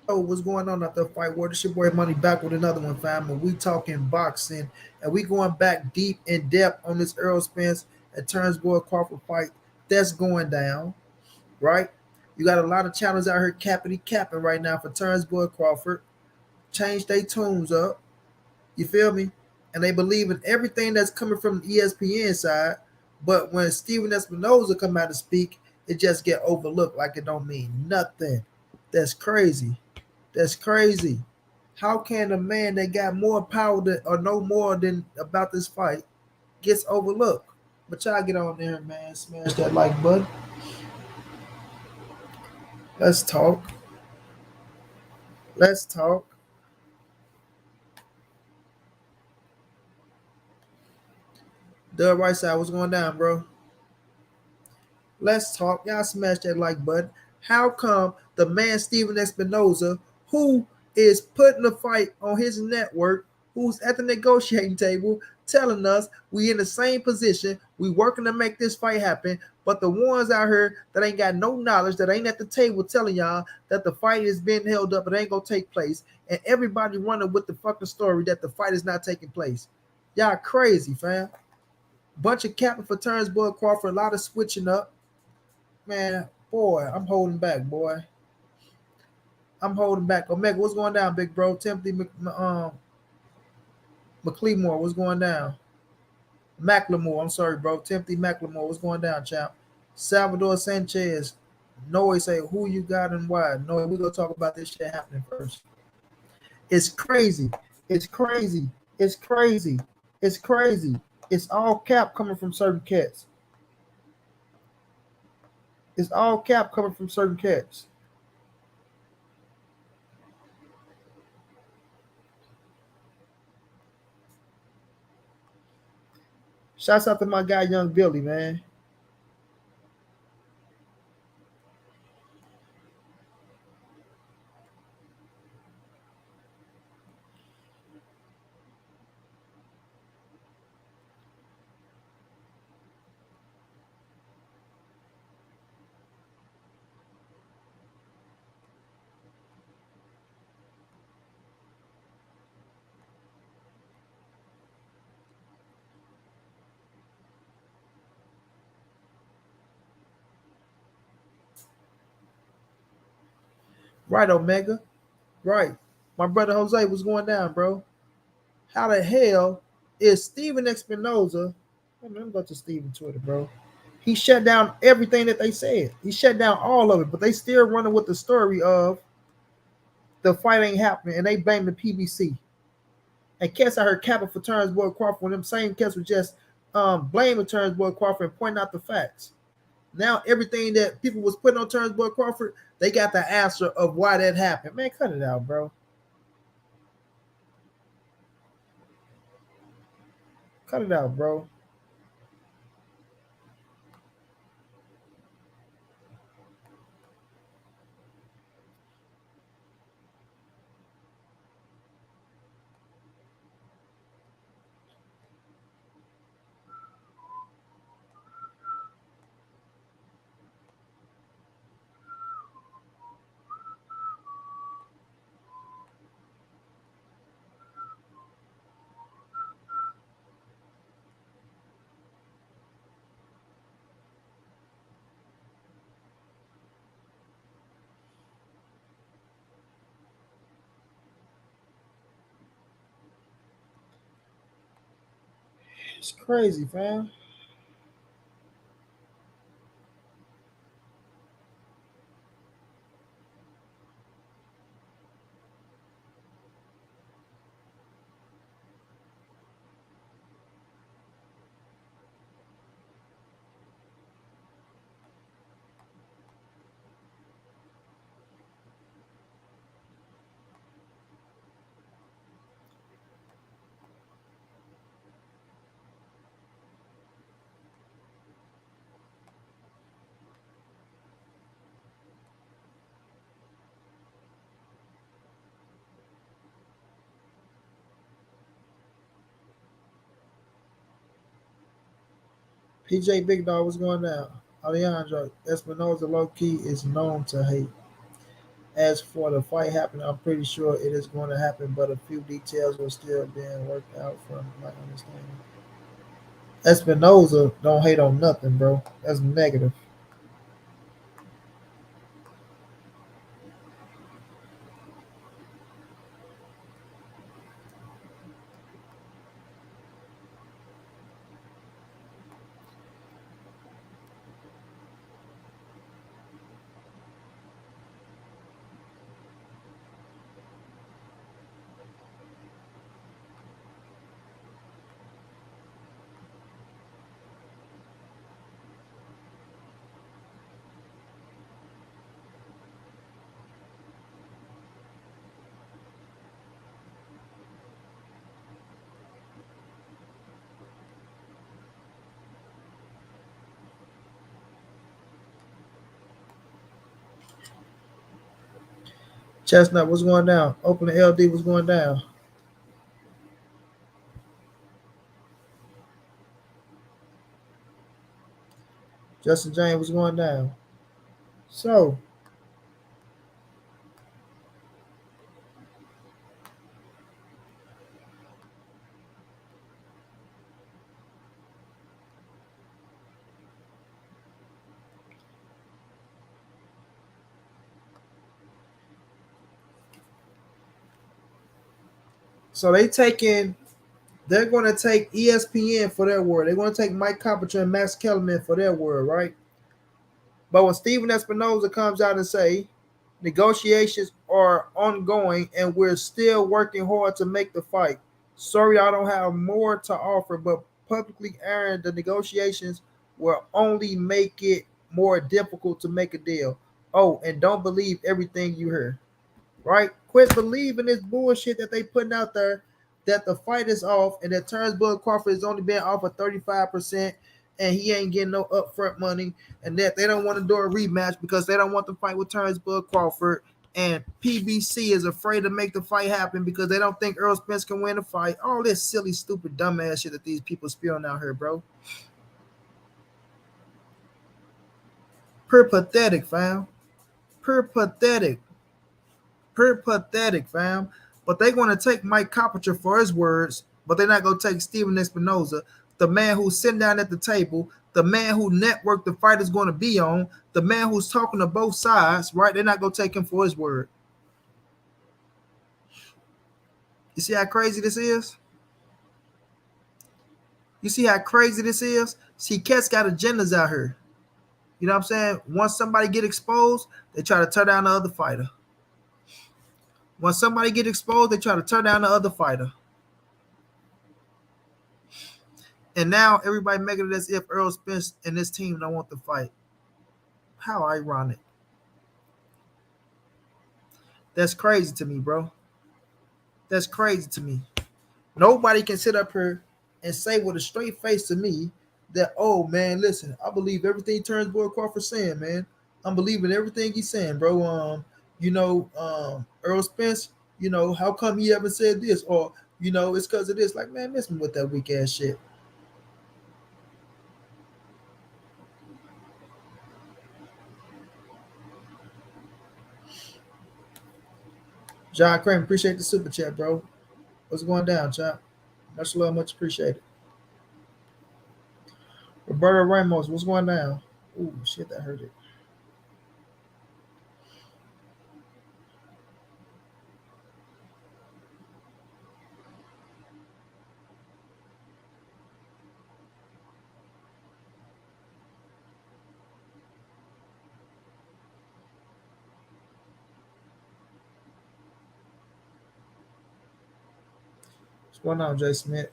Yo, what's going on at the fight world? This your boy Money back with another one, fam. And we talking boxing, and we going back deep in depth on this Errol Spence and Terence Crawford fight that's going down, right? You got a lot of channels out here capping right now for Terence Crawford. Change their tunes up. You feel me? And they believe in everything that's coming from the ESPN side. But when Steven Espinoza come out to speak, it just get overlooked like it don't mean nothing. That's crazy. That's crazy. How can a man that got more power than, or no more than about this fight gets overlooked? But y'all get on there, man. Smash that like button. Let's talk. Let's talk. The right side, what's going down, bro? Let's talk. Y'all smash that like button. How come the man Steven Espinoza, who is putting the fight on his network, who's at the negotiating table, telling us we in the same position, we working to make this fight happen, but the ones out here that ain't got no knowledge, that ain't at the table telling y'all that the fight is being held up, it ain't gonna take place, and everybody running with the fucking story that the fight is not taking place. Y'all crazy, fam. Bunch of capping for turns, boy Crawford, a lot of switching up. Man, boy, I'm holding back, boy. I'm holding back. Omega, what's going down, big bro? Timothy McLemore, what's going down? Macklemore, I'm sorry, bro. Timothy Macklemore, what's going down, champ? Salvador Sanchez, Noe say who you got and why. Noe, we gonna talk about this shit happening first. It's crazy. It's crazy. It's crazy. It's crazy. It's all cap coming from certain cats. It's all cap coming from certain cats. Shouts out to my guy Young Billy, man. Right, Omega. Right. My brother Jose was going down, bro. How the hell is Steven Espinoza? Let me go to Steven Twitter, bro. He shut down everything that they said. He shut down all of it, but they still running with the story of the fight ain't happening, and they blame the PBC. And cats I heard capping for Terence Crawford, when them same cats were just blaming Terence Crawford and pointing out the facts. Now everything that people was putting on Terence Crawford, they got the answer of why that happened. Man, cut it out, bro. Cut it out, bro. It's crazy, fam. PJ Big Dog, what's going down? Alejandro Espinoza low key is known to hate. As for the fight happening, I'm pretty sure it is going to happen, but a few details are still being worked out from my understanding. Espinoza don't hate on nothing, bro. That's negative. Chestnut, what's going down? Open the LD, what's going down? Justin James, what's going down? So, so they're going to take ESPN for their word. They're going to take Mike Carpenter and Max Kellerman for their word, right? But when Steven Espinoza comes out and say negotiations are ongoing and we're still working hard to make the fight. Sorry, I don't have more to offer, but publicly airing the negotiations will only make it more difficult to make a deal. Oh, and don't believe everything you hear, right? Quit believing this bullshit that they putting out there that the fight is off and that Terence Crawford is only being offered 35% and he ain't getting no upfront money and that they don't want to do a rematch because they don't want to fight with Terence Crawford and PBC is afraid to make the fight happen because they don't think Errol Spence can win the fight. All this silly, stupid, dumbass shit that these people spewing out here, bro. Pure pathetic, fam. Pure pathetic. Pretty pathetic, fam. But they're going to take Mike Carpenter for his words, but they're not going to take Steven Espinoza, the man who's sitting down at the table, the man who network the fight is going to be on, the man who's talking to both sides, right? They're not going to take him for his word. You see how crazy this is? You see how crazy this is? See, cats got agendas out here. You know what I'm saying? Once somebody get exposed, they try to tear down the other fighter. Once somebody get exposed, they try to tear down the other fighter. And now everybody making it as if Errol Spence and this team don't want to fight. How ironic. That's crazy to me, bro. That's crazy to me. Nobody can sit up here and say with a straight face to me that, oh man, listen, I believe everything Terence Crawford saying, man. I'm believing everything he's saying, bro. Errol Spence, how come he ever said this? Or, it's because of this. Like, man, miss me with that weak ass shit. John Kramer, appreciate the super chat, bro. What's going down, John? Much love, much appreciated. Roberto Ramos, what's going down? Ooh, shit, that hurt it. What's going on, Jay Smith?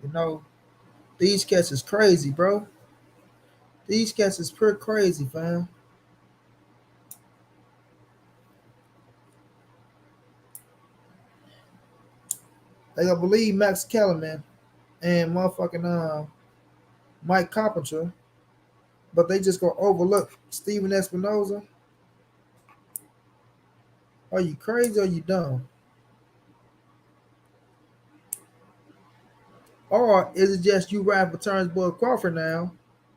You know, these cats is crazy, bro. These cats is pretty crazy, fam. They gonna believe Max Kellerman and motherfucking Mike Carpenter, but they just gonna overlook Steven Espinoza. Are you crazy or you dumb? Or is it just you riding for Terence Crawford now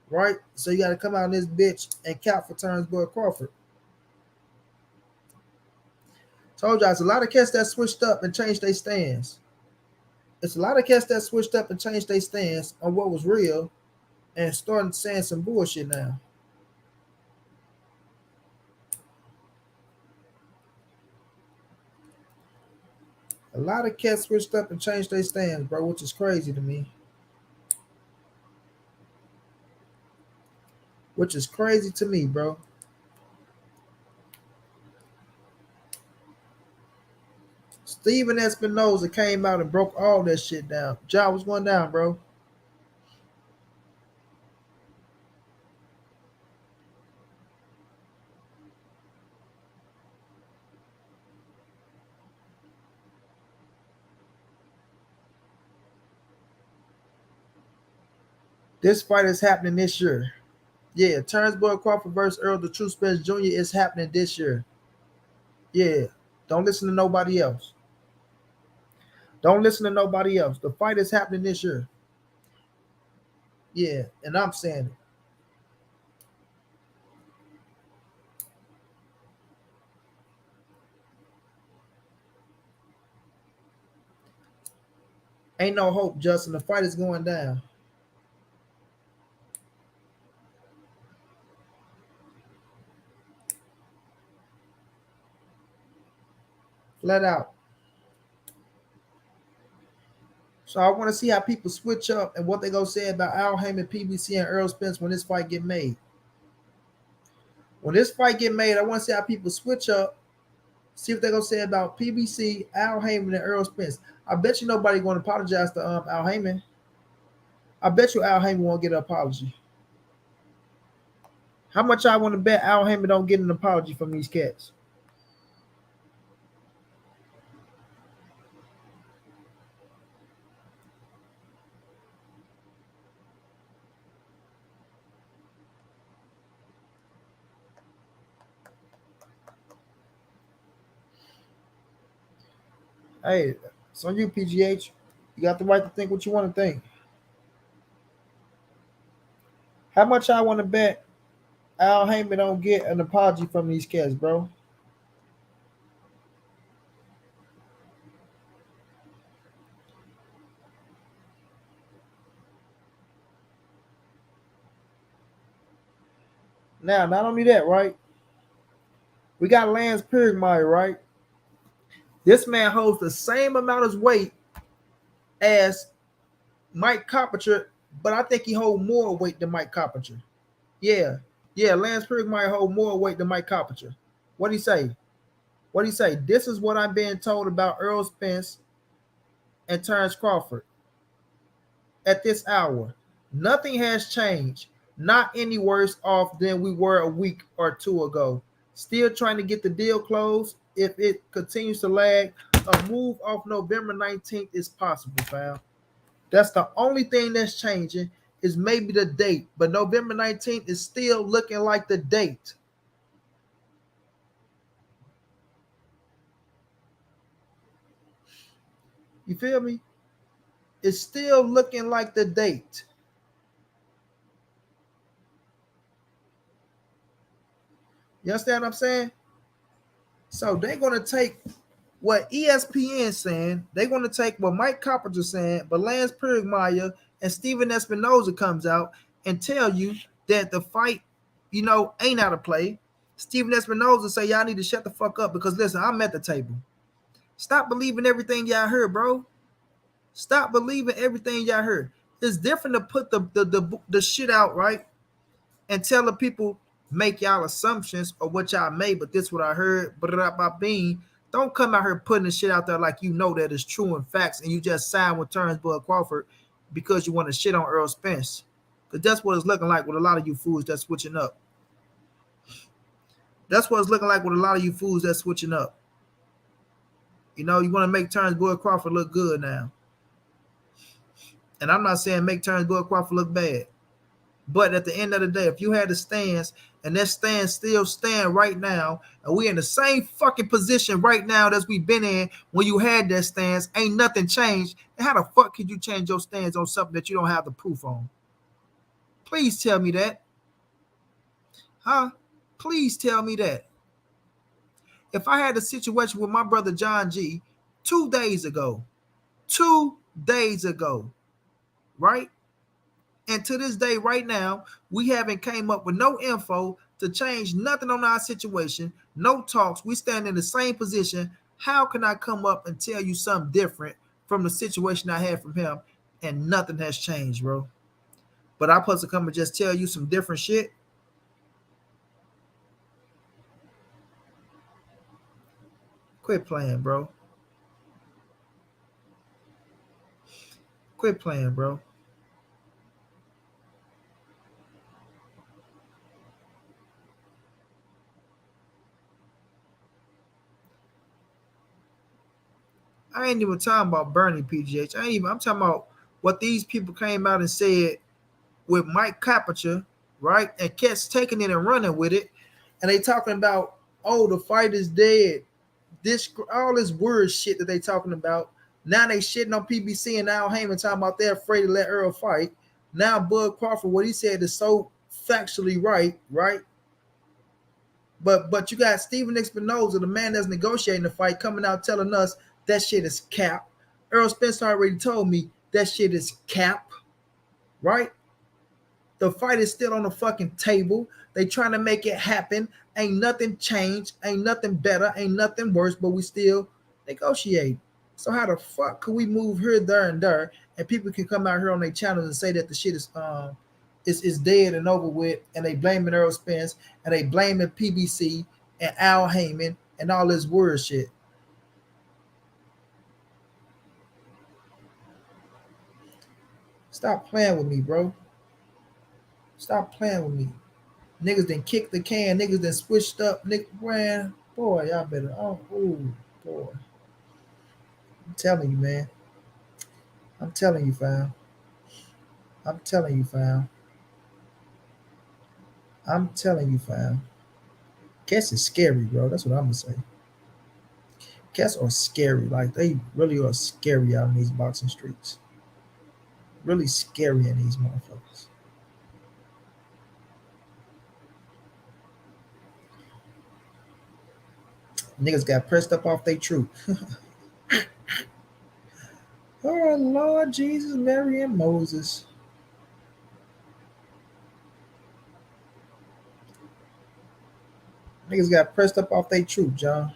right? So you got to come out in this bitch and count for Terence Boy Crawford. Told y'all, it's a lot of cats that switched up and changed their stance. It's a lot of cats that switched up and changed their stance on what was real and starting saying some bullshit now. A lot of cats switched up and changed their stance, bro, which is crazy to me. Which is crazy to me, bro. Steven Espinoza came out and broke all that shit down. John, what's going down, bro? This fight is happening this year. Yeah, Terence Boy Crawford versus Errol the True Spence Jr. is happening this year. Yeah, don't listen to nobody else. Don't listen to nobody else. The fight is happening this year. Yeah, and I'm saying it. Ain't no hope, Justin. The fight is going down. Flat out. So I want to see how people switch up and what they gonna say about Al Heyman, PBC, and Errol Spence when this fight get made. When this fight get made, I want to see how people switch up. See what they gonna say about PBC, Al Heyman, and Errol Spence. I bet you nobody gonna apologize to Al Heyman. I bet you Al Heyman won't get an apology. How much I want to bet Al Heyman don't get an apology from these cats? Hey, it's on you, PGH. You got the right to think what you want to think. How much I want to bet Al Heyman don't get an apology from these cats, bro? Now, not only that, right? We got Lance Pugmire, right? This man holds the same amount of weight as Mike Carpenter, but I think he holds more weight than Mike Carpenter. Yeah, yeah, Lance Pugmire hold more weight than Mike Carpenter. What do you say? What do you say? This is what I'm being told about Errol Spence and Terence Crawford at this hour. Nothing has changed. Not any worse off than we were a week or two ago. Still trying to get the deal closed. If it continues to lag, a move off November 19th is possible, fam. That's the only thing that's changing is maybe the date. But November 19th is still looking like the date. You feel me? It's still looking like the date. You understand what I'm saying? So they're going to take what ESPN saying. They're going to take what Mike Carpenter's saying, but Lance Pugmire and Steven Espinoza comes out and tell you that the fight, ain't out of play. Steven Espinoza say y'all need to shut the fuck up because listen, I'm at the table. Stop believing everything y'all heard, bro. Stop believing everything y'all heard. It's different to put the shit out, right? And tell the people make y'all assumptions of what y'all made, but this what I heard. But about being, don't come out here putting the shit out there like you know that is true and facts, and you just signed with Terence Boy Crawford because you want to shit on Errol Spence. Because that's what it's looking like with a lot of you fools that's switching up. That's what it's looking like with a lot of you fools that's switching up. You want to make Terence Boy Crawford look good now. And I'm not saying make Terence Boy Crawford look bad. But at the end of the day, if you had the stands and that stand still stand right now, and we in the same fucking position right now as we've been in when you had that stands, ain't nothing changed. And how the fuck could you change your stands on something that you don't have the proof on? Please tell me that. Huh? Please tell me that. If I had a situation with my brother John G 2 days ago, 2 days ago, right? And to this day, right now, we haven't came up with no info to change nothing on our situation, no talks. We stand in the same position. How can I come up and tell you something different from the situation I had from him and nothing has changed, bro? But I'm supposed to come and just tell you some different shit? Quit playing, bro. Quit playing, bro. I ain't even talking about Bernie PGH. I'm talking about what these people came out and said with Mike Carpenter, right? And Cat's taking it and running with it. And they talking about, oh, the fight is dead. This all this weird shit that they talking about. Now they shitting on PBC and Al Heyman talking about they're afraid to let Errol fight. Now Bud Crawford, what he said is so factually right, right? But you got Steven Espinoza, the man that's negotiating the fight, coming out telling us that shit is cap. Errol Spence already told me that shit is cap, right? The fight is still on the fucking table. They trying to make it happen. Ain't nothing changed. Ain't nothing better. Ain't nothing worse. But we still negotiate. So how the fuck can we move here, there, and there, and people can come out here on their channels and say that the shit is dead and over with, and they blaming Errol Spence and they blaming PBC and Al Heyman and all this weird shit. Stop playing with me, bro. Stop playing with me. Niggas done kicked the can. Niggas done switched up. Nigga, man, boy, y'all better. Oh, ooh, boy. I'm telling you, man. I'm telling you, fam. I'm telling you, fam. I'm telling you, fam. Cats is scary, bro. That's what I'm gonna say. Cats are scary. Like they really are scary out in these boxing streets. Really scary in these motherfuckers. Niggas got pressed up off their truth. Oh Lord Jesus, Mary and Moses. Niggas got pressed up off their truth, John.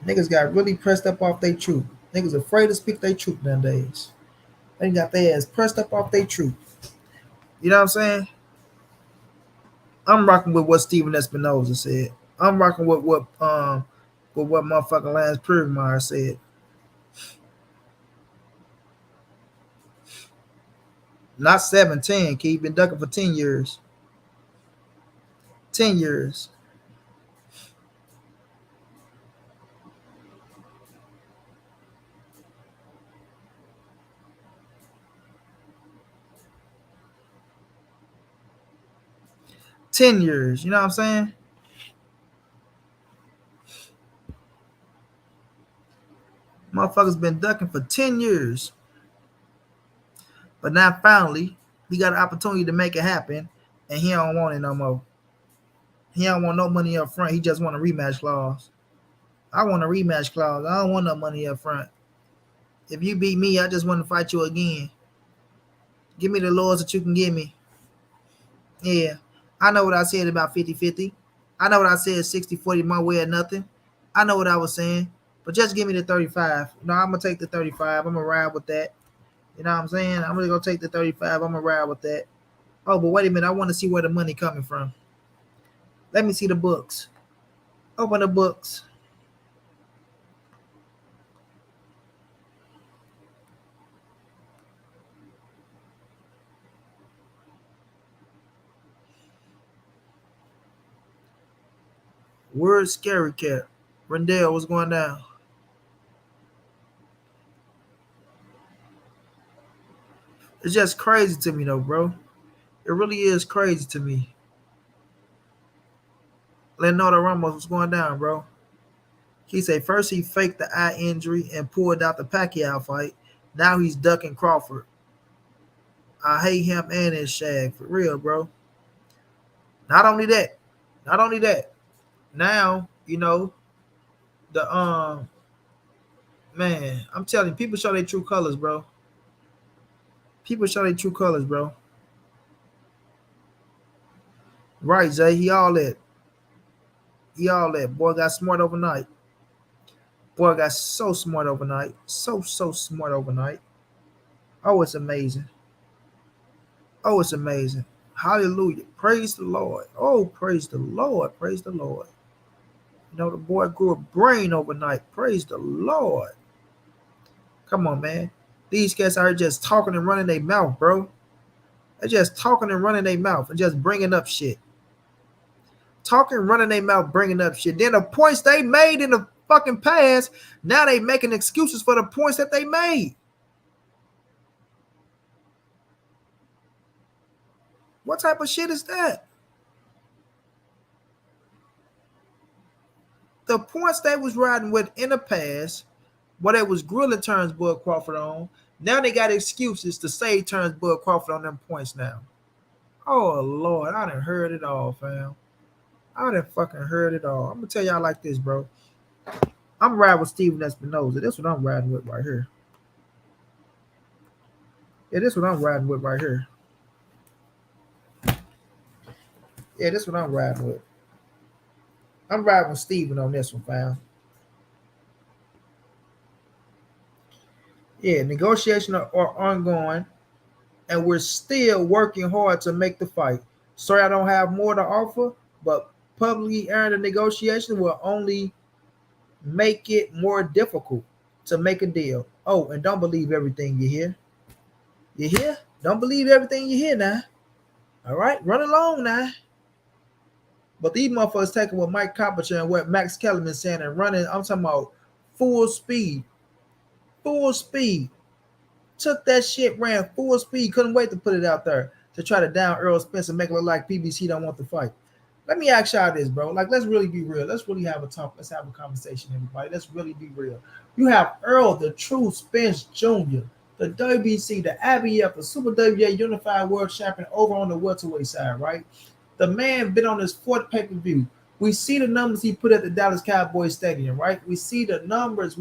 Niggas got really pressed up off their truth. Niggas afraid to speak their truth nowadays. They got their ass pressed up off their truth. You know what I'm saying? I'm rocking with what Steven Espinoza said. I'm rocking with what motherfucking Lance Privmeyer said. Not 17. Keep been ducking for 10 years. 10 years. 10 years. You know what I'm saying? Motherfuckers been ducking for 10 years. But now finally, he got an opportunity to make it happen, and he don't want it no more. He don't want no money up front. He just want a rematch clause. I want a rematch clause. I don't want no money up front. If you beat me, I just want to fight you again. Give me the laws that you can give me. Yeah. I know what I said about 50-50. I know what I said 60-40 my way or nothing. I know what I was saying. But just give me the 35. No, I'm going to take the 35. I'm going to ride with that. You know what I'm saying? I'm really going to take the 35. I'm going to ride with that. Oh, but wait a minute. I want to see where the money coming from. Let me see the books. Open the books. Where's Scary Cat? Rendell, what's going down? It's just crazy to me, though, bro. It really is crazy to me. Leonardo Ramos, what's going down, bro? He said first he faked the eye injury and pulled out the Pacquiao fight. Now he's ducking Crawford. I hate him and his shag for real, bro. Not only that, not only that. Now the man. I'm telling you, people show their true colors, bro. People show their true colors, bro. Right, Jay. He all that. He all that. Boy got smart overnight. Boy got so smart overnight. So smart overnight. Oh, it's amazing. Oh, it's amazing. Hallelujah. Praise the Lord. Oh, praise the Lord. Praise the Lord. The boy grew a brain overnight. Praise the Lord. Come on, man. These cats are just talking and running their mouth, bro. They're just talking and running their mouth and just bringing up shit. Talking, running their mouth, bringing up shit. Then the points they made in the fucking past, now they making excuses for the points that they made. What type of shit is that? The points they was riding with in the past, what they was grilling Terence Bud Crawford on, now they got excuses to save Terence Bud Crawford on them points now. Oh, Lord, I done heard it all, fam. I done fucking heard it all. I'm going to tell y'all like this, bro. I'm riding with Steven Espinoza. This is what I'm riding with right here. Yeah, this is what I'm riding with right here. Yeah, this is what I'm riding with. I'm riding with Steven on this one, fam. Yeah, negotiations are ongoing, and we're still working hard to make the fight. Sorry I don't have more to offer, but publicly airing the negotiation will only make it more difficult to make a deal. Oh, and don't believe everything you hear. You hear? Don't believe everything you hear now. All right, run along now. But these motherfuckers taking what Mike Copperchair and what Max Kellerman saying and running. I'm talking about full speed. Full speed. Took that shit, ran full speed. Couldn't wait to put it out there to try to down Errol Spence and make it look like PBC don't want to fight. Let me ask y'all this, bro. Like, let's really be real. Let's really have a talk. Let's have a conversation, everybody. Let's really be real. You have Errol, the true Spence Jr., the WBC, the IBF, the Super WBA Unified World Champion over on the welterweight side, right? The man been on his fourth pay-per-view. We see the numbers he put at the Dallas Cowboys Stadium, right? We see the numbers.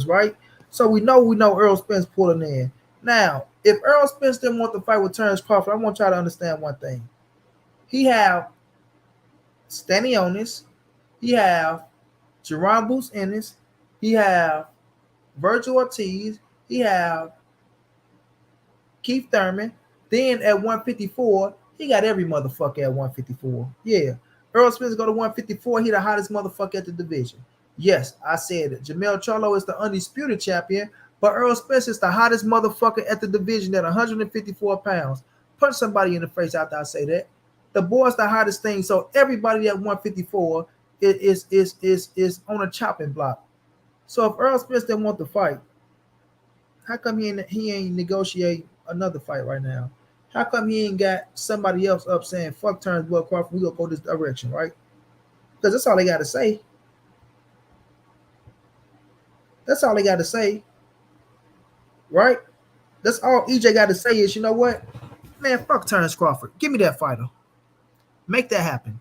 Right? So we know Errol Spence pulling in. Now, if Errol Spence didn't want to fight with Terence Crawford, I want y'all to understand one thing. He have Stanionis, he have Jerron Boots Ennis, he have Virgil Ortiz, he have Keith Thurman. Then at 154, he got every motherfucker at 154. Yeah. Errol Spence go to 154, he the hottest motherfucker at the division. Yes, I said it. Jamel Charlo is the undisputed champion, but Errol Spence is the hottest motherfucker at the division at 154 pounds. Punch somebody in the face after I say that. The boy's the hottest thing. So everybody at 154 is on a chopping block. So if Errol Spence didn't want to fight, how come he ain't negotiate another fight right now? How come he ain't got somebody else up saying, fuck Terence Bud Crawford, we gonna go this direction, right? Because that's all they got to say. That's all they got to say, right? That's all EJ got to say is, you know what? Man, fuck Terence Crawford. Give me that fighter. Make that happen.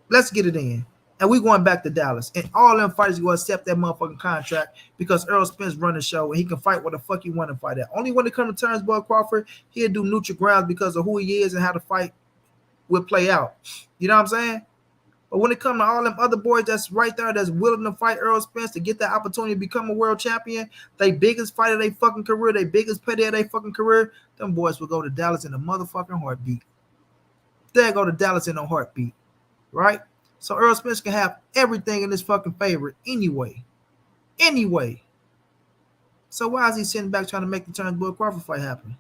Let's get it in. And we going back to Dallas. And all them fighters going to accept that motherfucking contract because Errol Spence run the show and he can fight what the fuck he want to fight at. Only when it comes to Terence Bud Crawford, he'll do neutral grounds because of who he is and how the fight will play out. You know what I'm saying? But when it comes to all them other boys that's right there that's willing to fight Errol Spence to get that opportunity to become a world champion, they biggest fight of their fucking career, they biggest payday of their fucking career, them boys will go to Dallas in a motherfucking heartbeat. They'll go to Dallas in a heartbeat, right? So Errol Spence can have everything in his fucking favor anyway. Anyway. So why is he sitting back trying to make the Terence Bud Crawford fight happen?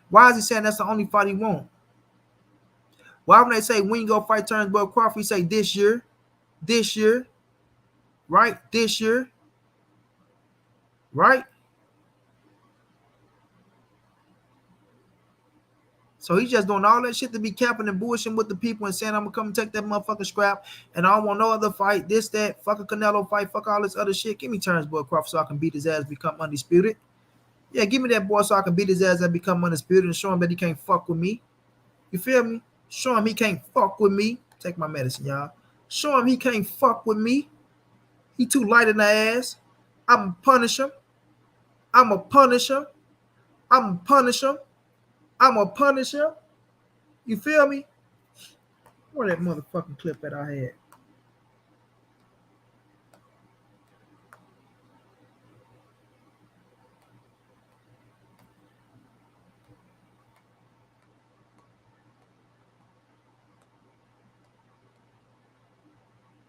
Why is he saying that's the only fight he wants? Why when they say when you go fight Terence Bud Crawford, he say this year, right? This year, right? So he's just doing all that shit to be capping and bullshitting with the people and saying I'm gonna come and take that motherfucking scrap and I don't want no other fight, this, that, fuck a Canelo fight, fuck all this other shit. Give me Terence Boy Crawford so I can beat his ass, become undisputed. Yeah, give me that boy so I can beat his ass and become undisputed and show him that he can't fuck with me. You feel me? Show him he can't fuck with me. Take my medicine, y'all. Show him he can't fuck with me. He too light in the ass. I'm gonna punish him. I'm gonna punish him. I'm gonna punish him. I'm gonna punish him. You feel me? Where that motherfucking clip that I had?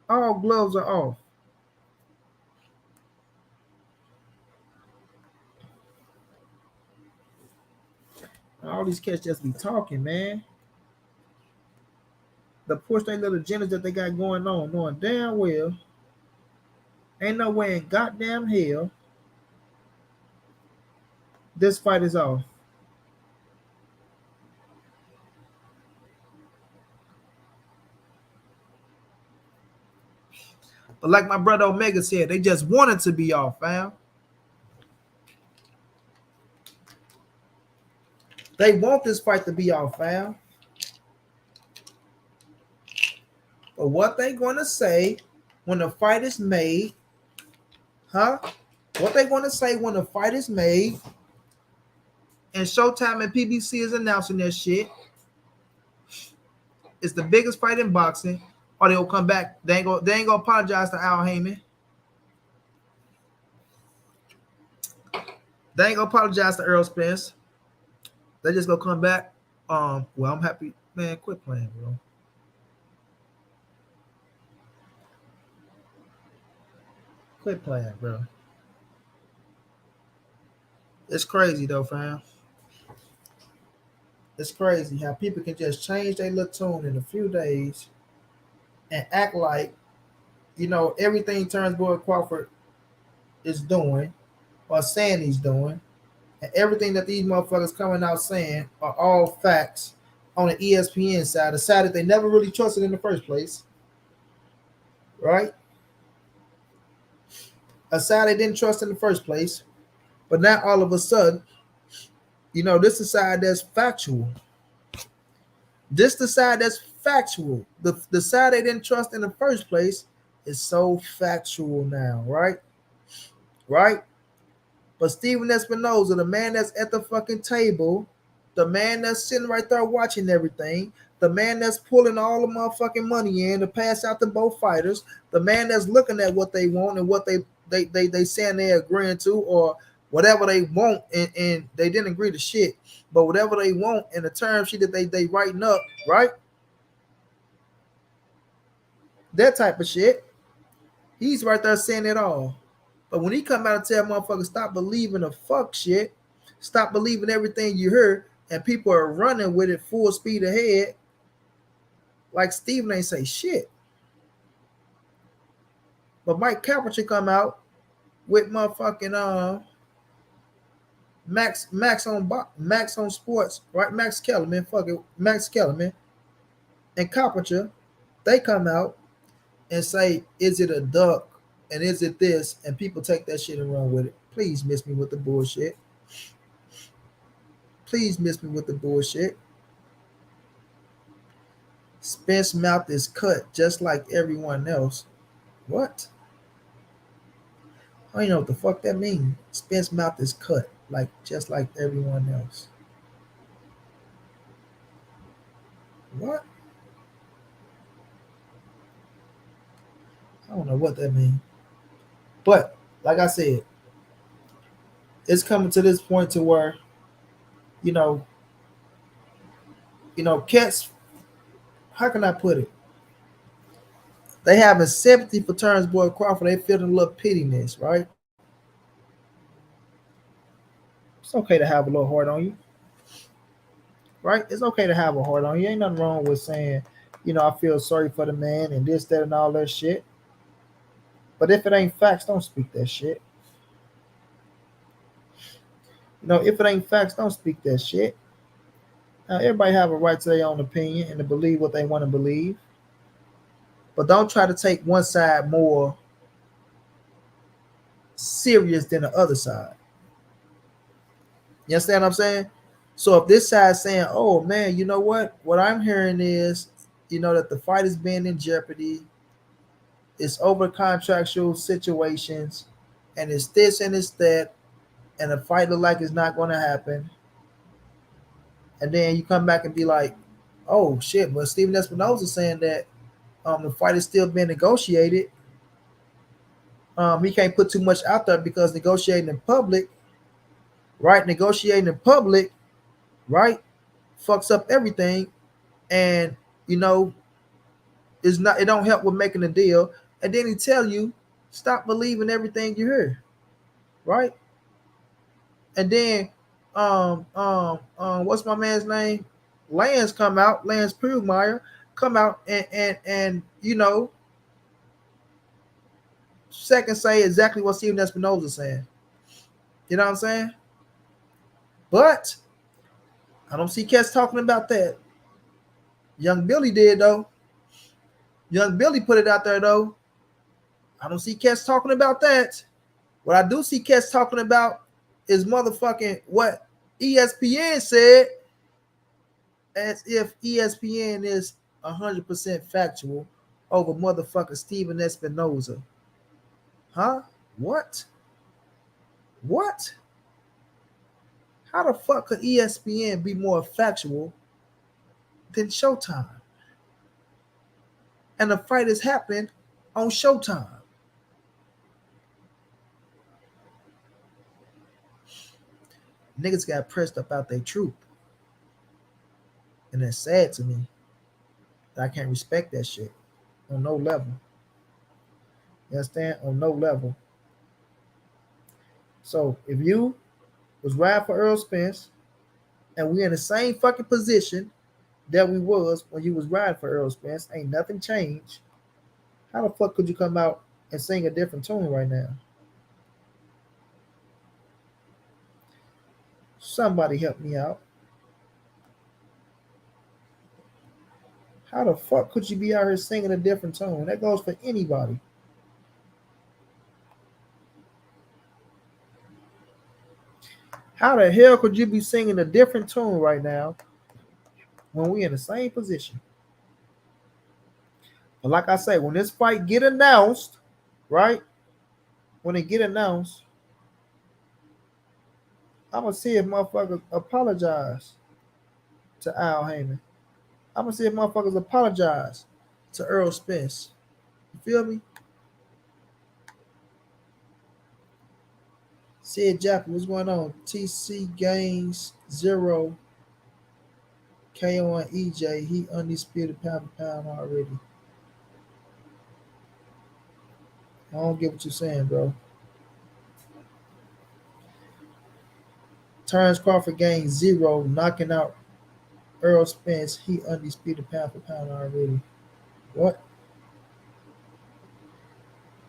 All gloves are off. All these cats just be talking, man. The push their little agendas that they got going on, knowing damn well ain't no way in goddamn hell this fight is off. But like my brother Omega said, they just wanted to be off, fam. They want this fight to be off, fam. But what they going to say when the fight is made, huh? What they going to say when the fight is made and Showtime and PBC is announcing their shit, it's the biggest fight in boxing, or they'll come back. They ain't gonna apologize to Al Heyman. They ain't gonna apologize to Errol Spence. They just gonna come back. Well, I'm happy, man. Quit playing, bro. Quit playing, bro. It's crazy though, fam. It's crazy how people can just change their little tune in a few days and act like, you know, everything Terence Boyd Crawford is doing or saying he's doing, and everything that these motherfuckers coming out saying are all facts on the ESPN side, a side that they never really trusted in the first place, right? A side they didn't trust in the first place, but now all of a sudden, you know, this is a side that's factual. This the side that's factual. The side they didn't trust in the first place is so factual now, right? Right? But Steven Espinoza, the man that's at the fucking table, the man that's sitting right there watching everything, the man that's pulling all the motherfucking money in to pass out to both fighters, the man that's looking at what they want and what they saying they're agreeing to, or whatever they want, and they didn't agree to shit, but whatever they want in the term sheet that they writing up, right? That type of shit. He's right there saying it all. But when he come out and tell motherfuckers stop believing the fuck shit, stop believing everything you heard, and people are running with it full speed ahead, like Steven ain't say shit. But Mike Capper should come out with motherfucking Max on sports, right? Max Kellerman, fuck it, Max Kellerman and Coppercher, they come out and say, is it a duck? And is it this? And people take that shit and run with it. Please miss me with the bullshit. Please miss me with the bullshit. Spence mouth is cut just like everyone else. What? I don't know what the fuck that means. Spence mouth is cut like just like everyone else. What? I don't know what that means. But like I said, it's coming to this point to where, you know, cats, how can I put it? They having sympathy for Terence Boyd Crawford. They feeling a little pittiness, right? It's okay to have a little heart on you, right? It's okay to have a heart on you. Ain't nothing wrong with saying, I feel sorry for the man and this, that, and all that shit. But if it ain't facts, don't speak that shit. If it ain't facts, don't speak that shit. Now, everybody have a right to their own opinion and to believe what they want to believe, but don't try to take one side more serious than the other side. You understand what I'm saying? So if this side's saying, "Oh man, you know what? What I'm hearing is, that the fight is being in jeopardy. It's over contractual situations, and it's this and it's that, and the fight look like it's not going to happen." And then you come back and be like, "Oh shit!" But Steven Espinoza saying that the fight is still being negotiated. He can't put too much out there because negotiating in public, right? Negotiating in public, right, fucks up everything, and you know, it's not. It don't help with making a deal. And then he tell you, stop believing everything you hear, right? And then, what's my man's name? Lance Pugmeyer come out and second say exactly what Steven Espinoza saying. You know what I'm saying? But I don't see cats talking about that. Young Billy did though. Young Billy put it out there though. I don't see cats talking about that. What I do see cats talking about is motherfucking what ESPN said, as if ESPN is 100% factual over motherfucker Steven Espinoza. Huh? What? What? How the fuck could ESPN be more factual than Showtime? And the fight is happening on Showtime. Niggas got pressed up out their troop. And it's sad to me that I can't respect that shit on no level. You understand? On no level. So if you was riding for Errol Spence and we in the same fucking position that we was when you was riding for Errol Spence, ain't nothing changed. How the fuck could you come out and sing a different tune right now? Somebody help me out. How the fuck could you be out here singing a different tone? That goes for anybody. How the hell could you be singing a different tune right now when we in the same position? But like I say, when this fight get announced, right? When it get announced, I'm gonna see if motherfuckers apologize to Al Heyman. I'm gonna see if motherfuckers apologize to Errol Spence. You feel me? Sid Jackson, what's going on? TC Gaines 0 KO and EJ. He undisputed pound for pound already. I don't get what you're saying, bro. Terence Crawford gained 0, knocking out Errol Spence. He undisputed pound for pound already. What?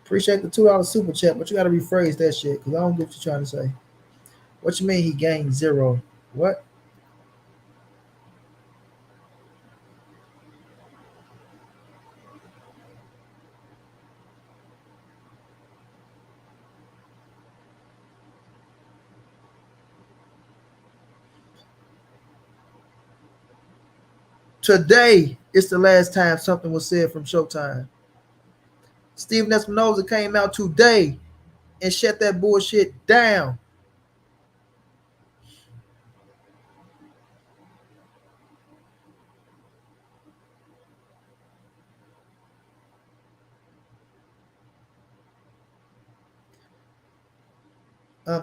Appreciate the $2 super chat, but you got to rephrase that shit because I don't get what you're trying to say. What you mean he gained 0? What? Today is the last time something was said from Showtime. Steven Espinoza came out today and shut that bullshit down.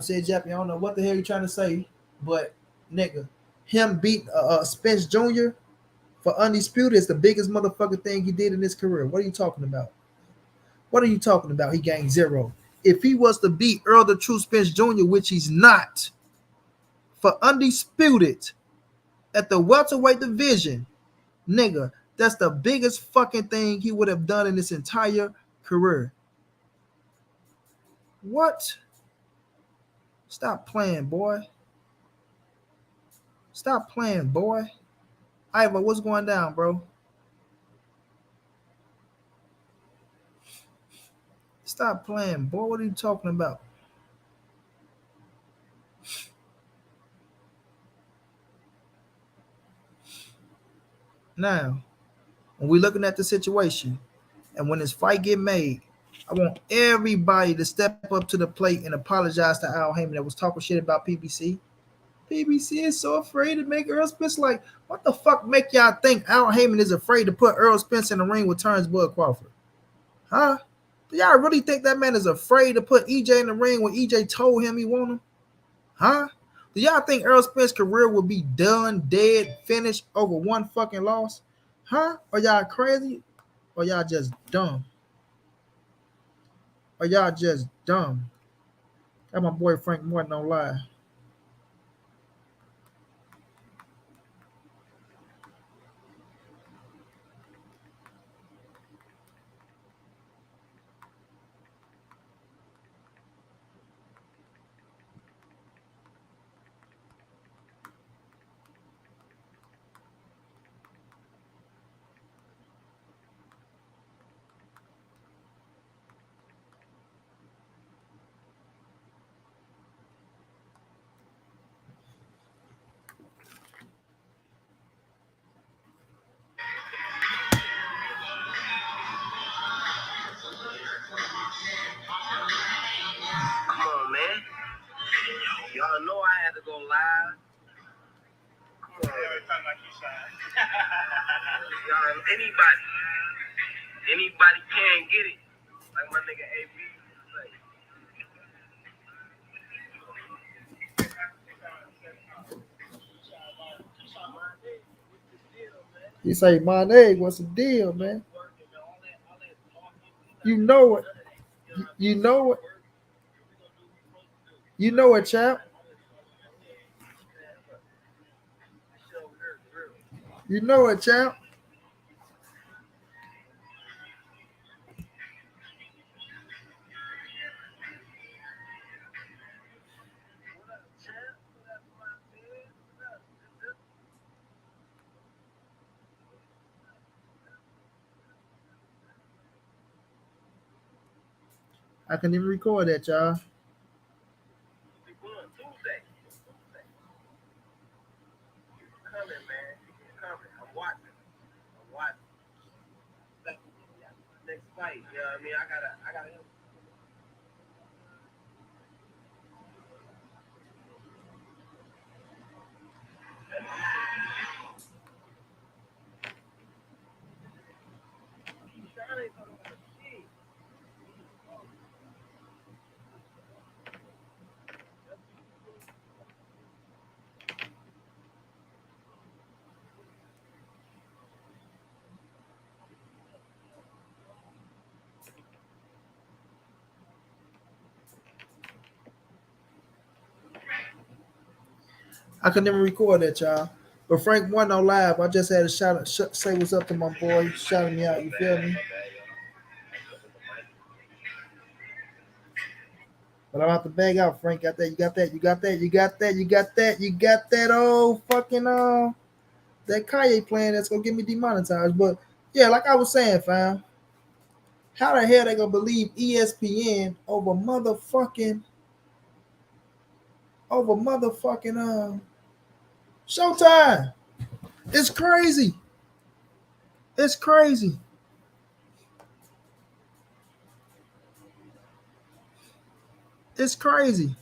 Said Jappy, I don't know what the hell you trying to say, but nigga, him beat Spence Jr. for undisputed is the biggest motherfucking thing he did in his career. What are you talking about? What are you talking about? He gained 0. If he was to beat Earl the True Spence Jr., which he's not, for undisputed at the welterweight division, nigga, that's the biggest fucking thing he would have done in his entire career. What? Stop playing, boy. Stop playing, boy. Iva, what's going down, bro? Stop playing, boy. What are you talking about? Now, when we looking at the situation, and when this fight get made, I want everybody to step up to the plate and apologize to Al Heyman that was talking shit about PBC. PBC is so afraid to make Earl Spence like, what the fuck make y'all think Al Heyman is afraid to put Earl Spence in the ring with Terence Crawford? Huh? Do y'all really think that man is afraid to put EJ in the ring when EJ told him he want him? Huh? Do y'all think Earl Spence's career will be done, dead, finished over one fucking loss? Huh? Are y'all crazy? Or y'all just dumb? Or y'all just dumb? That my boy Frank Morton don't lie. Come on, man. Y'all know I had to go live. Come on. Every time like you shine. Y'all, anybody can get it. Like my nigga AB. He say, Monet, what's the deal, man? You know it. You know it. You know it, champ. You know it, champ. I can even record that, y'all. Coming, man. Coming. I'm watching. Next fight, you know what I mean? I gotta. I can never record that, y'all. But Frank wasn't on live. I just had to say what's up to my boy, shouting me out. You feel me? But I'm about to bag out. Frank got that. You got that. You got that. You got that. You got that. You got that. Oh, fucking that Kanye plan that's gonna get me demonetized. But yeah, like I was saying, fam, how the hell they gonna believe ESPN over motherfucking Showtime? It's crazy. It's crazy. It's crazy.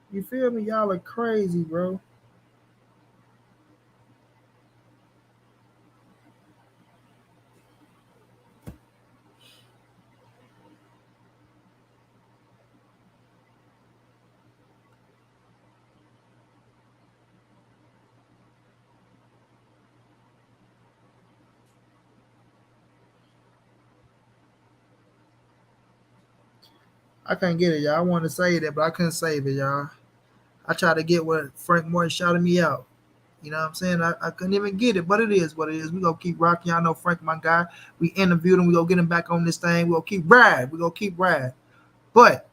You feel me? Y'all are crazy, bro. I couldn't get it, y'all. I wanted to save it, but I couldn't save it, y'all. I tried to get what Frank Morton shouted me out. You know what I'm saying? I couldn't even get it, but it is what it is. We gonna keep rocking. Y'all know Frank, my guy. We interviewed him. We gonna get him back on this thing. We gonna keep ride. We gonna keep ride. But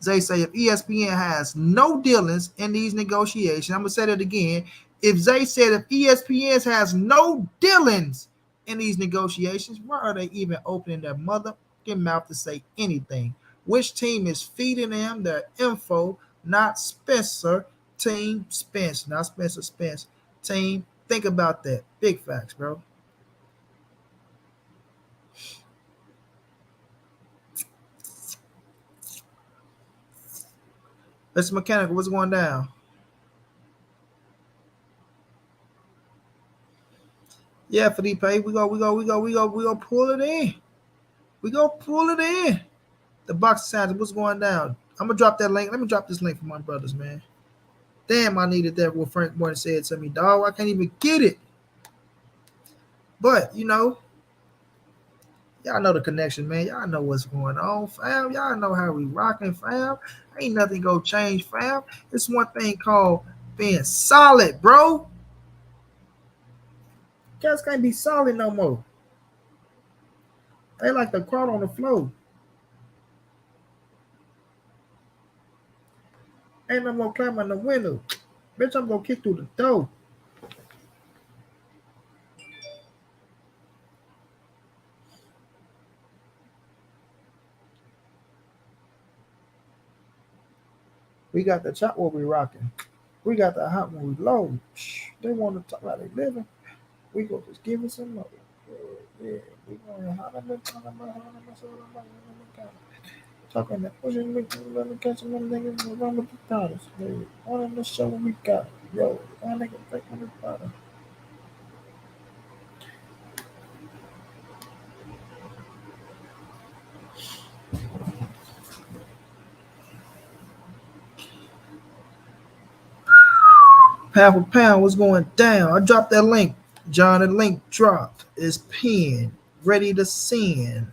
they say if ESPN has no dealings in these negotiations, I'm gonna say that again. If Zay said if ESPN has no dealings in these negotiations, why are they even opening their motherfucking mouth to say anything? Which team is feeding them their info? Not Spencer. Team Spence, not Spencer Spence. Team, think about that. Big facts, bro. Let's mechanical. What's going down? Yeah, Felipe, we go pull it in. We go pull it in. The box signs. What's going down? I'm gonna drop that link. Let me drop this link for my brothers, man. Damn, I needed that. What Frank Morton said to me, dog. I can't even get it. But y'all know the connection, man. Y'all know what's going on, fam. Y'all know how we rocking, fam. Ain't nothing gonna change, fam. It's one thing called being solid, bro. Cats can't be solid no more. They like the crowd on the floor. Ain't no more climbing the window. Bitch, I'm gonna kick through the door. We got the chop where we rocking. We got the hot when we low. They want to talk about they living. We go just give us some more. Yeah, we going to talking that pushing me to let me catch some niggas around with the dollars. One of the show we got. Yo, one nigga take on the bottom. Pound for pound, what's going down? I dropped that link. John, the link dropped. It's pinned. Ready to send.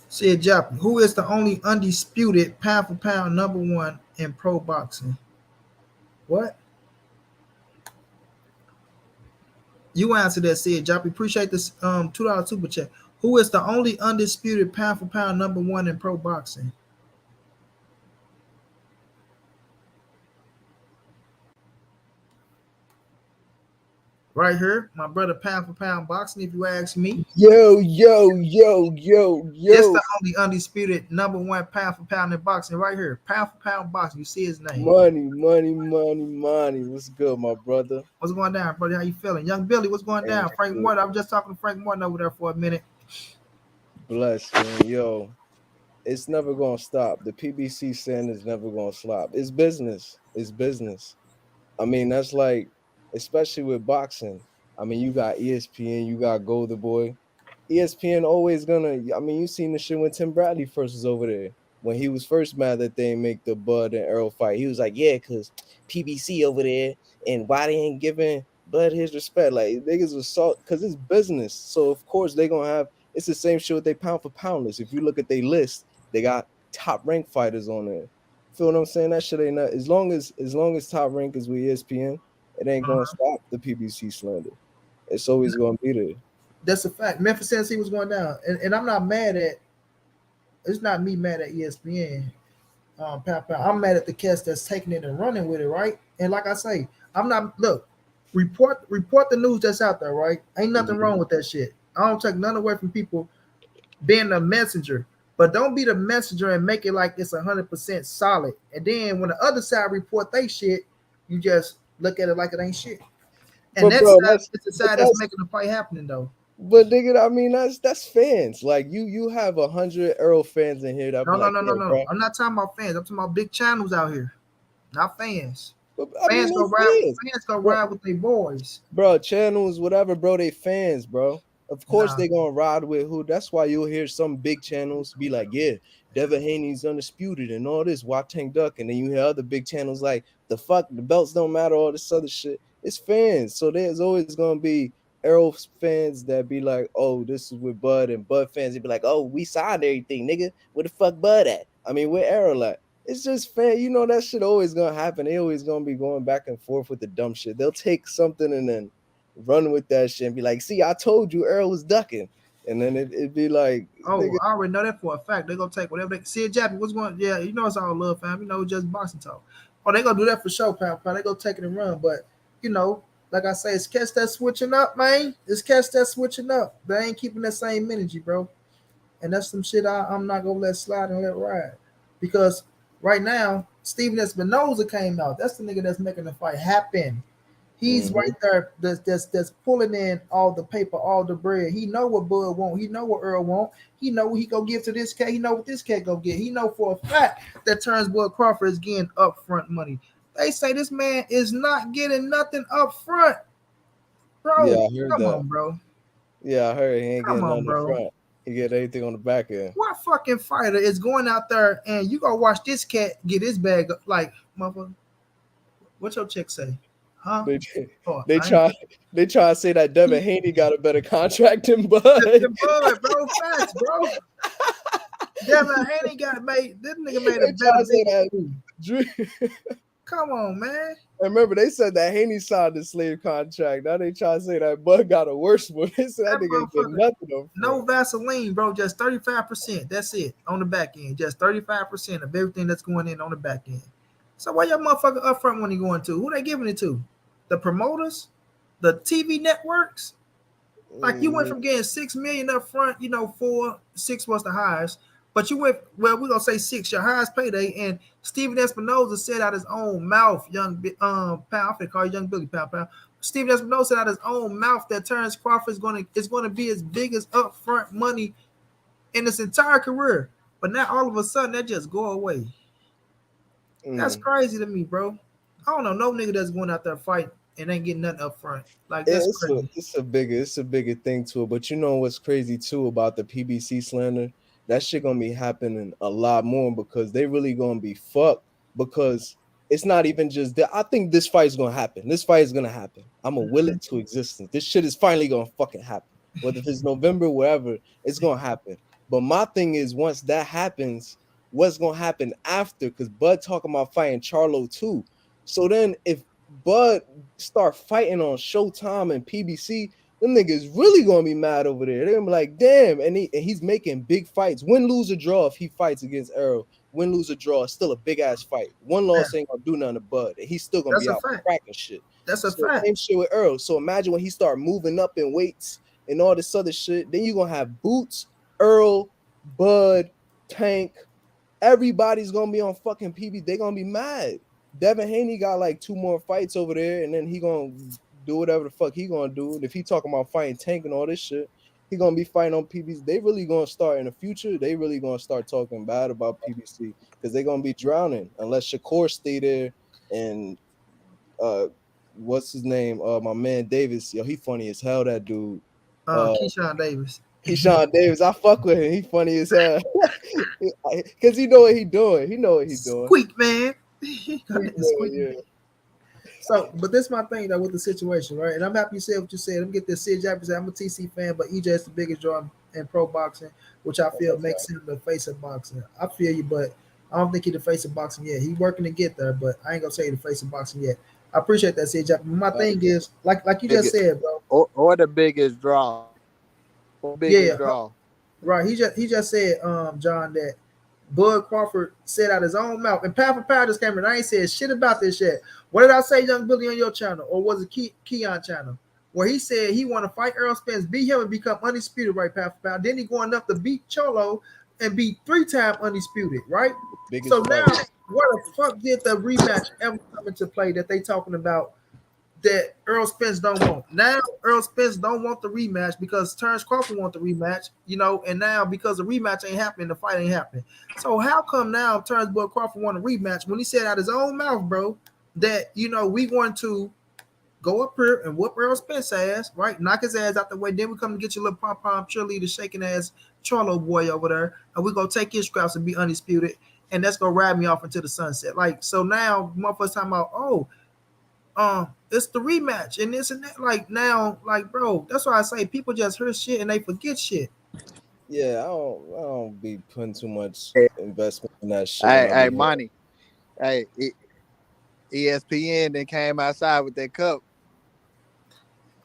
Said Joppy, who is the only undisputed pound for pound number one in pro boxing? What? You answered that, said Joppy. Appreciate this $2 super chat. Who is the only undisputed pound for pound number one in pro boxing? Right here, my brother pound for pound boxing, if you ask me. This Yo. the only undisputed number one pound for pound in boxing right here. Pound for pound boxing. You see his name. Money. What's good, my brother? What's going down, brother? How you feeling? Young Billy, what's going Hey, down? Frank Morton. I was just talking to Frank Morton over there for a minute. bless, man. Yo, it's never gonna stop. The PBC standard's never gonna stop. It's business. It's business. I mean, that's like, especially with boxing. I mean, you got ESPN, you got Golden Boy. ESPN always gonna. I mean, you seen the shit when Tim Bradley first was over there. When he was first mad that they ain't make the Bud and Errol fight, he was like, "Yeah, cause PBC over there, and why they ain't giving Bud his respect? Like niggas was salt, cause it's business. So of course they gonna have. It's the same shit with they pound for pounders. If you look at their list, they got top ranked fighters on there. Feel what I'm saying? That shit ain't not, as long as top rank is with ESPN, it ain't gonna stop the PBC slander. It's always gonna be there. That's a fact. Memphis, Tennessee was going down, and I'm not mad at. It's not me mad at ESPN. Pound pound. I'm mad at the cast that's taking it and running with it, right? And like I say, I'm not. Look, report the news that's out there, right? Ain't nothing Mhm. wrong with that shit. I don't take none away from people being a messenger. But don't be the messenger and make it like it's 100% solid. And then when the other side report they shit, you just look at it like it ain't shit. And But that bro, side that's is the but side that's that's making the fight happening though. but nigga, I mean that's fans. Like you have 100 Earl fans in here that be No, no, like, no, no, yeah, no. bro. I'm not talking about fans. I'm talking about big channels out here, not fans. But I mean Fans go they ride. fans. Fans go Bro, ride with their boys. bro, channels, whatever, bro, they fans, bro. Of course Nah, they gonna ride with who. That's why you'll hear some big channels be like, yeah, Devin Haney's undisputed and all this, Watang Duck, and then you hear other big channels like the fuck, the belts don't matter, all this other shit. It's fans, so there's always gonna be Errol fans that be like, oh, this is with Bud, and Bud fans they be like, oh, we signed everything, nigga. Where the fuck Bud at? I mean, where Errol at? it's just fair. You know that shit always gonna happen. They always gonna be going back and forth with the dumb shit. They'll take something and then run with that shit and be like, "See, I told you, Errol was ducking," and then it'd be like, Oh, "Nigga, I already know that for a fact. They're gonna take whatever they see. Jappy, what's going? Yeah, you know it's all love, fam. You know it's just boxing talk. Oh, they gonna do that for sure, pal. They gonna take it and run. But you know, like I say, it's catch that switching up, man. It's catch that switching up. They ain't keeping that same energy, bro. And that's some shit I'm not gonna let slide and let ride. Because right now, Steven Espinoza came out. That's the nigga that's making the fight happen. He's right mhm. there that's pulling in all the paper, all the bread. He know what Bud want. He know what Earl want. He know what he gonna give to this cat. He know what this cat gonna get. He know for a fact that Terence Bud Crawford is getting upfront money. They say this man is not getting nothing up front. Yeah, Bro, I heard come that. on, bro. Yeah, I heard he ain't Come getting on, nothing in the bro. front. He get everything on the back end. What fucking fighter is going out there and you gonna watch this cat get his bag up like motherfucker? What your check say? Huh? They Oh, they I ain't try they try to say that Devin Haney got a better contract than Bud. the Bud, bro. Facts, bro. Devin Haney got made. This nigga made a They try better to say big that move. Drew. Come on, man. I remember they said that Haney signed the slave contract. Now they try to say that Bud got a worse one. They said that That nigga ain't getting motherfucker. nothing up No front. Vaseline, bro. Just 35%. That's it on the back end. Just 35% of everything that's going in on the back end. So why your motherfucker up front when he going to? Who they giving it to? The promoters? The TV networks? Like you went Mhm. from getting 6 million up front, 4, 6 was the highest, but you went well. We're gonna say 6, your highest payday, and Steven Espinoza said out his own mouth, pal, I call you young Billy pal. Steven Espinoza said out his own mouth that Terence Crawford is gonna be his biggest upfront money in his entire career. But now all of a sudden that just go away. That's Mm. crazy to me, bro. I don't know no nigga that's going out there fighting and ain't getting nothing up front. Like that's crazy. It's a bigger thing to it. But you know what's crazy too about the PBC slander? That shit gonna be happening a lot more because they really gonna be fucked because it's not even just that. I think this fight is gonna happen. This fight is gonna happen. I'm gonna will it to existence. This shit is finally gonna fucking happen. Whether it's November, wherever, it's gonna happen. But my thing is, once that happens, what's gonna happen after? Because Bud talking about fighting Charlo too. So then if Bud start fighting on Showtime and PBC, them niggas really gonna be mad over there. They're gonna be like, damn, and he's making big fights. Win, lose, or draw if he fights against Errol. Win, lose, or draw, it's still a big ass fight. One Yeah, loss ain't gonna do nothing to Bud. And he's still gonna that's be a out fact. cracking shit. That's a So fact. same shit with Errol. So imagine when he start moving up in weights and all this other shit, then you're gonna have Boots, Earl, Bud, Tank. Everybody's gonna be on fucking PB. They gonna be mad. Devin Haney got like 2 more fights over there, and then he gonna do whatever the fuck he gonna do. And if he talking about fighting Tank and all this shit, he gonna be fighting on PBC. They really gonna start in the future. They really gonna start talking bad about PBC because they gonna be drowning unless Shakur stay there and uh, what's his name? My man Davis. Yo, he funny as hell. That dude. Uh, Keyshawn Davis. Keyshawn Davis. I fuck with him. He funny as hell. Cause he know what he doing. He know what he doing. Squeak, man. Squeak Squeak. man, So, but this my thing though with the situation, right? And I'm happy you said what you said. Let me get this. Sid Jackson, I'm a TC fan, but EJ is the biggest draw in pro boxing, which I feel makes him the face of boxing. I feel you, but I don't think he's the face of boxing yet. He's working to get there, but I ain't gonna say he's the face of boxing yet. I appreciate that, Sid Jackson. My yeah. thing is, like you just Biggest said, bro. or the biggest draw. Or biggest Yeah, draw. right. He just said, John, that Bud Crawford said out his own mouth, and Pound for Pound just came in. I ain't said shit about this yet. What did I say, Young Billy, on your channel, or was it Keon channel, where he said he want to fight Errol Spence, beat him, and become undisputed, right? Pound for Pound. Then he going up to beat Cholo and be 3-time undisputed, right? So Biggest now, fight. what the fuck did the rematch ever come into play that they talking about? That Errol Spence don't want. Now Errol Spence don't want the rematch because Terence Crawford want the rematch, and now because the rematch ain't happening, the fight ain't happening. So how come now Terence Crawford want a rematch when he said out his own mouth, bro, that we going to go up here and whoop Errol Spence ass, right? Knock his ass out the way. Then we come to get your little pom-pom cheerleader shaking ass Charlo boy over there, and we gonna take his scraps and be undisputed, and that's gonna ride me off into the sunset. Like so now, motherfuckers talking about, oh, it's the rematch and this and that. Like now, like bro, that's why I say people just hear shit and they forget shit. Yeah, I don't be putting too much Hey, investment in that shit when hey, I hey, be hearing Monty. Hey, ESPN then came outside with that cup.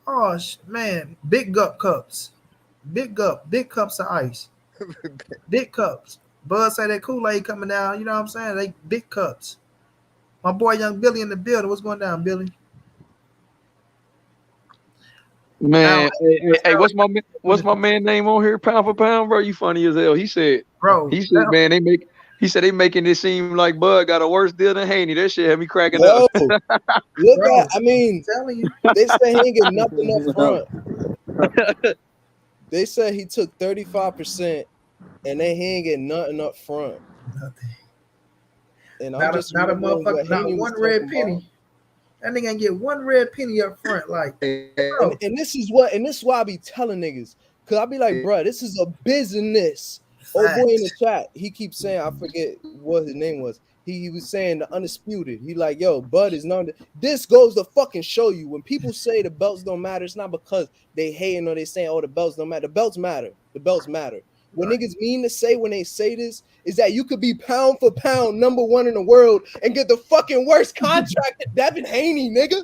Oh man, big cups of ice, big cups. Bud say that Kool-Aid coming down. You know what I'm saying? They big cups. My boy, young Billy in the building. What's going down, Billy? Al, Man, hey, Al, what's my man name on here? Pound for pound, bro. You funny as hell. bro. He said, man, he said they making it seem like Bud got a worse deal than Haney. That shit had me cracking up. Yo, look Bro, at. I mean, I'm telling you, they said he ain't get nothing up front. They said he took 35%, and then he ain't get nothing up front. nothing. And I'm just Not a remembering what motherfucker. Not Haney was one talking red about. penny. That nigga ain't get one red penny up front. Like, bro, And this is why I be telling niggas, cause I be like, bro, this is a business. Oh boy in the facts. chat, he keeps saying, I forget what his name was. He was saying the undisputed. He like, yo, Bud is not. This goes to fucking show you when people say the belts don't matter, it's not because they hating or they saying, oh, the belts don't matter. The belts matter. The belts matter. What Right. niggas mean to say when they say this is that you could be pound for pound #1 in the world and get the fucking worst contract that Devin Haney, nigga.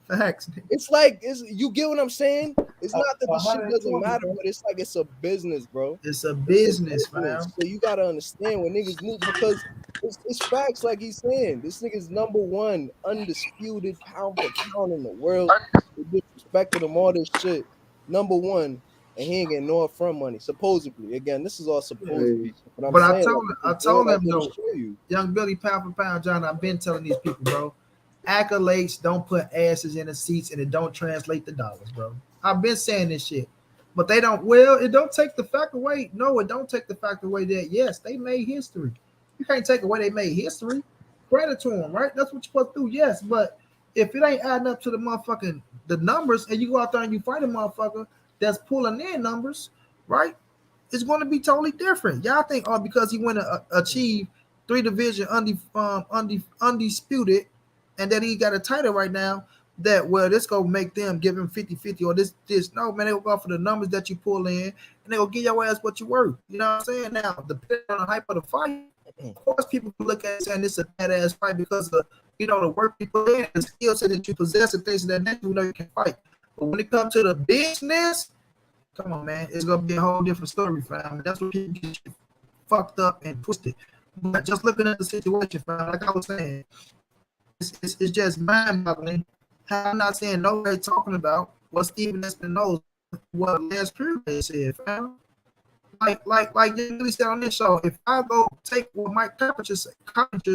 Facts. It's like you get what I'm saying? It's not that the shit doesn't 120, matter, bro. but it's like it's a business, bro. It's a It's a business, business. fam. So you gotta understand when niggas move because it's facts like he's saying. This nigga's #1 undisputed pound for pound in the world. They disrespected him all this shit. #1, and he ain't getting no upfront money. Supposedly. Again, this is all supposedly. Hey, But I'm But saying like I it's there told right him there to though, show you. young Billy, pound for pound, John. I've been telling these people, bro. Accolades don't put asses in the seats, and it don't translate the dollars, bro. I've been saying this shit, but they don't. Well, it don't take the fact away. No, it don't take the fact away that yes, they made history. You can't take away they made history. Credit to them, right? That's what you're supposed to do. Yes, but if it ain't adding up to the motherfucking the numbers, and you go out there and you fight a motherfucker that's pulling in numbers, right? It's going to be totally different. Y'all think, oh, because he went to achieve three division undisputed, and that he got a title right now, that well, this go make them give him 50-50 or this. No, man, they will go for the numbers that you pull in, and they will give your ass what you worth. You know what I'm saying? Now, depending on the hype of the fight, of course, people can look at it saying this is a badass fight because of the work you put in, the skill set that you possess, and things of that nature. You know you can fight. But when it comes to the business, come on, man, it's gonna be a whole different story, fam. That's what people get fucked up and twisted. But just looking at the situation, fam, like I was saying, it's just mind-boggling. I'm not saying nobody talking about what Steven Espinoza, what Les Cruz said, fam. Like you really said on this show, if I go take what Mike Carpenter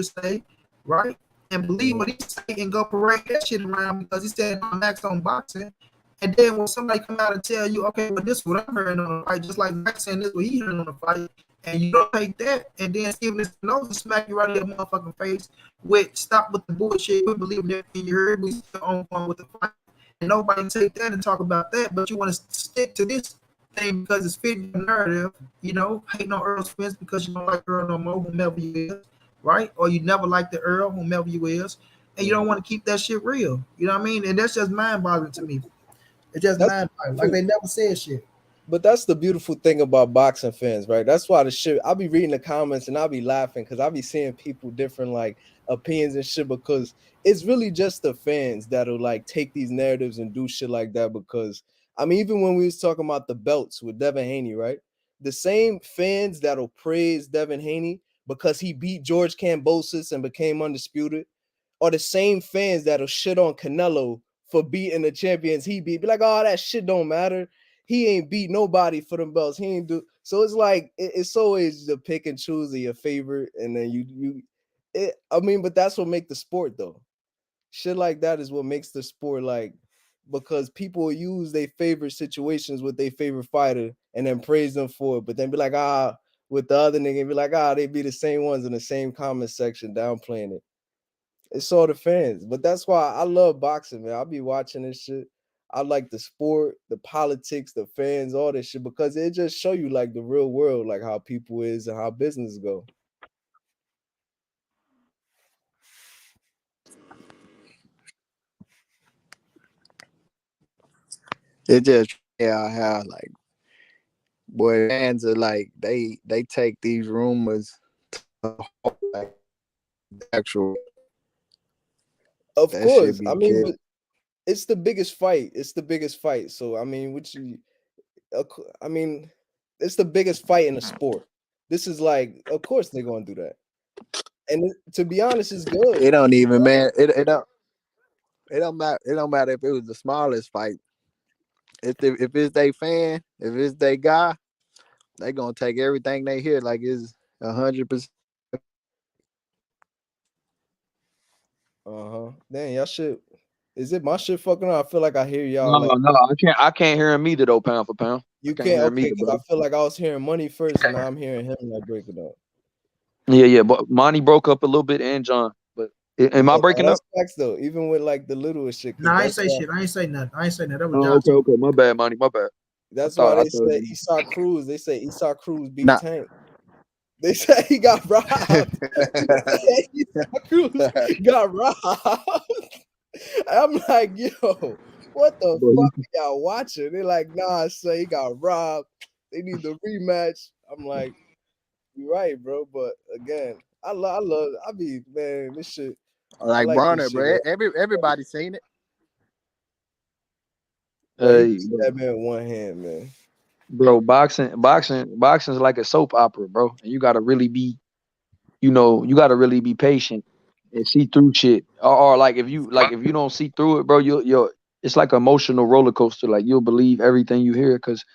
say, right, and believe what he say and go parade that shit around because he said I'm max on boxing, and then when somebody come out and tell you, okay, well this is what I'm hearing on the fight, just like Max saying this is what he hearing on the fight, and you don't take that, and then Steven Espinoza smack you right in your motherfucking face with stop with the bullshit, we believe in everything you heard, we still on point with the fight, and nobody take that and talk about that, but you want to stick to this thing because it's fitting your narrative, hating on Earl Spence because you don't like Earl no more, whomever you is, right? Or you never liked the Earl, whomever you is, and you don't want to keep that shit real. You know what I mean? And that's just mind boggling to me. It's just That's mind boggling. Like they never said shit. But that's the beautiful thing about boxing fans, right? That's why the shit I'll be reading the comments and I'll be laughing because I'll be seeing people different like opinions and shit because it's really just the fans that'll like take these narratives and do shit like that. Because I mean, even when we was talking about the belts with Devin Haney, right? The same fans that'll praise Devin Haney because he beat George Kambosos and became undisputed are the same fans that'll shit on Canelo for beating the champions he beat. Be like, oh, that shit don't matter. He ain't beat nobody for them belts. He ain't do. So it's like it's always the pick and choose of your favorite, and then I mean, but that's what make the sport though. Shit like that is what makes the sport like because people use their favorite situations with their favorite fighter and then praise them for it, but then be like, with the other nigga, and be like, they be the same ones in the same comment section downplaying it. It's all the fans. But that's why I love boxing, man. I'll be watching this shit. I like the sport, the politics, the fans, all this shit, because it just show you like the real world, like how people is and how business go. It just yeah how like boy fans are like they take these rumors to heart, like actual. Of That shit course. be I mean, killed. but it's the biggest fight. It's the biggest fight. So I mean, I mean, it's the biggest fight in the sport. This is like, of course they're gonna do that. And to be honest, it's good. It don't even man. It don't matter. It don't matter if it was the smallest fight. If it's they fan, if it's they guy, they gonna take everything they hear like it's 100%. Dang, y'all shit. Is it my shit fucking up? I feel like I hear y'all No, like no, I can't hear him either though, pound for pound. I you can't can't hear him okay, either, because I bro. feel like I was hearing money first and now I'm hearing him like breaking up. Yeah, but Monty broke up a little bit and John. But am I Yeah, breaking that's up? facts though, even with like the littlest shit, No, because I ain't say shit. I ain't say nothing. I ain't say nothing. That was Oh, okay, Johnson. okay. My bad, Monty. My bad. that's why I they thought said you. Esau Cruz. They say Esau Cruz beat Nah. Tank. They said he got robbed. Esau Cruz got robbed. I'm like, yo, what the Bro, fuck are y'all watching? They're like, nah, say he got robbed. They need the rematch. I'm like, you're right, bro. But again, I love, I be, man, this shit. I Like like this Bronner, shit, bro. man. Everybody seen it. But he hey, beat that man with one hand, man. bro, boxing is like a soap opera, bro. And you gotta really be, you gotta really be patient and see through shit. Or like if you don't see through it, bro, you'll it's like an emotional roller coaster. Like you'll believe everything you hear because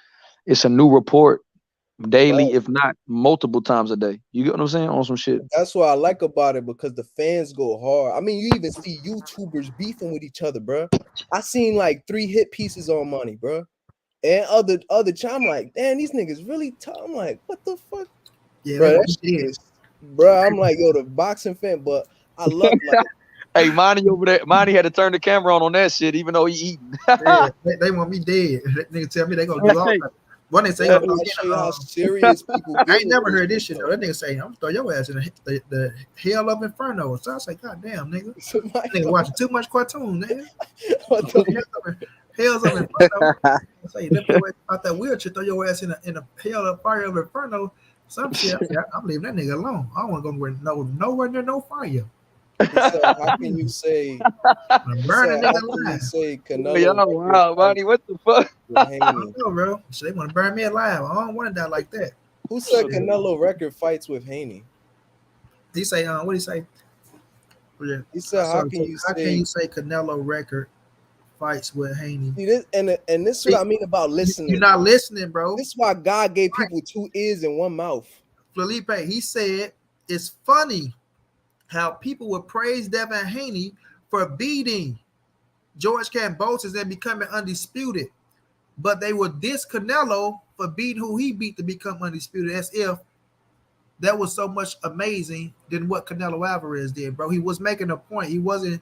it's a new report daily, Right. if not multiple times a day. You get what I'm saying? On some shit. That's what I like about it because the fans go hard. I mean, you even see YouTubers beefing with each other, bro. I seen like 3 hit pieces on money, bro. And I'm like, damn, these niggas really tough. I'm like, what the fuck? Yeah, they Bro, gonna that be shit dead. is, bro. I'm like, yo, the boxing fan, but I love like Hey, Monty over there. Monty had to turn the camera on that shit, even though he eating. Yeah, they want me dead. That nigga tell me they gonna do all Hey, that. One they say he that gonna hey, throw goes me to show in you the how serious people I get ain't with never this heard this shit, shit though. though. That nigga say I'm gonna throw your ass in the hell of inferno. So I say, God damn, nigga. Somebody Nigga watching too much cartoon, nigga. what the Hell's of inferno. I say lift your ass out that wheelchair, throw your ass in a hell of fire of inferno. Some shit. I'm leaving that nigga alone. I don't want to go nowhere near no fire. he said, how can you say I'm he burn said, that nigga how can you alive. say Canelo y'all record wow, fights Monty. What the fuck? with I don't Haney? know, bro. So they want to burn me alive. I don't want to die like that. Who said Shit. Canelo record fights with Haney? He say, what do he say? Yeah. He said, So how can you say say Canelo record fights with Haney? see this and this is what See, I mean about you're listening. not listening, bro. This is why God gave Right. people 2 ears and 1 mouth. Felipe, he said it's funny how people would praise Devin Haney for beating George Kambosos and becoming undisputed, but they would diss Canelo for beating who he beat to become undisputed, as if that was so much amazing than what Canelo Alvarez did, bro. He was making a point. He wasn't,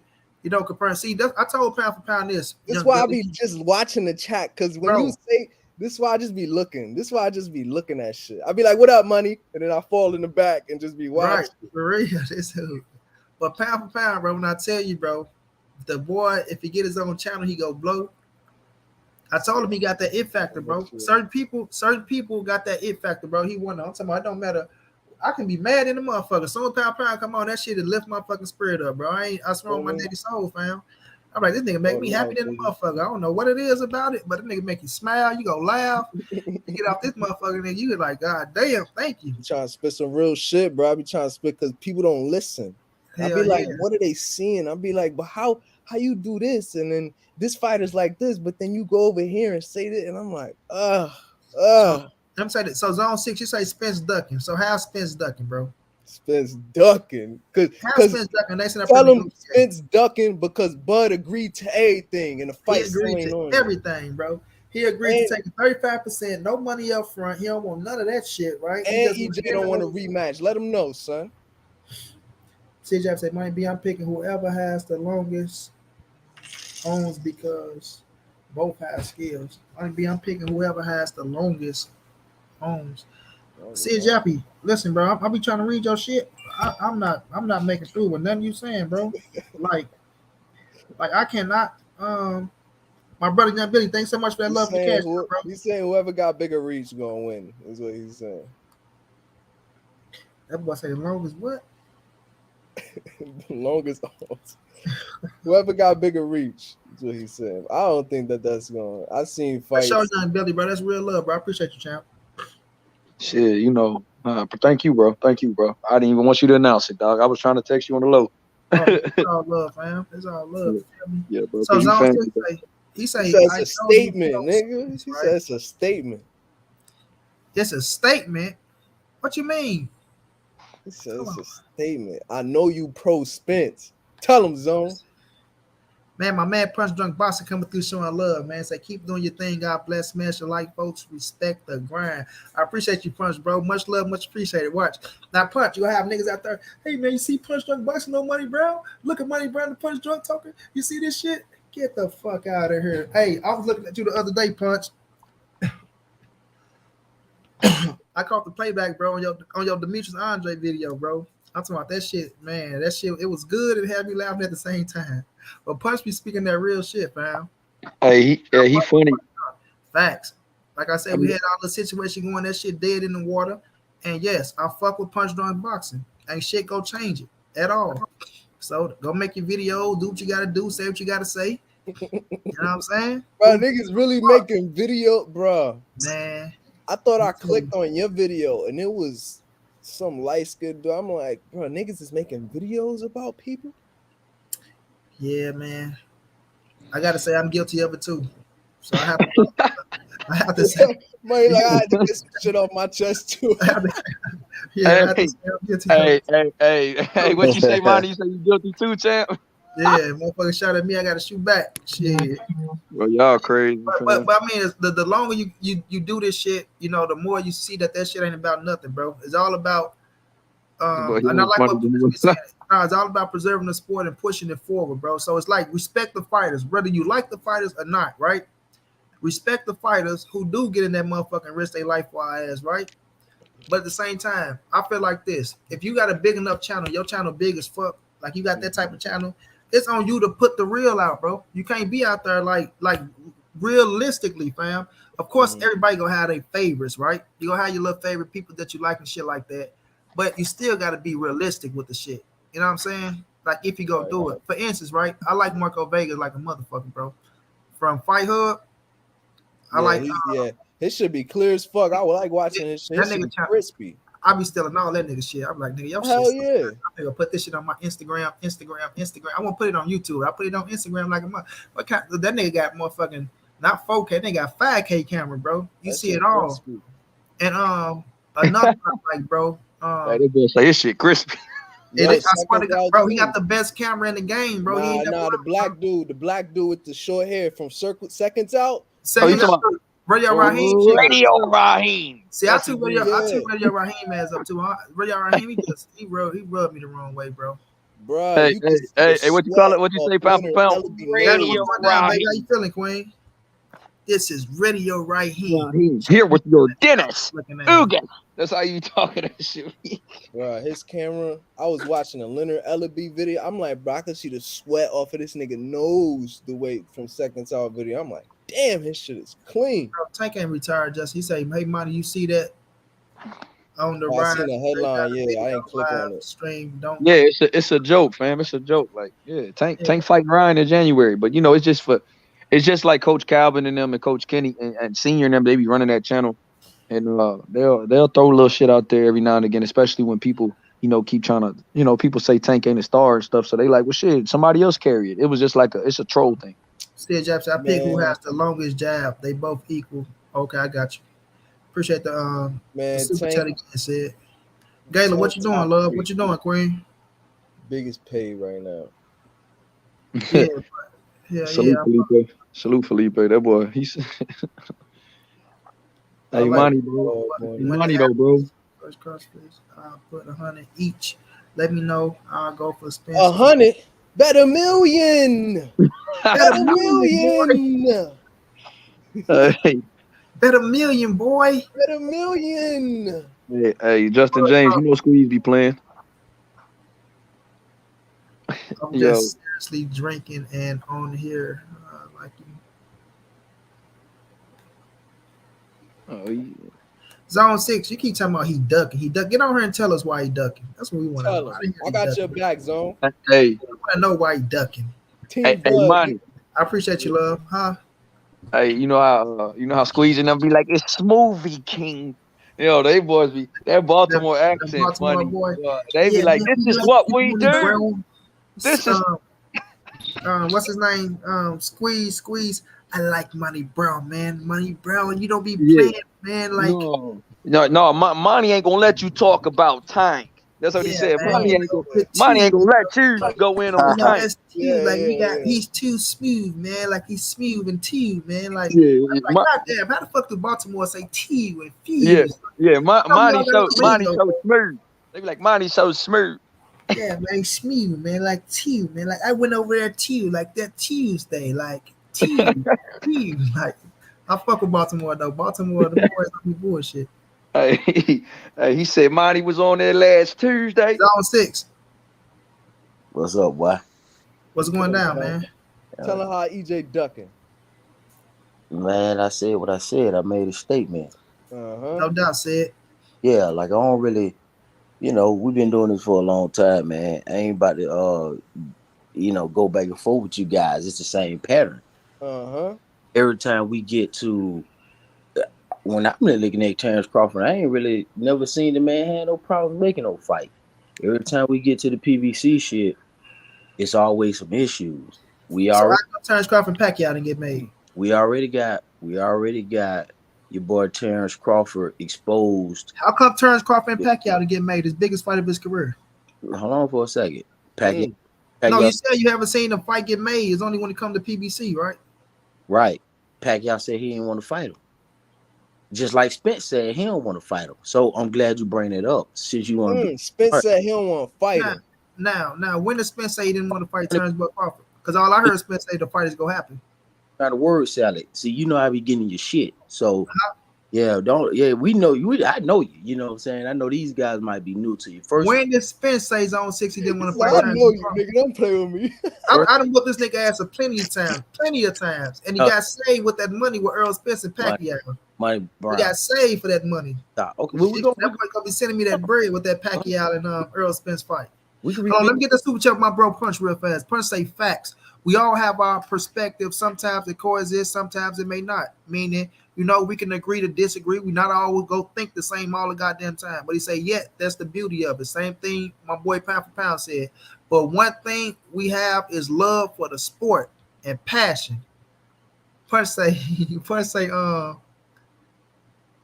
comparing. See, I told pound for pound this, This is why I be just watching the chat, because when you bro. say this is why I just be looking. This is why I just be looking at shit. I be like, what up, money? And then I fall in the back and just be Right, watching. for real. This who. But pound for pound, bro, when I tell you, bro, the boy, if he get his own channel, he go blow. I told him he got that it factor, bro. Certain people got that it factor, bro. He won. I'm talking about it don't matter. I can be mad in the motherfucker. Soon pound pound come on, that shit to lift my fucking spirit up, bro. I swear on my daddy's soul, fam. I'm like, this nigga make me happy than the motherfucker. I don't know what it is about it, but the nigga make you smile. You go laugh. You get off this motherfucker, and you like, God damn, thank you. I'm trying to spit some real shit, bro. I be trying to spit because people don't listen. I be like, what are they seeing? I be like, but how you do this? And then this fighter's like this, but then you go over here and say that, and I'm like, So, I'm saying that. So zone 6, you say Spence ducking. So how's Spence ducking, bro? Spence ducking. Because Spence ducking? They said tell him Spence ducking because Bud agreed to everything and the fight agreed to everything, bro. He agreed to take 35%, no money up front. He don't want none of that shit, right? And EJ don't want a rematch. Let him know, son. CJ said, might be I'm picking whoever has the longest owns because both have skills. Might be I'm picking whoever has the longest owns. CJ, listen, bro. I'll be trying to read your shit. I'm not making through with nothing you saying, bro. like I cannot. My brother Young Billy, thanks so much for that love and the cash, bro. He's saying whoever got bigger reach gonna win. Is what he's saying. That boy say the longest what? Longest arms. Whoever got bigger reach is what he said. I don't think that's going. I seen That's your fights. young Billy, bro. That's real love, bro. I appreciate you, champ. Shit, thank you, bro. Thank you, bro. I didn't even want you to announce it, dog. I was trying to text you on the low. Oh, man, it's all love, fam. It's all love. Yeah, You feel me? yeah, bro. So Cause you Zone family. still he He say, says I a know you statement, pro nigga. Spence, He right? says a statement. It's a statement. What you mean? He Come says on. a statement. I know you pro Spence. Tell him, Zone. Man, my man Punch Drunk Boxer coming through showing love, man. Say keep doing your thing. God bless. Smash your like, folks. Respect the grind. I appreciate you, Punch, bro. Much love, much appreciated. Watch. Now, Punch, you have niggas out there. Hey, man, you see Punch Drunk Boxer, no Money Brown? Look at Money Brown and Punch Drunk talking. You see this shit? Get the fuck out of here. Hey, I was looking at you the other day, Punch. I caught the playback, bro, on your Demetrius Andre video, bro. I'm talking about that shit, man. That shit, it was good and had me laughing at the same time. But Punch be speaking that real shit, fam. Hey, he funny. Facts. Like I said, I we mean, had all the situation going, that shit dead in the water. And yes, I fuck with Punch Drunk Boxing. Ain't shit go change it at all. So go make your video, do what you gotta do, say what you gotta say. You know what I'm saying? Bro, niggas really making video, bro. Man. I thought I clicked on your video and it was some light skinned dude. I'm like, bro, niggas is making videos about people. Yeah, man. I gotta say I'm guilty of it too. So I have to say, Man, like I had to get some shit off my chest too. I have to, yeah, I have to hey, say I'm guilty of it. hey, what you say, Monty? You say you guilty too, champ? Yeah, motherfucker shot at me, I gotta shoot back. Shit. Well, y'all crazy, fam. But I mean, the longer you do this shit, you know, the more you see that shit ain't about nothing, bro. It's all about But he and I ain't like funny what to people me. be saying. No, it's all about preserving the sport and pushing it forward, bro. So it's like respect the fighters, whether you like the fighters or not, right? Respect the fighters who do get in that motherfucking risk their life for our ass, right? But at the same time, I feel like this: if you got a big enough channel, your channel big as fuck, like you got that type of channel, it's on you to put the real out, bro. You can't be out there like realistically, fam. Of course, everybody gonna have their favorites, right? You gonna have your little favorite people that you like and shit like that. But you still gotta be realistic with the shit. You know what I'm saying? Like if you go Right. do it. For instance, right? I like Marco Vegas like a motherfucker, bro. From Fight Hub, I Yeah, like his should be clear as fuck. I would like watching his shit. that It should be nigga. crispy. I be stealing all that nigga shit. I'm like, nigga, your shit. Hell yeah. I'm gonna put this shit on my Instagram. I won't put it on YouTube. I put it on Instagram like a month. What kind? That nigga got motherfucking not 4K. They got 5K camera, bro. You That see shit it all. crispy. And another one, like, bro. Hey, they gonna say this shit crispy. It, Yup, I swear to seconds God, out bro, he too. got the best camera in the game, bro. He ain't never The black dude with the short hair from seconds out. Oh, you second talking about Radio Raheem shit. Radio Raheem? See, That's his name. I took Radio Raheem ass up too. Radio Raheem, he rubbed me the wrong way, bro. Bro, Hey, you can see the hey, what you call sweat it? What you off say, pound for Leonard pound? Ellaby That's nose. what's going down, baby. How you feeling, Queen? This is Radio Raheem. Raheem's here with your dentist. Looking at Ugan. That's how you talking that shit. Bro, his camera. I was watching a Leonard Ellaby video. I'm like, bro, I could see the sweat off of this nigga nose the way from seconds out video. I'm like, damn, his shit is clean. bro, Tank ain't retired, just he say, hey, Monty, you see that on the Oh, I ride? seen the headline. Yeah, I ain't click on it. Stream, don't. Yeah, it's a joke, fam. It's a joke. Like, yeah, Yeah. Tank fighting Ryan in January, but you know, it's just like Coach Calvin and them and Coach Kenny and Senior and them. They be running that channel, and they'll throw a little shit out there every now and again, especially when people keep trying to people say Tank ain't a star and stuff. So they like, well, shit, somebody else carry it. It was just like it's a troll thing. Still jabs. I pick who Man. has the longest jab. They both equal. Okay, I got you. Appreciate the Man, super Tank- chat again. Said, Gayla, what you doing, Tank love? What you doing, Queen? biggest pay right now. Yeah, yeah, Salute yeah. Felipe. Salute Felipe. That boy. He's I hey, like money, bro. when Money they though, have bro. first cross, please. I'll put 100 each. Let me know. I'll go for Spence. 100, bet a million. Bet Bet a a million, million. Hey, Bet a million, boy. Bet a million. hey, Justin James, you know Squeeze be playing. I'm Yo. just seriously drinking and on here like you. Oh, yeah. Zone 6, you keep talking about he ducking. He duck. Get on here and tell us why he ducking. That's what we want to Tell know. him. I didn't hear I he got your ducking. back, Zone. Hey, I want to know why he ducking. Team hey, blood. money. I appreciate you, love. Huh? Hey, you know how squeezing them be like it's smoothie king. You know they boys be that That, Baltimore that accent Baltimore funny. boy. They be Yeah, like, man, this we is like what you, we Money do. Brown. This is What's his name? Squeeze. I like Money Brown, man. Money Brown, you don't be yeah. playing, man. Like, No. Monty ain't gonna let you talk about Tank. That's what he yeah, said. man. You know, the Monty two. ain't gonna let you go in on You know, Tank. that's two. Yeah, Like we got, yeah, he's too smooth, man. Like he's smooth and two, man. Like, Yeah, I'm like, goddamn, how the fuck do Baltimore say T and yeah, fuse? yeah. How come y'all got on the Monty lingo? so smooth. They be like Monty so smooth. Yeah, man, smooth, man. Like two, man. Like I went over there too, like that Tuesday, like two, like I fuck with Baltimore though. Baltimore, the boys don't be bullshit. Hey, he said Monty was on there last Tuesday. Zone 6, What's up, boy? what's going down, man? Tell him how EJ ducking. Man, I said what I said. I made a statement. Uh-huh. No doubt, said. Yeah, like I don't really, we've been doing this for a long time, man. I ain't about to, go back and forth with you guys. It's the same pattern. Uh-huh. Every time we get to, when I'm really looking at Terence Crawford, I ain't really never seen the man have no problem making no fight. Every time we get to the PVC shit, it's always some issues. We So I already, go Terence Crawford and Pacquiao and get made. we already got your boy Terence Crawford exposed. How come Terence Crawford and Pacquiao to get made his biggest fight of his career? Hold on for a second. Pacquiao, Mm. No, Pacquiao, you said you haven't seen a fight get made. It's only when it comes to PBC, right? right? Pacquiao said he didn't want to fight him. Just like Spence said he don't want to fight him. So I'm glad you bring it up since you want to be Spence smart. said he don't want to fight Now, him. now, when did Spence say he didn't want to fight Terence Crawford? Because all I heard Spence say the fight is gonna happen. Not a word salad. See, I be getting your shit. So we know you. I know you. You know what I'm saying? I know these guys might be new to you. When did Spence say Zone 6 he didn't want to fight I Terence know you, Crawford? nigga. Don't play with me. I done whooped this nigga ass plenty of times, and he Uh, got saved with that money with Earl Spence and Pacquiao. Money He Brown. got saved for that money. Okay, well, That boy gonna be sending me that bread with that Pacquiao and Earl Spence fight. we can Hold on, let revisit. me get the super chat with my bro Punch real fast. Punch say facts. We all have our perspective. Sometimes it coexists, sometimes it may not. Meaning, we can agree to disagree. We not always go think the same all the goddamn time. But he say, yeah, that's the beauty of it. Same thing my boy Pound for Pound said. But one thing we have is love for the sport and passion. Punch say, Punch say,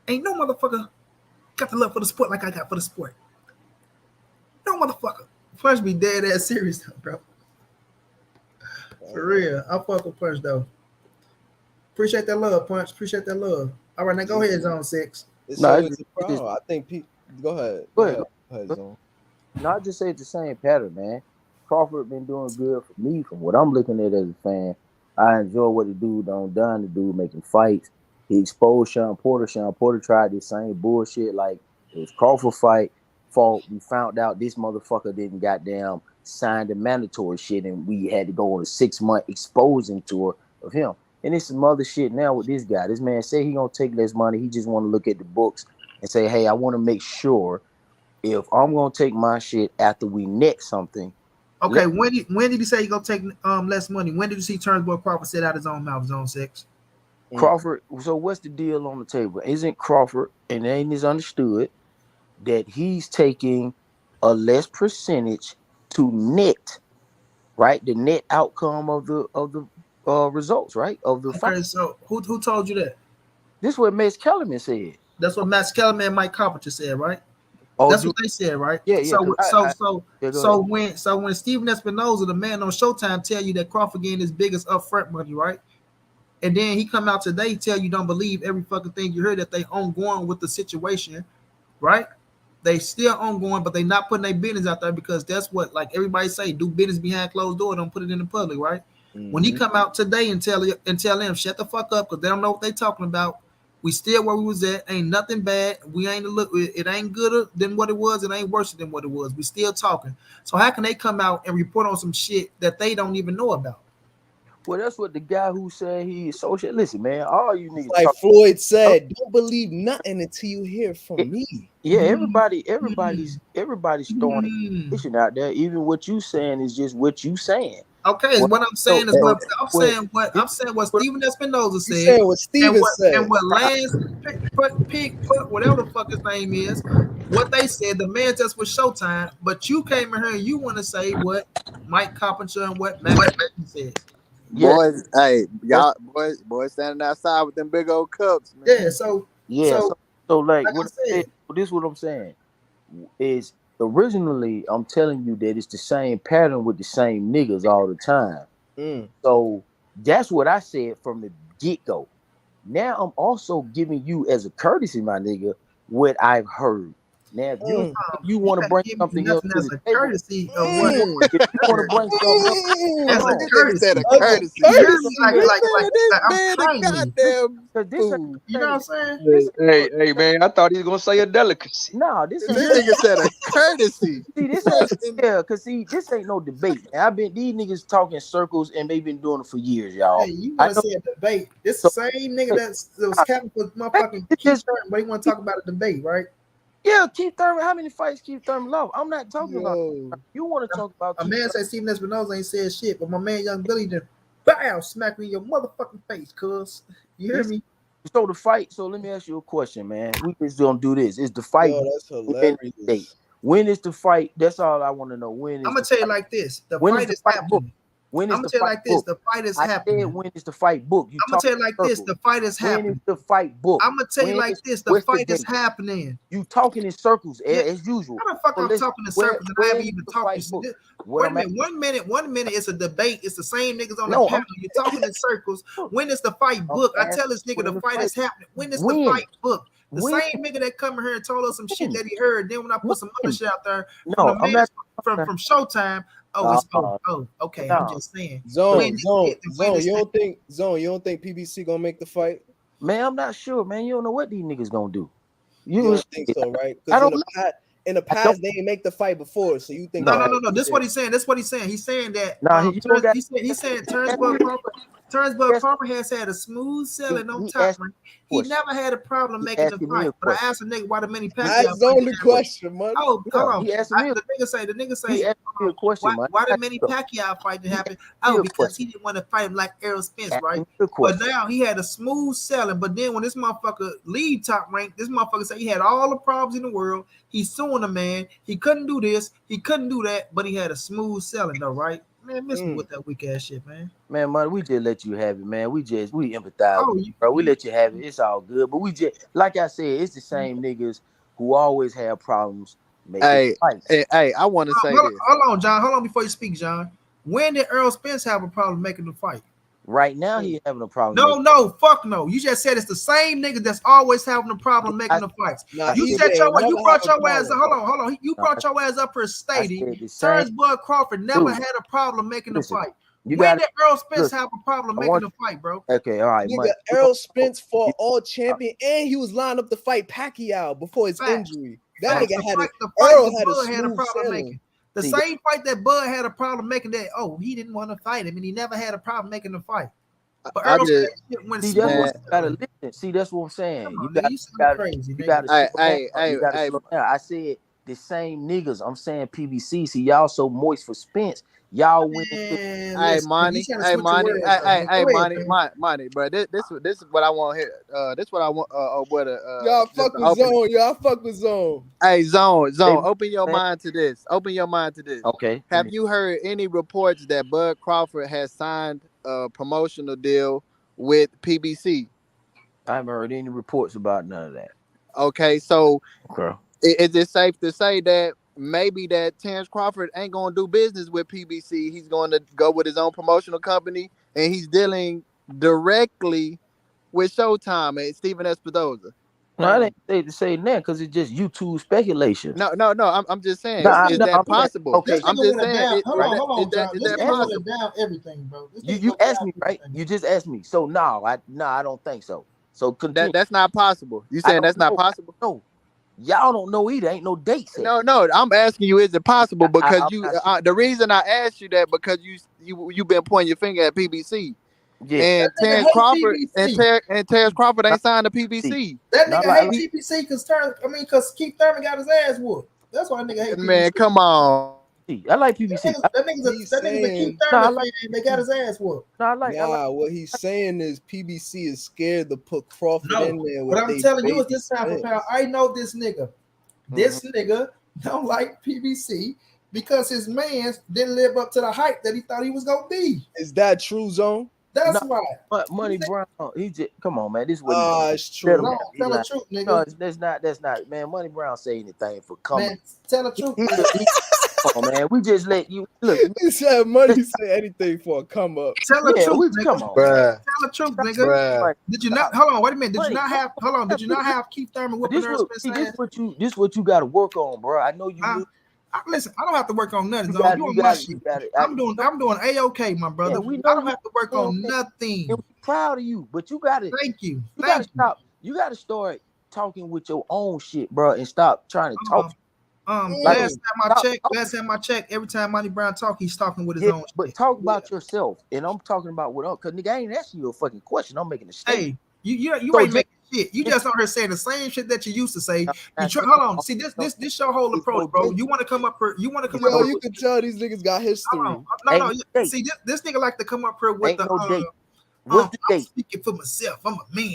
ain't no motherfucker got the love for the sport like I got for the sport. No motherfucker. Punch be dead ass serious though, bro. For real. I fuck with Punch though. Appreciate that love, Punch. Appreciate that love. All right, now go ahead, Zone 6. It's No, always it's, a it's just, problem. I think people. Go ahead. go ahead. Go ahead, Zone. No, I just say it's the same pattern, man. Crawford been doing good for me from what I'm looking at as a fan. I enjoy what the dude done. The dude making fights. He exposed Sean Porter. Sean Porter tried this same bullshit like it was Crawford fight. Fault. We found out this motherfucker didn't goddamn sign the mandatory shit, and we had to go on a 6-month exposing tour of him. And it's some other shit now with this guy. This man say he gonna take less money. He just want to look at the books and say, hey, I want to make sure if I'm gonna take my shit after we net something. Okay, when did he say he gonna take less money? When did you see Turnbull Crawford say out his own mouth, Zone 6? Crawford, so what's the deal on the table? Isn't Crawford, and it ain't is understood that he's taking a less percentage to net, right? The net outcome of the results, right? Of the fight. Okay, so who told you that? This is what Max Kellerman said. That's what Matt Kellerman and Mike Carpenter said, right? Oh, That's what they said, right? yeah. So Yeah, go when Steven Espinoza, the man on Showtime, tell you that Crawford getting his biggest upfront money, right? And then he come out today tell you don't believe every fucking thing you heard that they ongoing with the situation, right? They still ongoing, but they not putting their business out there because that's what like everybody say, do business behind closed door, don't put it in the public, right? Mm-hmm. When he come out today and tell them shut the fuck up because they don't know what they talking about. We still where we was at. Ain't nothing bad. We ain't look. It ain't gooder than what it was. It ain't worse than what it was. We still talking. So how can they come out and report on some shit that they don't even know about? Well, that's what the guy who said he is social. Listen, man, all you It's niggas like talk. Floyd said, don't believe nothing until you hear from me. Yeah, Mm, everybody's throwing mm. information out there. Even what you saying is just what you saying. Okay, Well, what I'm so saying is what I'm well, saying. What this I'm saying. What what Stephen Espinoza You said, saying what Steven said. and what Lance put whatever the fuck his name is. What they said, the man just was Showtime. But you came in here and you want to say what Mike Carpenter and what Matt said. yeah, Boys, hey, that's y'all, boys standing outside with them big old cups, Yeah. man. yeah. So So like like I what I said, said, this is what I'm saying is originally I'm telling you that it's the same pattern with the same niggas all the time. Mm. So that's what I said from the get go. Now I'm also giving you as a courtesy, my nigga, what I've heard. Now, Mm. if you you want to gotta bring give me something else nothing to as the a table, courtesy of what Mm. if you want to bring something else, hold as a on, This nigga said courtesy. a As a courtesy. You hear me courtesy, like man. This I'm man a kindly. goddamn because this ain't fool. You know what I'm courtesy. saying? This Hey, man, I thought he was gonna say a delicacy. no, this ain't This nigga said a courtesy. see this ain't yeah, cause see this ain't no debate. And I've been these niggas talking circles and they've been doing it for years, Hey, y'all. you I want to know see a debate? This the so same nigga hey, that was capping for motherfucking it's Keith just Thurman, but he want to talk about a debate, right? yeah, Keith Thurman. How many fights Keith Thurman lost? I'm not talking about Yo. you want to talk about A Keith man Thurman. say Stephen Espinoza ain't said shit, but my man Young Billy just bow smack me in your motherfucking face, cuz. You hear Listen, me? so the fight. So let me ask you a question, man. We just gonna do this. Is the fight Yo, that's when is the date? hilarious. When is the fight? That's all I want to know. I'm gonna tell you like this: the When is fight the is fight book? happening. When I'm is gonna the tell you fight like this: book? the fight is I said happening. when is the fight book? You I'm gonna talk tell you like this: circles. the fight is When is happening. the fight book? I'm gonna tell you When like is this: the what's the fight is date? happening. You talking in circles Yeah, as usual. how the fuck So I'm listen, talking in circles and I when haven't is even the talked to you? fight book? What Wait a I'm minute, asking. 1 minute, 1 minute it's a debate. It's the same niggas on the No, panel. You're talking in circles. When is the fight I'm book? I asking tell this nigga when the the fight fight. is happening. When is the When? fight book? The When? same nigga that come in here and told us some shit When? that he heard. Then when I put some other When? shit out there from the No, I'm man not. from Showtime, oh Uh, it's okay. I'm no, just saying. When Zone, is zone, it? When zone. is that? You don't think PBC gonna make the fight? man, I'm not sure, man. You don't know what these niggas gonna do. You You, don't think so, right? I Because don't know. in the I don't. past they didn't make the fight before, so you think No, that no, No, has no, no. to do This is with what it. he's saying. This is what he's saying. He's saying that no. He, you don't got. he said Turnbull Crawford has had a smooth selling on He top, asked man. me a He question. never had a problem He making the asking me fight. a But I question. asked a nigga why the many He I Pacquiao asked zoned fights the didn't happen. question, man. Oh, hold yeah. on. He asking me. The nigga He say, asked me a question, man. why I did many know. Pacquiao fight didn't He happen? asked me Oh, a because question. he didn't want to fight him like Errol Spence, right? Asking me a But question. now he had a smooth selling. But then when this motherfucker lead top rank, this motherfucker said he had all the problems in the world. He's suing a man. He couldn't do this. He couldn't do that. But he had a smooth selling, though, right? Man, miss me Mm. with that weak ass shit, man. Man, we just let you have it, man. We empathize Oh, with you, bro. We let you have it. It's all good. But we just like I said, it's the same niggas who always have problems making Hey, fights. I want to say this. hold on, John. Hold on before you speak, John. When did Errol Spence have a problem making the fight? Right now, Mm. he having a problem No, making. no, fuck no. You just said it's the same nigga that's always having a problem making I, the fights. Nah, I You he said said didn't never you have brought a your ass. problem. Hold on. You no, brought your ass up here I stating said the same. Terence Bud Crawford never Dude, had a problem making the listen, fight. you When got did Errol Spence look. have a problem I making want the fight, bro? okay, all right, Nigga, Mike. Errol Spence fought all champion, and he was lined up to fight Pacquiao before his Facts. injury. That Facts. nigga had The fight Errol that had a Bud had a smooth problem sailing. making. The See, same fight that Bud had a problem making that, he didn't want to fight him and he never had a problem making the fight. But I Errol just Spence shit went see, that's smooth what man. you gotta sailing. listen. See, that's what I'm Come saying. on, nigga. You sound crazy, You nigga. gotta Hey, slow down. hey, hey, You gotta hey, slow down. I said the same niggas. I'm saying PBC. See, y'all so moist for Spence. Y'all went into Man, hey, listen, nigga, you Monty, trying to hey, switch your Monty, words up, man. hey, Go ahead, Monty, man. Monty, bro. This is what I want here. This what I want. Boy, Y'all just fuck to with open. Zone. Y'all fuck with Zone. Hey, zone. they Open your man. mind to this. Open your mind to this. Okay. Have you heard any reports that Bud Crawford has signed a promotional deal with PBC? I haven't heard any reports about none of that. Okay, so Okay. is it safe to say that maybe that Terence Crawford ain't gonna do business with PBC? He's going to go with his own promotional company, and he's dealing directly with Showtime and Stephen Espinoza. No, I ain't safe to say that because it's just YouTube speculation. No. I'm just saying, This No, is nigga, no, that I'm saying possible? okay. this I'm nigga just want to saying, down. Right. Hold on, John. is This You that nigga asked want me. to possible? down everything, bro. This nigga You go asked down me right. everything. You just asked me. So no, I don't think so. So continue. That's not possible. You I saying don't that's not know. I possible? don't know. Y'all don't know either. Ain't no date set. No. I'm asking you, is it possible? Because I'm you, not- the reason I asked you that because you been pointing your finger at PBC yeah, and That nigga Terrence hate Crawford PBC. and Terrence Crawford not ain't signed to see. PBC. That Not nigga like hate PBC because Keith Thurman got his ass whooped. That's why that nigga hate Man, PBC. come on. I like PBC. He's That nigga's a Keith saying, Thurman I like fan. They got his ass whooped. I like nah, what he's saying is PBC is scared to put Crawford in No, there what with I'm they telling you is baby this time for Spence. pound. I know this nigga. This nigga don't like PBC because his mans didn't live up to the hype that he thought he was gonna be. Is that true, Zone? That's no, why. Money Brown. He just come on, man. This is what he It's let him true. No, down. He tell the lying. truth, No, nigga. that's not, man. Money Brown say anything for comedy. Man, tell the truth, He, nigga. come on, man. We just let you look. He said money say anything for a come up. Tell the Yeah, truth, we nigga. come on, man. Bruh. Tell the truth, nigga. Bruh. Did you not? Hold on, wait a minute. Did you Money, not have? Hold on. Did you not have Keith Thurman whooping Errol Spence ass? this what you got to work on, bro. I know you. Listen, I don't have to work on nothing. You Zone. got You you on my got shit. you got it. I'm doing A-OK, my brother. Yeah, we I know don't you have to work doing on that. nothing. And we're proud of you, but you got to. Thank you. You got Thank to you. stop. You got to start talking with your own shit, bro, and stop trying to talk. Like, Last time I checked, every time Monty Brown talk, he's talking with his own but shit. talk about yourself, and I'm talking about what. Cause nigga, I ain't asking you a fucking question. I'm making a statement. Hey, you So ain't making shit. You just on here saying the same shit that you used to say. Hold on. See this your whole approach, bro. You want to come up here. You want to come up Yo, here. you can tell these niggas got history. Hold on. No. Ain't no See this nigga like to come up here with Ain't no date. What's the I'm date? speaking for myself. I'm a man,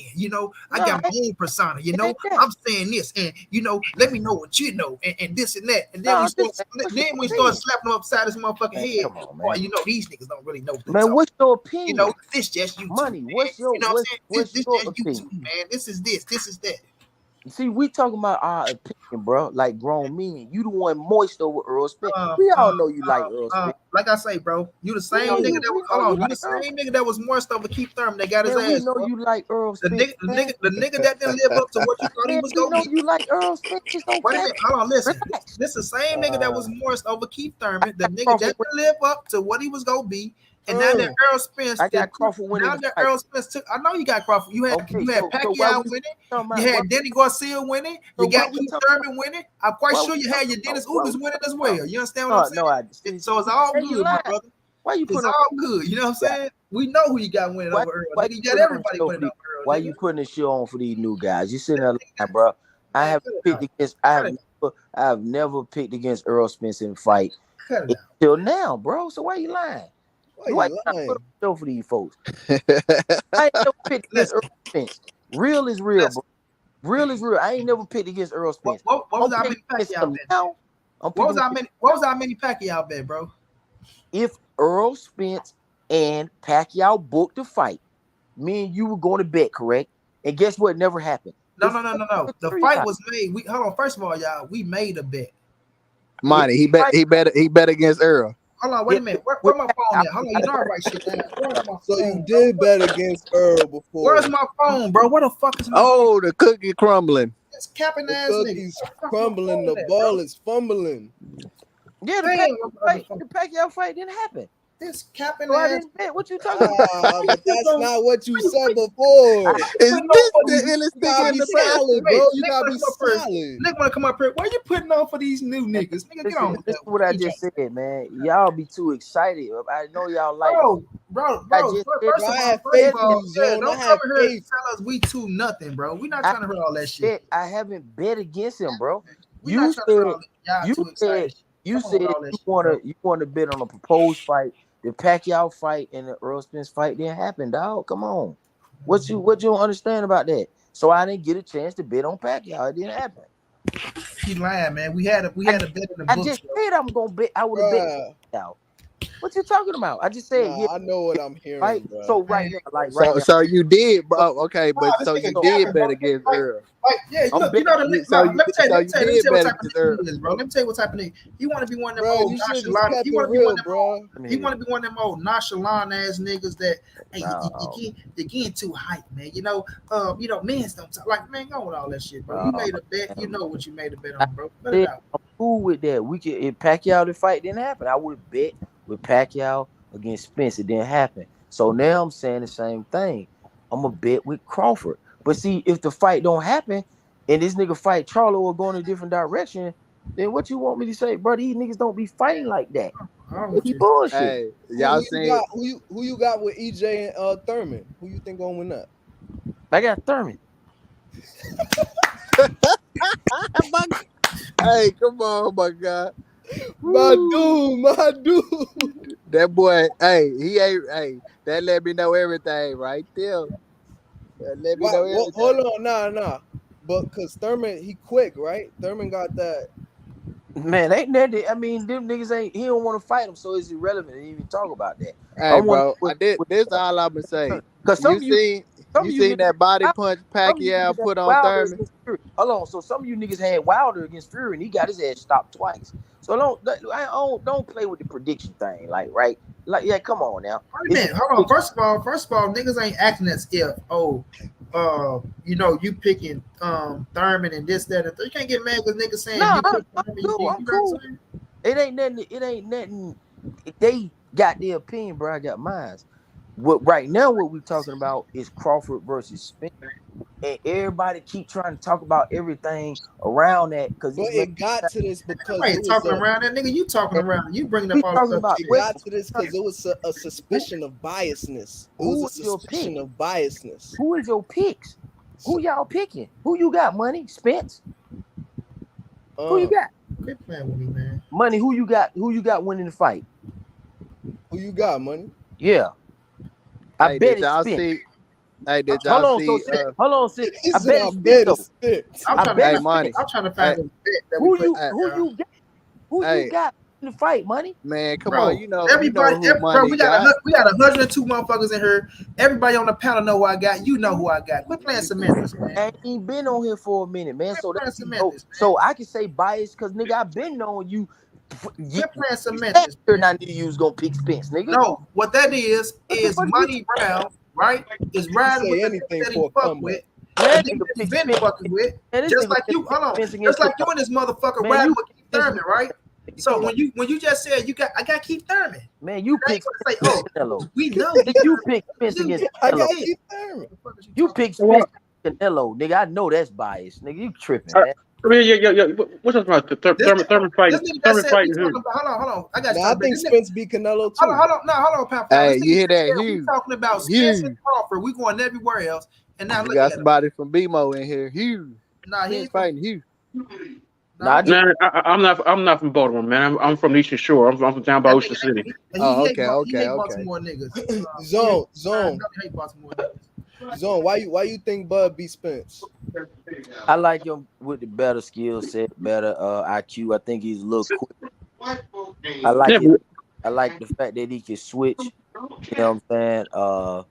I No, got my own persona, ain't that. I'm saying this, and let me know what you know, and this and that. And then No, we start slapping him upside his motherfucking man, head. come on, Boy, man. these niggas don't really know what they're Man, talking. what's your opinion? This just YouTube. Money. Man. What's your what I'm saying? what's This your just opinion? YouTube, man. This is that. See, we talking about our opinion, bro. Like grown men. You the one moist over Earl Spence. Uh, We all know you like Earl Spence. Like I say, bro, you the We same know nigga you- that we was know you hold on. You like the Earl. same nigga that was more over Keith Thurman that got his Man, we ass. know Bro. you like Earl The Spence. nigga that didn't live up to what you thought he Man, was we gonna know be. you like Earl Spence. It's okay. Wait a minute, hold on, listen. Relax. This the same nigga that was Morris over Keith Thurman, the nigga Crawford that didn't live up to what he was gonna be, and now that Earl Spence, I got Crawford winning now the that fight. Earl Spence took. I know you got Crawford. You had Okay, Pacquiao why we winning. talking about You had why- Danny Garcia winning. So You got why we Keith talking Thurman winning. I'm quite why sure we you had talking your Dennis about- why Ubers we winning as talking well. about- You understand what I'm saying? No, I see. So it's all Say you good, my lying. brother. Why you It's putting all on? good. You know what I'm saying? We know who you got winning over Earl. Why Nigga, you you got putting on everybody show for winning these? over Earl. Why Nigga. you putting a show on for these new guys? You sitting there lying, bro. I Man, have cut it picked out. against. Cut it I have never picked against Earl Spence in a fight Cut it out. till now, bro. So why you lying? Why you not lying? put on a show for these folks? I ain't never picked against Earl Spence. Real is real, bro. Real is real. I ain't never picked against Earl Spence. What was our I'm many picking against Pacquiao him bet? now. What was our many Pacquiao bet, bro? If Earl Spence and Pacquiao booked a fight, me and you were going to bet, correct? And guess what? Never happened. No. The fight was made. Hold on. First of all, y'all, we made a bet. Money. He bet against Earl. Hold on, wait a minute. Where my phone at? Hold on, you know I write shit down. Where's my phone? So you did bet against Earl before. Where's my phone, bro? Where the fuck is my phone? Oh, the cookie crumbling. This capping The ass nigga. cookies crumbling, the ball is fumbling. Yeah, the Pacquiao fight didn't happen. This capping So I ass. didn't bet. What you talking about? But that's not what you said before. Is this the illest You thing gotta in be the past? solid, bro. You gotta be solid. Nigga wanna come up here. Why you putting on for these new niggas? Nigga, get on with This that. is what I just said, man. Y'all be too excited. I know y'all like. Bro. I just First said- of I all, have faith in you, yeah, Zone. don't I have come here and faith. tell us we too nothing, bro. We not trying to hear all that shit. I haven't bet against him, bro. We not trying to hear all that. Y'all You too excited. You Come on said with all that you shit, want to bet on a proposed fight. The Pacquiao fight and the Earl Spence fight didn't happen, dog. Come on. What you don't understand about that? So I didn't get a chance to bet on Pacquiao. It didn't happen. He lying, man. We had a bet in the I books. just said I'm gonna bet. I would have bet Pacquiao. What you talking about? I just said I know what I'm hearing, right. bro. So right now, So you did, bro. Okay, but Nah, so this you nigga did capping, bet bro. against Earl. Like, yeah, I'm you know the nigga. so Let me tell you what type of against Earl. nigga he is, bro. Let me tell you what type of nigga. He want to be one of them Bro, old you should just nonchalant. kept He it want to be one real, of them bro. He want to be one of them old nonchalant ass niggas that hey, No. you're getting too hype, man. Men's don't talk like man. Go with all that shit, bro. You made a bet. You know what you made a bet on, bro. Let it out. I'm cool with that. We could if Pacquiao the fight didn't happen, I would have bet with Pacquiao against Spence. It didn't happen. So now I'm saying the same thing. I'm gonna bet with Crawford. But see, if the fight don't happen, and this nigga fight Charlo or go in a different direction, then what you want me to say, bro? These niggas don't be fighting like that. I don't know They what be you bullshit. Hey, Who y'all you seen? got? Who you got with EJ and Thurman? Who you think gonna win that? I got Thurman. Hey, come on, my God. My Woo. dude, my dude. That boy, hey, he ain't, hey, that let me know everything right there. That let me What? know What? Hold everything. on, nah. But cause Thurman, he quick, right? Thurman got that. Man, ain't that? I mean, them niggas ain't. He don't want to fight him, so it's irrelevant to even talk about that. Hey, I'm wondering bro, I did. This all I'ma say. because You seen, some you of you seen niggas, that body had punch some of you Pacquiao niggas had put on Wilder Thurman? against Fury. Hold on, so some of you niggas had Wilder against Fury, and he got his ass stopped twice. So don't play with the prediction thing, like right, like yeah, come on now. Wait a It's a minute, hold on. prediction. First of all, niggas ain't acting as if you know, you picking Thurman and this, that, and you can't get mad because niggas saying Nah, you pick I'm Thurman, cool. you I'm know what I'm cool. saying? It ain't nothing. It ain't nothing. They got their opinion, bro. I got mine. What right now? What we talking about is Crawford versus Spence, and everybody keep trying to talk about everything around that because But it makes it got to this because Nobody it was talking a. around that nigga. You talking around. You bringing we up all this talking other about. It shit. Wait, got to this because it was a who suspicion of biasness. It was who a is your pick? suspicion of biasness. Who is your picks? So, Who y'all picking? Who you got? Money, Spence. Who you um, got? Quit playing with me, man. Money. Who you got? Who you got winning the fight? who you got, money? Yeah, I Hey, bet did it's y'all Spence. see? Hey, did Hold y'all on, so see? sis. Hold on, sis. He I said, bet "I it's Spence bet though. it's fixed." I'm I trying to bet Hey, it's find. Spence. money. I'm trying to Hey, find this bet that we Who put you? out hey, Who there, you got? Who you hey, got in the fight? Money. man, come on. bro. You know who Bro, money got. we got 102 motherfuckers in here. Everybody on the panel know who I got. You know who I got. Quit playing semantics, man. I ain't been on here for a minute, man. Quit So playing that so semantics, man. so I can say bias because nigga, I been on you. Quit playing Last semantics, year, man. and I knew you was gonna pick Spence, nigga. No, what that What the is fuck you Money Brown, right? Is He riding with say the niggas anything that he for a fuck come up. with, man? and then Nigga he's pick been Spence. fucking with, Man, this just nigga like you. Hold on, Spence against just like you Canelo. and this motherfucker Man, riding you with Keith Spence Thurman, against right? Nigga, So come on, when you just said I got Keith Thurman, man. You now you pick gonna say, Spence oh, against Canelo. we know Nigga, Keith you Thurman. pick Spence You, against I Canelo. got yeah. Keith Thurman. What the fuck is you You talking pick about? Spence against Canelo, nigga. I know that's biased, nigga. You tripping, man. Yeah. What's up about the This nigga that Thurman said we fighting talking who? about. Hold on. I got you Now I talking about think this nigga. Spence beat Canelo too. Hold on, pound. Hey, This you nigga hear just that? said we Hugh, talking about Spence and Hugh. Crawford. We going everywhere else, and now We look got at him. somebody from BMO in here. Hugh. Nah, he Spence ain't from. fighting Hugh. Nah, I No, just No, I'm not from Baltimore, man. I'm from the Eastern Shore. I'm from down by that Ocean nigga, City. Oh, hate, okay, he okay, hate okay. Baltimore niggas. Zone, I zone, know he hate Baltimore niggas. zone. Why you think Bud beat Spence? I like him with the better skill set, better IQ. I think he's a little quick. I Yeah, like it. I like the fact that he can switch. You know what I'm saying?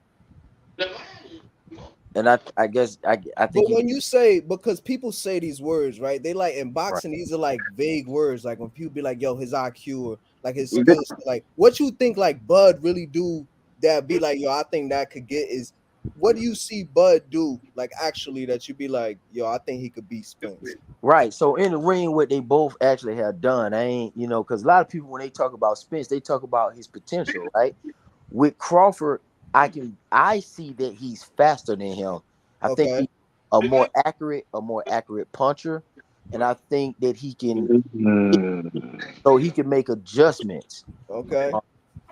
And I guess I think But he can. when you say, because people say these words, right? They like in Right. boxing, these are like vague words. Like when people be like, "Yo, his IQ," or like his skills. Like what you think like Bud really do that be like, "Yo, I think that could get," is what do you see Bud do like actually that you be like, "Yo, I think he could beat Spence." Right. So in the ring, what they both actually have done, I ain't, because a lot of people when they talk about Spence, they talk about his potential, right? With Crawford, I see that he's faster than him. I think Okay, he's a more accurate puncher, and I think that he can so he can make adjustments. okay, Uh,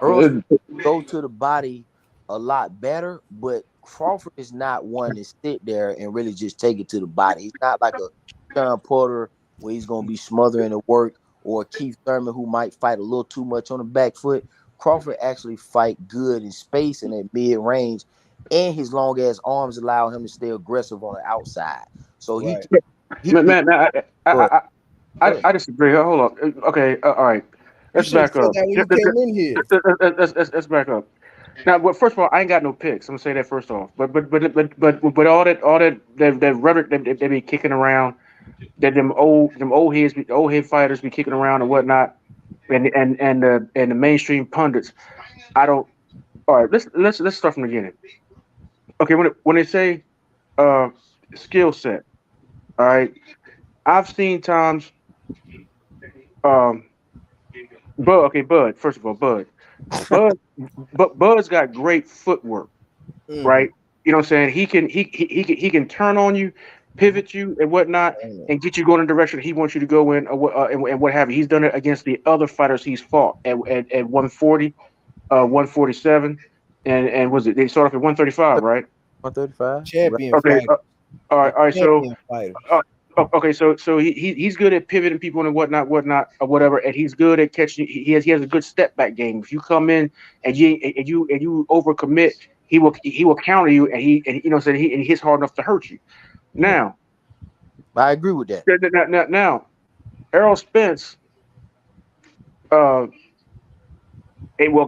Earl Spence go to the body a lot better, but Crawford is not one to sit there and really just take it to the body. He's not like a Sean Porter where he's gonna be smothering the work, or Keith Thurman who might fight a little too much on the back foot. Crawford actually fight good in space and at mid range, and his long ass arms allow him to stay aggressive on the outside. So right. he can man, go ahead. Go ahead. I disagree. Hold on. Okay, all right. You Let's should have back said up. that when you came in here. Let's back up. Now, well, first of all, I ain't got no picks. I'm gonna say that first off. But all that rhetoric that they be kicking around, that them old heads, old head fighters be kicking around and whatnot, and the mainstream pundits. I don't. All right, let's start from the beginning. Okay, when they say uh skill set, all right, I've seen times um Bud. First of all, Bud, but Bud's got great footwork, Mm, right? You know what I'm saying? He can turn on you pivot you and whatnot, and get you going in the direction he wants you to go in, and what have you. He's done it against the other fighters he's fought at 140, 147, and was it they start off at 135, right? 135. Champion Okay, fighter. all right. So Champion fighter. okay, so he's good at pivoting people and whatnot, or whatever, and he's good at catching. He has a good step back game. If you come in and you overcommit, he will counter you, and he you know so he hits hard enough to hurt you. Now, I agree with that. now, Errol Spence. Okay. Well,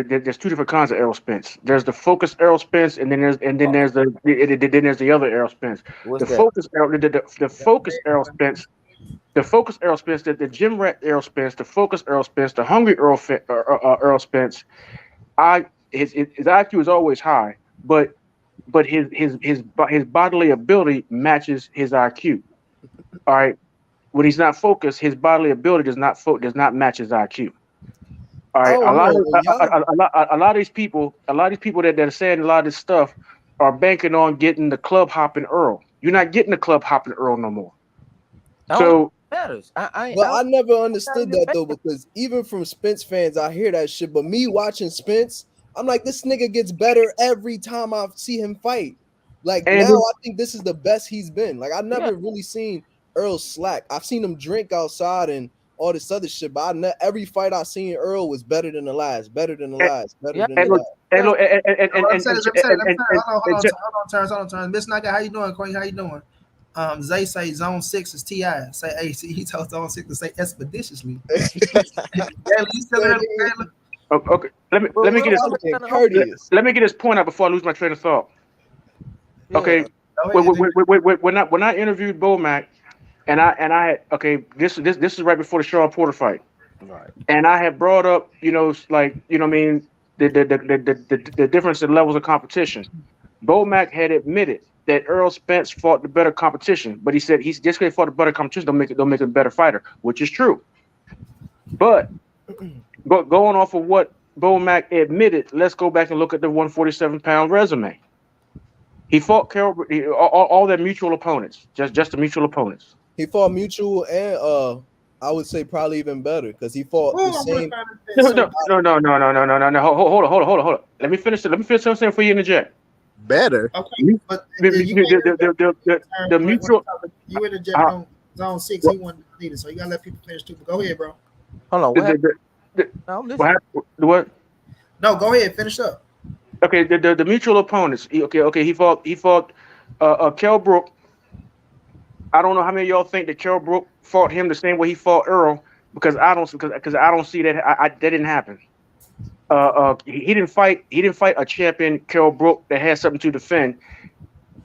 there's two different kinds of Errol Spence. There's the focused Errol Spence, and then there's the other Errol Spence. What's The that? focused Errol Spence, the gym rat Errol Spence, the focused Errol Spence, the hungry Errol Spence. His IQ is always high, but his bodily ability matches his IQ. All right. When he's not focused, his bodily ability does not match his IQ. All right, a lot of these people that are saying a lot of this stuff are banking on getting the club hopping Earl. You're not getting the club hopping Earl no more. So Matters. I never understood that though, because even from Spence fans, I hear that shit. But me watching Spence, I'm like, this nigga gets better every time I see him fight. Like now, I think this is the best he's been. Like I've never really seen Earl slack. I've seen him drink outside and all this other shit, but every fight I seen Earl was better than the last, Hold on, Terence. Miss Nugget, how you doing, Queen? How you doing? Zay say zone 6 is Ti. Say AC. He told zone 6 to say expeditiously. okay, let me get this point out before I lose my train of thought. Okay, when I interviewed Bo Mac, and I this is right before the Sean Porter fight, right? And I had brought up, the difference in levels of competition. Bo Mac had admitted that Errol Spence fought the better competition, but he said he's just because he fought the better competition don't make him a better fighter, which is true. But going off of what Bo Mac admitted, let's go back and look at the 147-pound resume. He fought all their mutual opponents, just the mutual opponents. He fought mutual and I would say probably even better because he fought the same. No. Hold on. Let me finish what I'm saying for you in the jet. Better. Okay, but the mutual. You in the jet on zone 6. He wanted to lead it, so you gotta let people finish too. But go ahead, bro. Hold on. What? No, go ahead. Finish up. Okay, the mutual opponents. He fought Kell Brook. I don't know how many of y'all think that Kell Brook fought him the same way he fought Errol, because I don't see that. That didn't happen. He didn't fight a champion, Kell Brook, that had something to defend.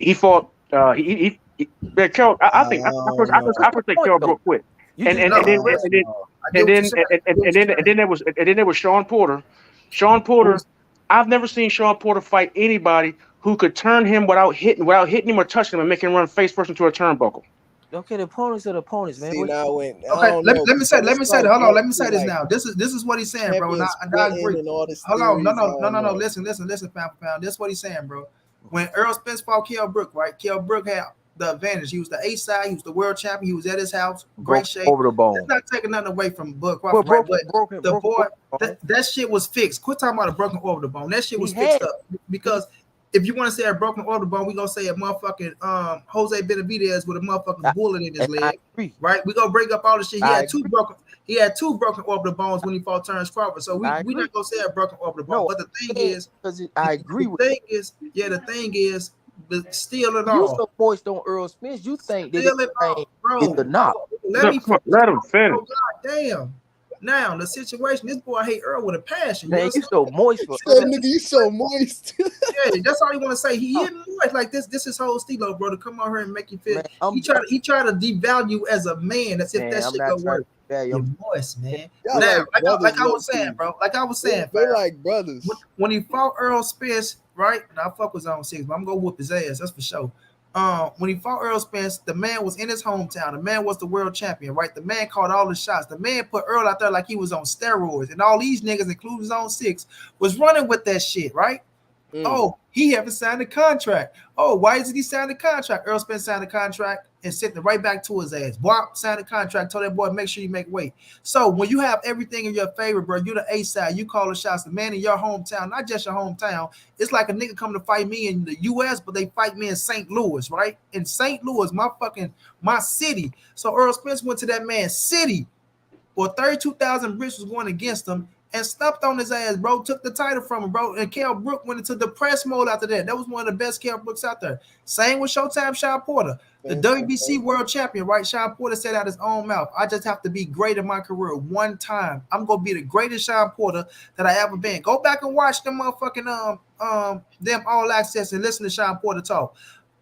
He fought Kell. I think Kell Brook quit. And then there was Sean Porter. Sean Porter, I've never seen Sean Porter fight anybody who could turn him without hitting him or touching him and make him run face first into a turnbuckle. Okay, the opponents are the opponents, man. See, now let me say this now. This is what he's saying, bro. And I agree. Hold on, no. Listen, pound for pound. This is what he's saying, bro. When Errol Spence fought Kell Brook, right? Kell Brook had the advantage. He was the A side. He was the world champion. He was at his house, great shape. Over the bone. It's not taking nothing away from Bud Crawford, right? But the boy, that shit was fixed. Quit talking about a broken over the bone. That shit was fixed up because. If you want to say a broken orbital bone, we're gonna say a motherfucking Jose Benavidez with a motherfucking bullet in his leg. Right? We're gonna bring up all the shit. He had two broken orbital bones when he fought Terence Crawford. So we not gonna say a broken orbital bone. But the thing is, I agree with the thing is, but still and all. You so moist on Errol Spence, you think still and all, bro. the knock. Let him finish. God damn. Now the situation, this boy hate Earl with a passion. Man, you so moist for nigga, you so moist. Yeah, that's all he want to say. He hit moist like this. This is whole stilo, bro. To come out here and make you feel. Man, he try to develue as a man. That's if that shit go work. You're moist, man. Now, like I was saying, bro. Like I was saying, they're like brothers. When he fought Errol Spence, right? And I fuck with zone 6, but I'm gonna whoop his ass. That's for sure. When he fought Errol Spence, the man was in his hometown. The man was the world champion, right? The man called all the shots. The man put Earl out there like he was on steroids, and all these niggas, including Zone 6, was running with that shit, right? Oh, he haven't signed a contract. Oh, why isn't he signing a contract? Errol Spence signed a contract and sent it right back to his ass. Boy, signed a contract, told that boy, make sure you make weight. So when you have everything in your favor, bro, you're the A side, you call the shots, the man in your hometown, not just your hometown. It's like a nigga coming to fight me in the US, but they fight me in St. Louis, right? In St. Louis, my city. So Errol Spence went to that man's city. Well, 32,000 bricks was going against him and stumped on his ass, bro. Took the title from him, bro. And Kell Brook went into depressed mode after that. That was one of the best Kell Brooks out there. Same with Showtime Sean Porter, the WBC world champion, right? Sean Porter said out his own mouth, I just have to be great in my career one time. I'm gonna be the greatest Sean Porter that I ever been. Go back and watch them motherfucking them All Access and listen to Sean Porter talk.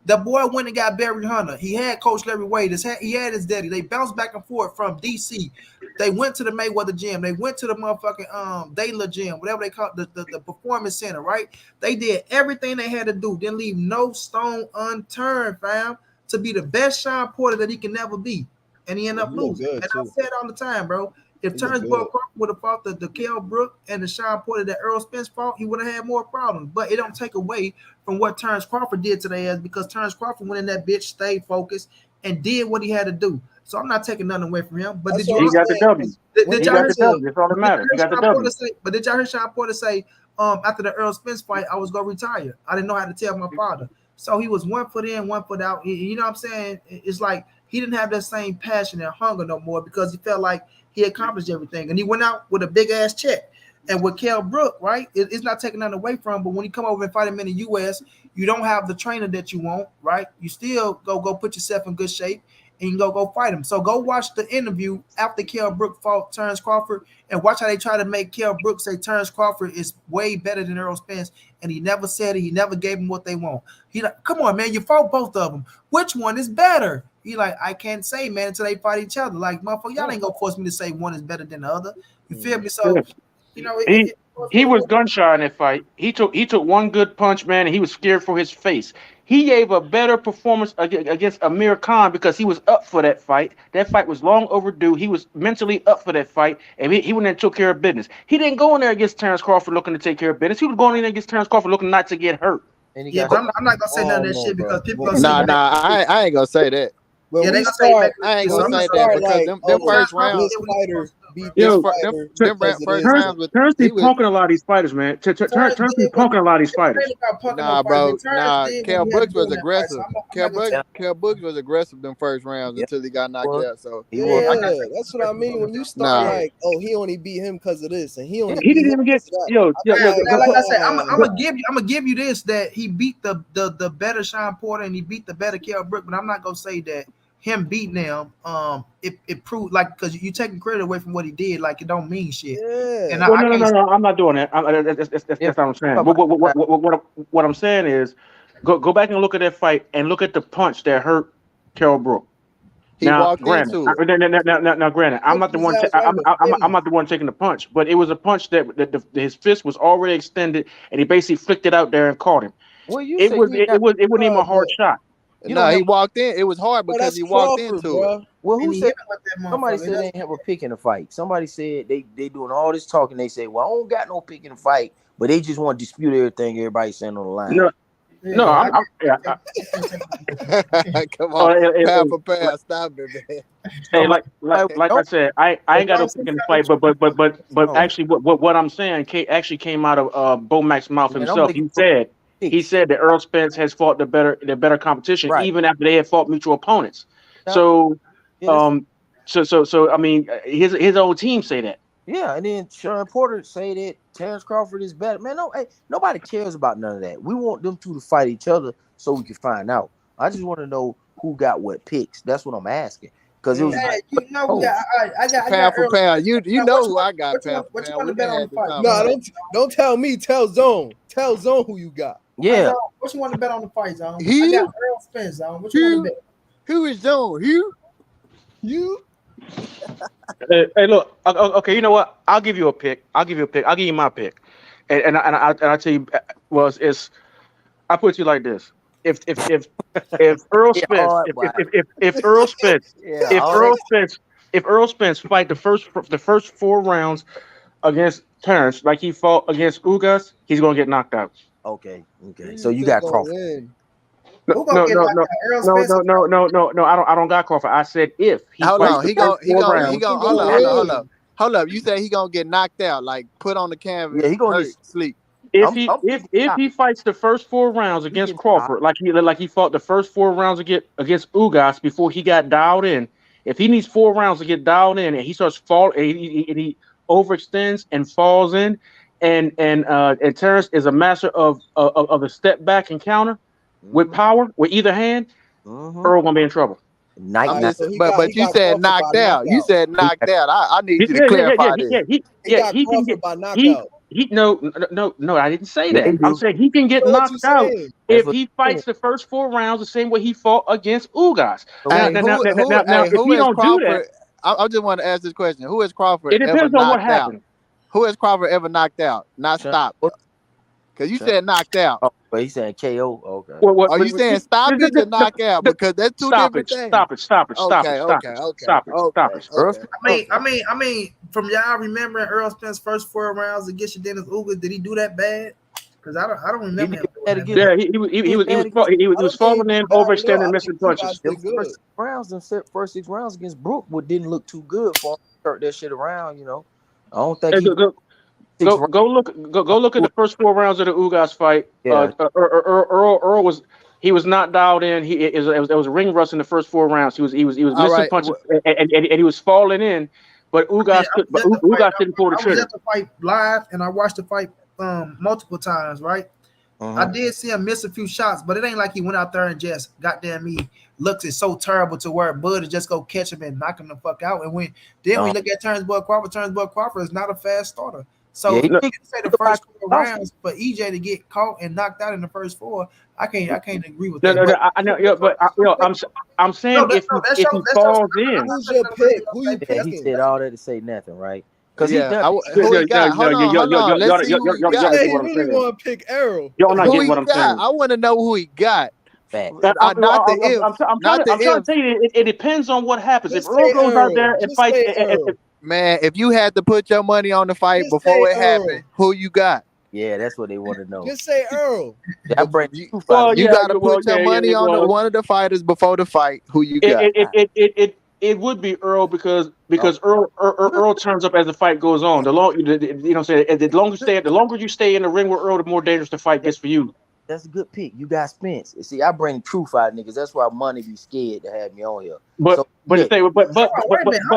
The boy went and got Barry Hunter. He had Coach Larry Wade. He had his daddy. They bounced back and forth from DC. They went to the Mayweather gym. They went to the motherfucking Dayla gym, whatever they call it, the performance center, right? They did everything they had to do. Didn't leave no stone unturned, fam, to be the best Sean Porter that he can never be. And he ended up losing. And I say it all the time, bro. If Terence Crawford would have fought the Kell Brook and the Sean Porter that Errol Spence fought, he would have had more problems. But it don't take away from what Terence Crawford did today, as because Terence Crawford went in that bitch, stayed focused, and did what he had to do. So I'm not taking nothing away from him. But did you he got the W. Did y'all hear W. That's all that matters. He got the W. But did y'all hear Sean Porter say, after the Errol Spence fight, I was gonna retire. I didn't know how to tell my father. So he was 1 foot in, 1 foot out. You know what I'm saying? It's like he didn't have that same passion and hunger no more because he felt like he accomplished everything. And he went out with a big ass check. And with Kell Brook, right, it's not taking nothing away from him. But when you come over and fight him in the US, you don't have the trainer that you want, right? You still go put yourself in good shape and you go fight him. So go watch the interview after Kell Brook fought Terence Crawford and watch how they try to make Kell Brook say Terence Crawford is way better than Errol Spence. And he never said it. He never gave him what they want. He like, come on, man, you fought both of them. Which one is better? He like, I can't say, man, until they fight each other. Like, motherfucker, y'all ain't gonna force me to say one is better than the other. You feel me? So, you know, he was gun shy in that fight. He took one good punch, man, and he was scared for his face. He gave a better performance against Amir Khan because he was up for that fight. That fight was long overdue. He was mentally up for that fight, and he went in and took care of business. He didn't go in there against Terence Crawford looking to take care of business. He was going in there against Terence Crawford looking not to get hurt. Yeah, but I'm not gonna say none of that shit because people gonna say I ain't gonna say that. When yeah, they gonna say I ain't gonna say that because them first rounds. Terence be punking a lot of these fighters, man. Terence be punking a lot of these fighters. Nah, bro. Nah, Kell Brooks was aggressive. Kell Brooks was aggressive them first rounds until he got knocked out. So yeah, that's what I mean. When you start like, oh, he only beat him because of this, and he didn't even get like I said, I'm gonna give you this that he beat the better Sean Porter and he beat the better Kell Brook, but I'm not gonna say that him beating them, it proved like because you taking credit away from what he did, like it don't mean shit. Yeah. And no, I'm not doing that. That's what I'm saying. What I'm saying is, go back and look at that fight and look at the punch that hurt Kell Brook. Now, granted, I'm not the one. I'm not the one taking the punch, but it was a punch that his fist was already extended, and he basically flicked it out there and caught him. Well, it wasn't even a hard shot. He walked in. It was hard because he walked into it. Well, who said? Somebody said they didn't have a pick in the fight. Somebody said they doing all this talking. They say, "Well, I don't got no pick in the fight," but they just want to dispute everything everybody's saying on the line. Come on, pound for pound, stop it, man. Hey, like I said, I ain't got no pick in the fight, but actually, what I'm saying actually came out of Bo Mac's mouth himself. He said that Errol Spence has fought the better competition, even after they had fought mutual opponents. So I mean, his own team say that. Yeah, and then Sean Porter say that Terence Crawford is better. Man, nobody cares about none of that. We want them two to fight each other so we can find out. I just want to know who got what picks. That's what I'm asking. Because it was I got pound for pound. You know who I got pound for pound. No, don't tell me. Tell Zone. Tell Zone who you got. Yeah. What you want to bet on the fight, Zone? I got Errol Spence, Zone. What you want to bet? Who is Zone? You? Hey, look. Okay, you know what? I'll give you a pick. I'll give you my pick. And I'll tell you. Well, I put you like this. If Errol Spence, if Errol Spence fight the first 4 rounds against Terence like he fought against Ugas, he's gonna get knocked out. Okay. Who So you you think got gonna Crawford. win? Who gonna get knocked out? Errol Spence? No. I don't got Crawford. I said if he Hold fights on, the he first gon' he four gon' he rounds. gon' Who hold gonna up, hold up, hold win? up, hold up. You say he gonna get knocked out, like put on the canvas, Yeah, he gonna hurt, get. sleep. If I'm he if thinking if knocked. he fights the first 4 rounds He against getting knocked. Crawford, like he fought the first 4 rounds against Ugas before he got dialed in. If he needs 4 rounds to get dialed in, and he starts fall, and he overextends and falls in, and Terrence is a master of the step back and counter with power with either hand, Mm-hmm. Earl gonna be in trouble. Night, I'm All right, night. just, so he but you got said Crawford by knocked out. You knockout. said He knocked out. I need you to clarify this. He got He can Crawford get by he knockout. no, I didn't say Yeah, he that. I'm do. saying he can get So what you knocked out saying? That's if what he he fights the first 4 rounds the same way he fought against Ugas. said. Now, Hey, now, now, now, now, now, if who he has don't do that, Crawford? I just want to ask this question: who has Crawford it ever depends on what knocked out? happened. Who has Crawford ever knocked out? Not Sean stopped. Porter. Because you Sean- said knocked out. Oh, but he's saying KO. Okay. What? Are you saying stoppage or knockout? Because that's two Stop different it! things. Stop it! Stop it! Stop it! Okay, Stop okay, it! okay, Stop it! Stop okay, it! Earl okay. Spence- I mean, from y'all remembering Earl Spence's first 4 rounds against Dennis Ugas, did he do that bad? Because I don't He remember did him doing bad that against. bad. Yeah, He was bad against. he I was don't think falling he in, battled up. overextending, I missing think you guys punches. Them did good. first 6 rounds, first 6 rounds against Brook, didn't look too good for him to turn that shit around. I don't think Hey, he six rounds. go look at the first 4 rounds of the Ugas fight. Yeah, Earl was not dialed in. There was a ring rust in the first 4 rounds. He was All missing right. punches and he was falling in, but Man, Ugas didn't pull the I was trigger. at the fight live and I watched the fight multiple times, right? I did see him miss a few shots, but it ain't like he went out there and just goddamn me looks it so terrible to where Bud is just go catch him and knock him the fuck out. And when we look at Terence Crawford is not a fast starter. So yeah, if No, you say the first 4 rounds for EJ to get caught and knocked out in the first 4, I can't agree with that. But I know, I'm saying no, that's if your he falls in. Who's your pick? Who you yeah, he picking? said all that to say nothing, right? Because he Yeah. done. Who he got? Hold on. Let's see who he Y'all He not got. said getting he what I'm really saying. want to pick Errol. Y'all not Who getting he what I'm got? saying. I want to know who he got. Fact. Not the if. I'm Not the trying to if. tell you, it depends on what happens. If Just Earl say goes out there Errol. and Just fights, say Errol. Man, if you had to put your money on the fight Just say before it Errol. happened, who you got? Yeah, that's what they want to know. Just say Earl. I bring You, two fighters. you got to put your money on one of the fighters before the fight. Who you got? it would be Earl because Oh, Earl turns up as the fight goes on. The longer you stay in the ring with Earl, the more dangerous the fight gets for you. that's a good pick. You got Spence. See, I bring true fight niggas. That's why money be scared to have me on here. But So the yeah, thing, Hold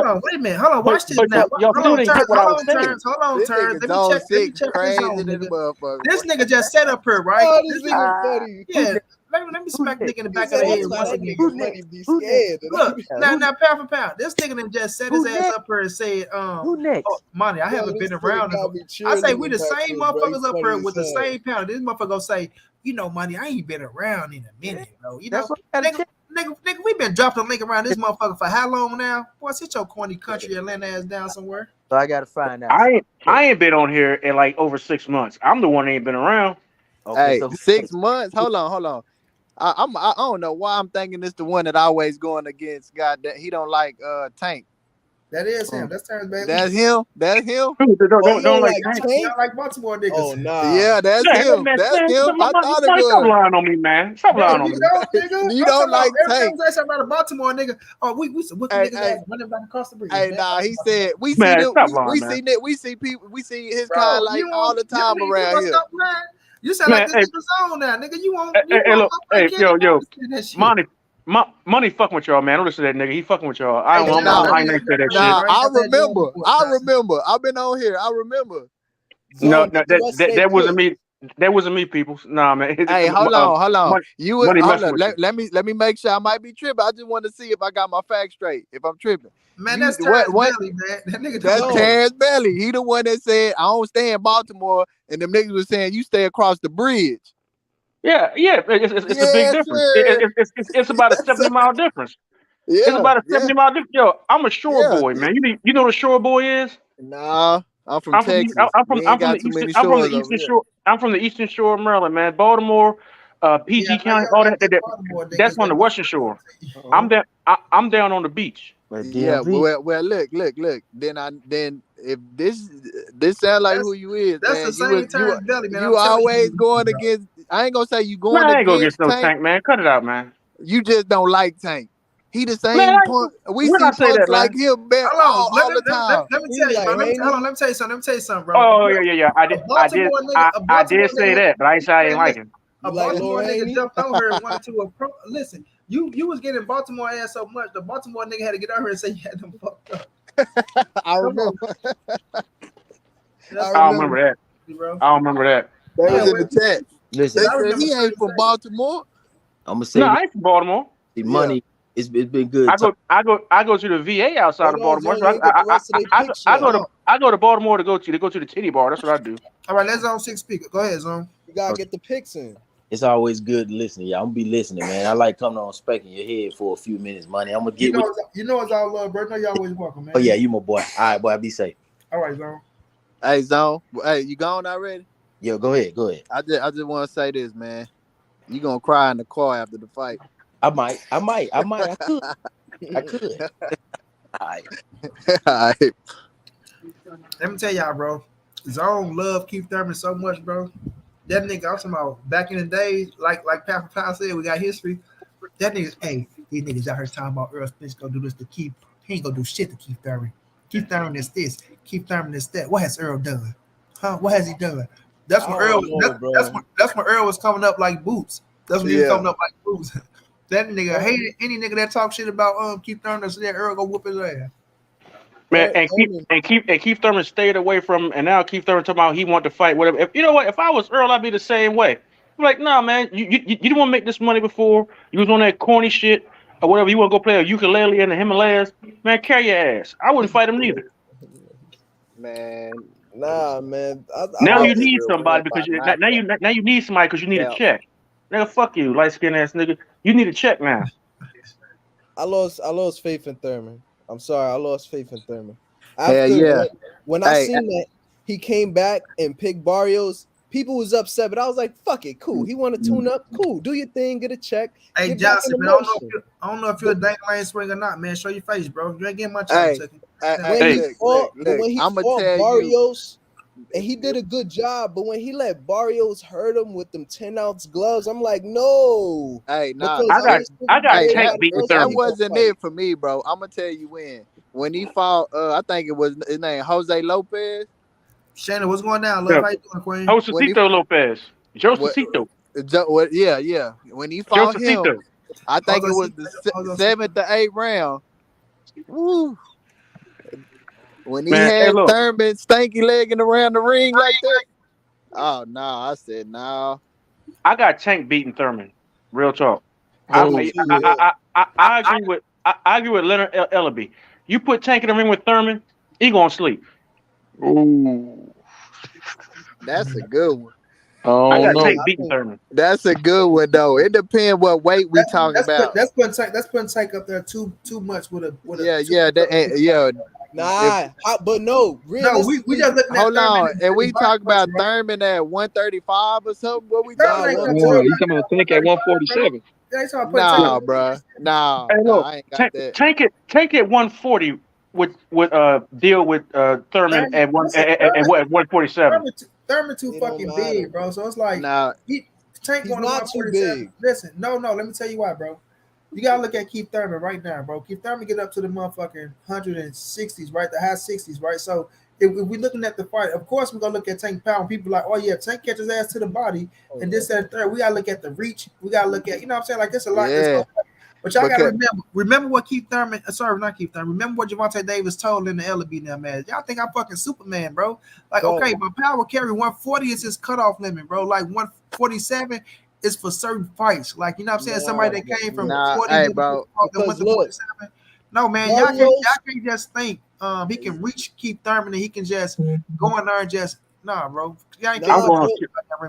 on, wait a minute. Watch this now. y'all still didn't get what I was saying. Hold on, This Terrence. nigga Let me zone check six this crazy zone, than the nigga. motherfucker. This nigga just set up here, right? Oh, This this nigga, nigga funny. yeah. Let me smack next? nigga in the He back of said, the "Watch head how once that again. nigga Who money next? be Who next? scared." Look, Who now pound for pound. This nigga done just set his Who ass next? up here and said, Who next? oh, Monty, I Yo, haven't this been nigga around. got me I say we cheerleading the back same here, bro. He motherfuckers up funny here as with the hell. same pound. This motherfucker gonna say, Monty, I ain't been around in a minute, bro. That's what I gotta Nigga, we been dropping a link around this motherfucker for how long now? Boy, sit your corny country Atlanta ass down somewhere. So I gotta find out. I ain't been on here in like over 6 months. I'm the one that ain't been around. Okay, Hey, so who 6 next? months. Hold on. I don't know why I'm thinking this the one that always going against. God, that he don't like Tank. That is him. That's Terrence baby. That's him. Oh, Don't like like Tank. Y'all Tank? like Baltimore niggas. Oh nah. Yeah, that's Yeah, him. man, That's him. I thought it stop was. lying on me, man. Stop There lying on you me. go, nigga. You I'm don't talking like about every time Tank. I say something about a Baltimore nigga. Oh, we some wicked Hey, niggas ass running back across the bridge. Hey, Man. nah, he said we see Man, them. stop lying, We man. see that. We see people. We see his Bro, kind like you all the time you around must here. stop lying. You sound Man, like this hey, nigga's on now, nigga. You want look, hey, yo, that shit. money fucking with y'all, man. Don't listen to that nigga. He fucking with y'all. I Hey, ain't Nah, gonna say that shit. Nah, I remember. I've been on here. I remember. No, Zone, but the rest of they that wasn't pick. me. That wasn't me, people. Nah, man. Hey, hold on. Money, You money hold messing up. with you. Let me make sure I might be tripping. I just want to see if I got my facts straight. If I'm tripping. Man, that's Terrence Belly, man. That nigga That's don't. Terrence Belly. He the one that said I don't stay in Baltimore, and them niggas was saying you stay across the bridge. Yeah. It's a big difference. Sir. It's about a 70-mile difference. It's about a 70-mile difference. Yo, I'm a shore boy, man. You know what a shore boy is? Nah, I'm from Texas. We ain't got too many I'm from the shores over eastern here. shore. I'm from the eastern shore of Maryland, man. Baltimore, PG County, all that. That's on the western shore. I'm down on the beach. Yeah, well, look. Then if This sound like who you is, That's the man. same Terrence Belly, man. I'm You telling always you, going bro. against. I ain't gonna say you Man, going I ain't gonna get against no Tank. Tank, man. Cut it out, man. You just don't like Tank. He the Man, same punk. We when see I say punks that, like man. him, man, Hold on, all the time. let me He tell you, like bro. Haney. Let me tell you something. Let me tell you something, bro. Oh yeah. A Baltimore nigga, a I Baltimore did say nigga. that, but I ain't say I ain't Man, like listen, him. a You like Baltimore Lil nigga Haney? jumped on her and wanted to approach. Listen, you was getting Baltimore ass so much, the Baltimore nigga had to get on her and say you had them fucked up. I Come remember. on, I don't remember that. bro. I don't remember that. They Yeah, was in the chat. Listen, They I said remember he ain't from Baltimore. I'm gonna No, say this. I ain't from Baltimore. The Yeah. money, it's been good. I go to the VA outside Hold of on, Baltimore. Zone. So You ain't get the rest of their picks yet. I go to Baltimore to go to the titty bar. That's what I do. All right, let's on 6 speaker. Go ahead, Zone. You gotta get the picks in. It's always good to listen. Yeah, I'm gonna be listening, man. I like coming on spanking your head for a few minutes, money. I'm gonna get with. You know it's all love, bro. No, you always welcome, man. Oh yeah, you my boy. All right, boy. Be safe. All right, Zone. Hey, Zone. Hey, you gone already? Yo, go ahead. I just want to say this, man. You gonna cry in the car after the fight? I might. I could. All right. All right. Let me tell y'all, bro. Zone love Keith Thurman so much, bro. That nigga, I'm talking about back in the day, like Papa Powell said, we got history. That nigga, hey, these niggas out here talking about Earl Spence gonna do this to Keith. He ain't gonna do shit to Keith Thurman. Keith Thurman is this. Keith Thurman is that. What has Earl done? Huh? What has he done? That's when I Earl. don't know, bro. That's when Earl was coming up like boots. That's when he was Yeah. coming up like boots. That nigga hated any nigga that talk shit about Keith Thurman. So that Earl go whoop his ass. Man, Thurman. Keith Thurman stayed away from, and now Keith Thurman talking about he want to fight whatever. If, you know what? If I was Earl, I'd be the same way. I'm like, nah, man, you didn't want to make this money before. You was on that corny shit or whatever. You want to go play a ukulele in the Himalayas? Man, carry your ass. I wouldn't fight him neither. Man, nah, man. I Now like you this. need Real somebody win because by knockout. now you need somebody because you need a Yeah. check. Nigga, fuck you, light skinned ass nigga. You need a check now. I lost faith in Thurman. I'm sorry, I lost faith in Thurman. Hell After yeah. when I Hey, seen that he came back and picked Barrios, people was upset, but I was like, fuck it, cool. He want to tune up, cool. Do your thing, get a check, Hey, get back in Johnson, the man, motion. I don't know if you're a dang lane swing or not, man. Show your face, bro. You ain't getting my hey, chance. When Hey. he fought, but when he I'ma fought tell you. Barrios, and he did a good job, but when he let Barrios hurt him with them 10-ounce gloves, I'm like, no. Hey, nah. Because I got Hey, Tank beating that Thurman. wasn't it for me, bro. I'm gonna tell you when he fought. I think it was his name Jose Lopez. Shannon, what's going down, love? Yeah. How you doing, Queen? When he Josecito Lopez. what, Josecito. yeah. When he fought him, Josecito. I think it was the Jose 7th to 8th round. Woo! When he Man, hey, had look. Thurman stanky legging around the ring like that. Oh no! I said no. I got Tank beating Thurman. Real talk. I I do may- too, yeah. I agree with Leonard Ellaby. You put Tank in the ring with Thurman, he gonna sleep. Ooh, That's a good one. I I don't got know. Tank beating Thurman. That's a good one though. It depends what weight we talking about. That's putting Tank up there too much with a Yeah. Nah, but no, No, we realistically, just looking at Hold Thurman on, and we talk about right? Thurman at 135 or something. What we Thurman talking ain't about? got No, you talking about Tank at 147? Yeah, he's talking about Nah, putting bruh. Nah, Hey, look, I ain't got that. Tank at 140 with deal with Thurman Thurman. at Listen, at 147. Thurman too it don't fucking matter. big, bro. So it's like Nah, Tank He's going to not too 147. big. Listen, no. Let me tell you why, bro. You gotta look at Keith Thurman right now, bro. Keith Thurman get up to the motherfucking 160s, right? The high 60s, right? So if we're looking at the fight, of course we're gonna look at Tank pound. People like, oh yeah, Tank catches ass to the body, and this and third. We gotta look at the reach. We gotta look at, you know what I'm saying? Like there's a lot. yeah. But y'all gotta Because remember what Keith Thurman, sorry, not Keith Thurman. Remember what Javante Davis told in the Ellaby now, man. Y'all think I'm fucking Superman, bro? Like, Bro. okay, but power carry 140 is his cutoff limit, bro. Like 147 is for certain fights. Like, you know what I'm saying? Nah, Somebody that came from nah, 40 hey, then bro. went to look, 47. No, man, Barrios, y'all can't just think he can reach Keith Thurman and he can just go in there and just bro. Y'all ain't nah, I'm going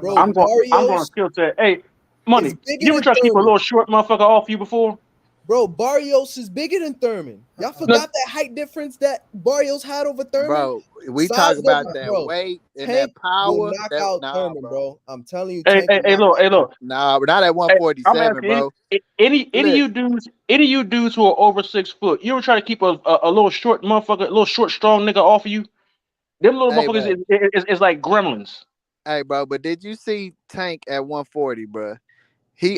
bro, I'm going Barrios skill set. Hey, is money. bigger You ever than try to keep a Thurman. little short motherfucker off you before? Bro, Barrios is bigger than Thurman. Y'all forgot that height difference that Barrios had over Thurman? Bro, we Size talk about difference, that bro. weight and Tank that power. will knock out Thurman, bro. bro. I'm telling you, Hey, Tank will knock look, out Thurman. Nah, but not at I'm 147, asking bro. any of Look, you dudes who are over 6 foot. You ever try to keep a little short motherfucker, a little short strong nigga off of you? Them little Hey, motherfuckers bro. is like gremlins. Hey, bro. But did you see Tank at 140, bro?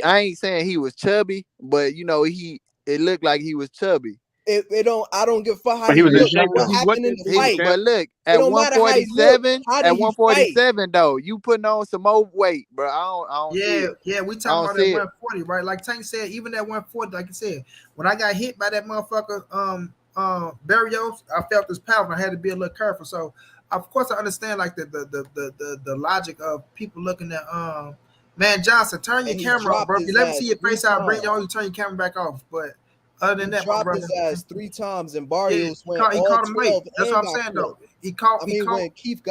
I ain't saying he was chubby, but you know it looked like he was chubby. It don't. I don't give a fuck how But he he was in look. shape What though. He was happened in in the shape, fight? champ. But look, It at don't matter how he look. 147, How at did he fight? 147 though, you putting on some more weight, bro. I don't see Yeah, it. yeah, we I talking don't about that see it. 140, right? Like Tank said, even that 140, like you said, when I got hit by that motherfucker, Barrios, I felt this power and I had to be a little careful. So, of course, I understand like the logic of people looking at man Johnson, turn your And he camera off, dropped bro. If you his let me see ass your three face out, bring you times. on, you turn your camera back off. But other He than that, my dropped brother, his ass 3 times, and yeah, Barrios went he all caught him late. 12 That's and what I'm got saying though. clipped. I He mean, caught when Keith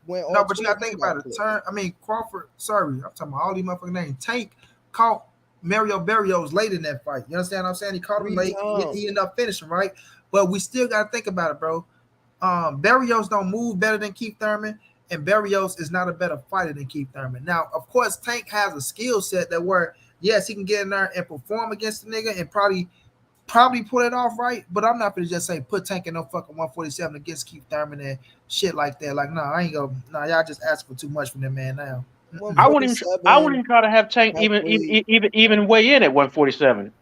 went no, all but you 12 gotta think and about got it. clipped. Crawford, sorry, I'm talking about all these motherfucking names. Tank caught Mario Barrios late in that fight. You understand what I'm saying? He caught him Three late. times. He ended up finishing, right? But we still gotta think about it, bro. Barrios don't move better than Keith Thurman, and Barrios is not a better fighter than Keith Thurman. Now, of course, Tank has a skill set that where yes, he can get in there and perform against the nigga and probably pull it off right, but I'm not gonna just say put Tank in no fucking 147 against Keith Thurman and shit like that. Like, no, I ain't gonna. No, y'all just ask for too much from that man now. I wouldn't even 147 try to have Tank halfway. even weigh in at 147.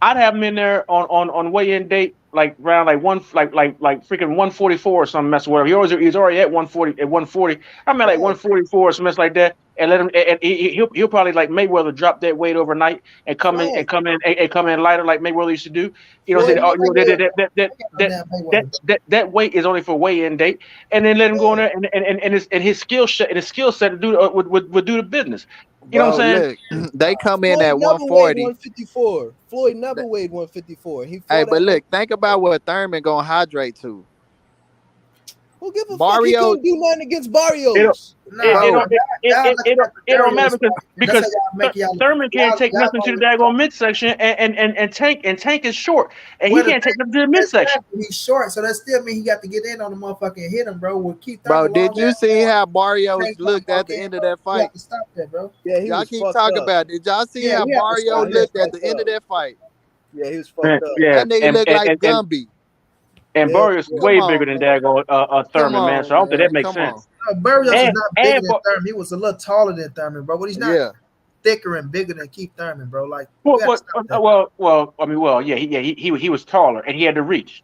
I'd have him in there on weigh-in date like around like freaking 144 or something mess or whatever. He's already at 140. I'm at like Yeah, 144 or something mess like that, and let him and he'll probably like Mayweather drop that weight overnight and right. come in lighter like Mayweather used to do. You know, say Floyd oh, you know Mayweather. that that weight is only for weigh-in date, and then let him go in Yeah, there and his skill set to do would do the business. You know what Bro, I'm saying? look, they come in Floyd at never weighed 140. 154. Floyd never weighed 154. He Hey, fought but at look, think 154. about what Thurman gonna hydrate to. Who give a fuck? He Barrio, couldn't do nothing against It don't Barrios. Nah, it bro. y'all, don't y'all looking at the it don't matter Barrios fight, and that's how because y'all make Thurman can't take y'all nothing to the gonna daggone midsection and Tank is short and he well, the can't take thing nothing to the is, midsection. he's short, so that still means he got to get in on the motherfucker and hit him, bro. With Keith Bro, Thurman, did long you ass see arm, how Barrios can't try to looked at walk the in, end of bro. that You have fight? to stop that, bro. Yeah, he Y'all was keep fucked talking up. about it. Did y'all see Yeah, how we have to Barrio stop Yeah, he was that. looked at fucked the end of up. that fight? Yeah, he was fucked up. Yeah, That nigga looked like Gumby. and Yeah, Barrios is yeah. Come way bigger on, than man. daggone Come Thurman, man. So on, I don't think that man. makes Come on. sense. No, Barrios is Yeah. not bigger than Bar- Thurman. He was a little taller than Thurman, bro. But he's not Yeah. thicker and bigger than Keith Thurman, bro. Like, we got to stop that. yeah, he was taller and he had to reach,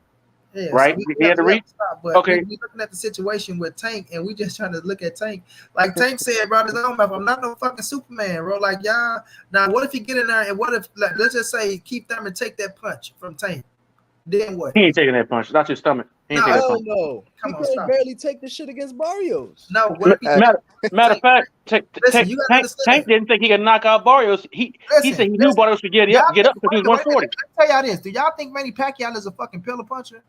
Yeah, so right? He had to we have reach. to stop. But Okay, we looking at the situation with Tank, and we just trying to look at Tank. Like Tank said, bro, his own mouth, I'm not no fucking Superman, bro. Like, y'all, now what if he get in there and what if, like, let's just say Keith Thurman take that punch from Tank? Then what? he ain't taking that punch. That's his stomach. He ain't No, taking that Hell punch. no. He come on, couldn't stop. barely take the shit against Barrios. No, what if he Hey, Matter of fact, listen? You gotta Tank understand. didn't think he could knock out Barrios. He said he knew Listen. Barrios could get Y'all up think, because he was wait a minute, 140. let me tell y'all this. Do y'all think Manny Pacquiao is a fucking pillar puncher?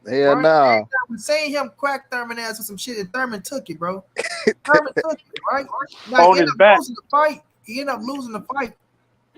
hell Right? no. We seen him crack Thurman ass with some shit, and Thurman took it, bro. Thurman took it, right? Like, On his back. losing the fight. He ended up losing the fight.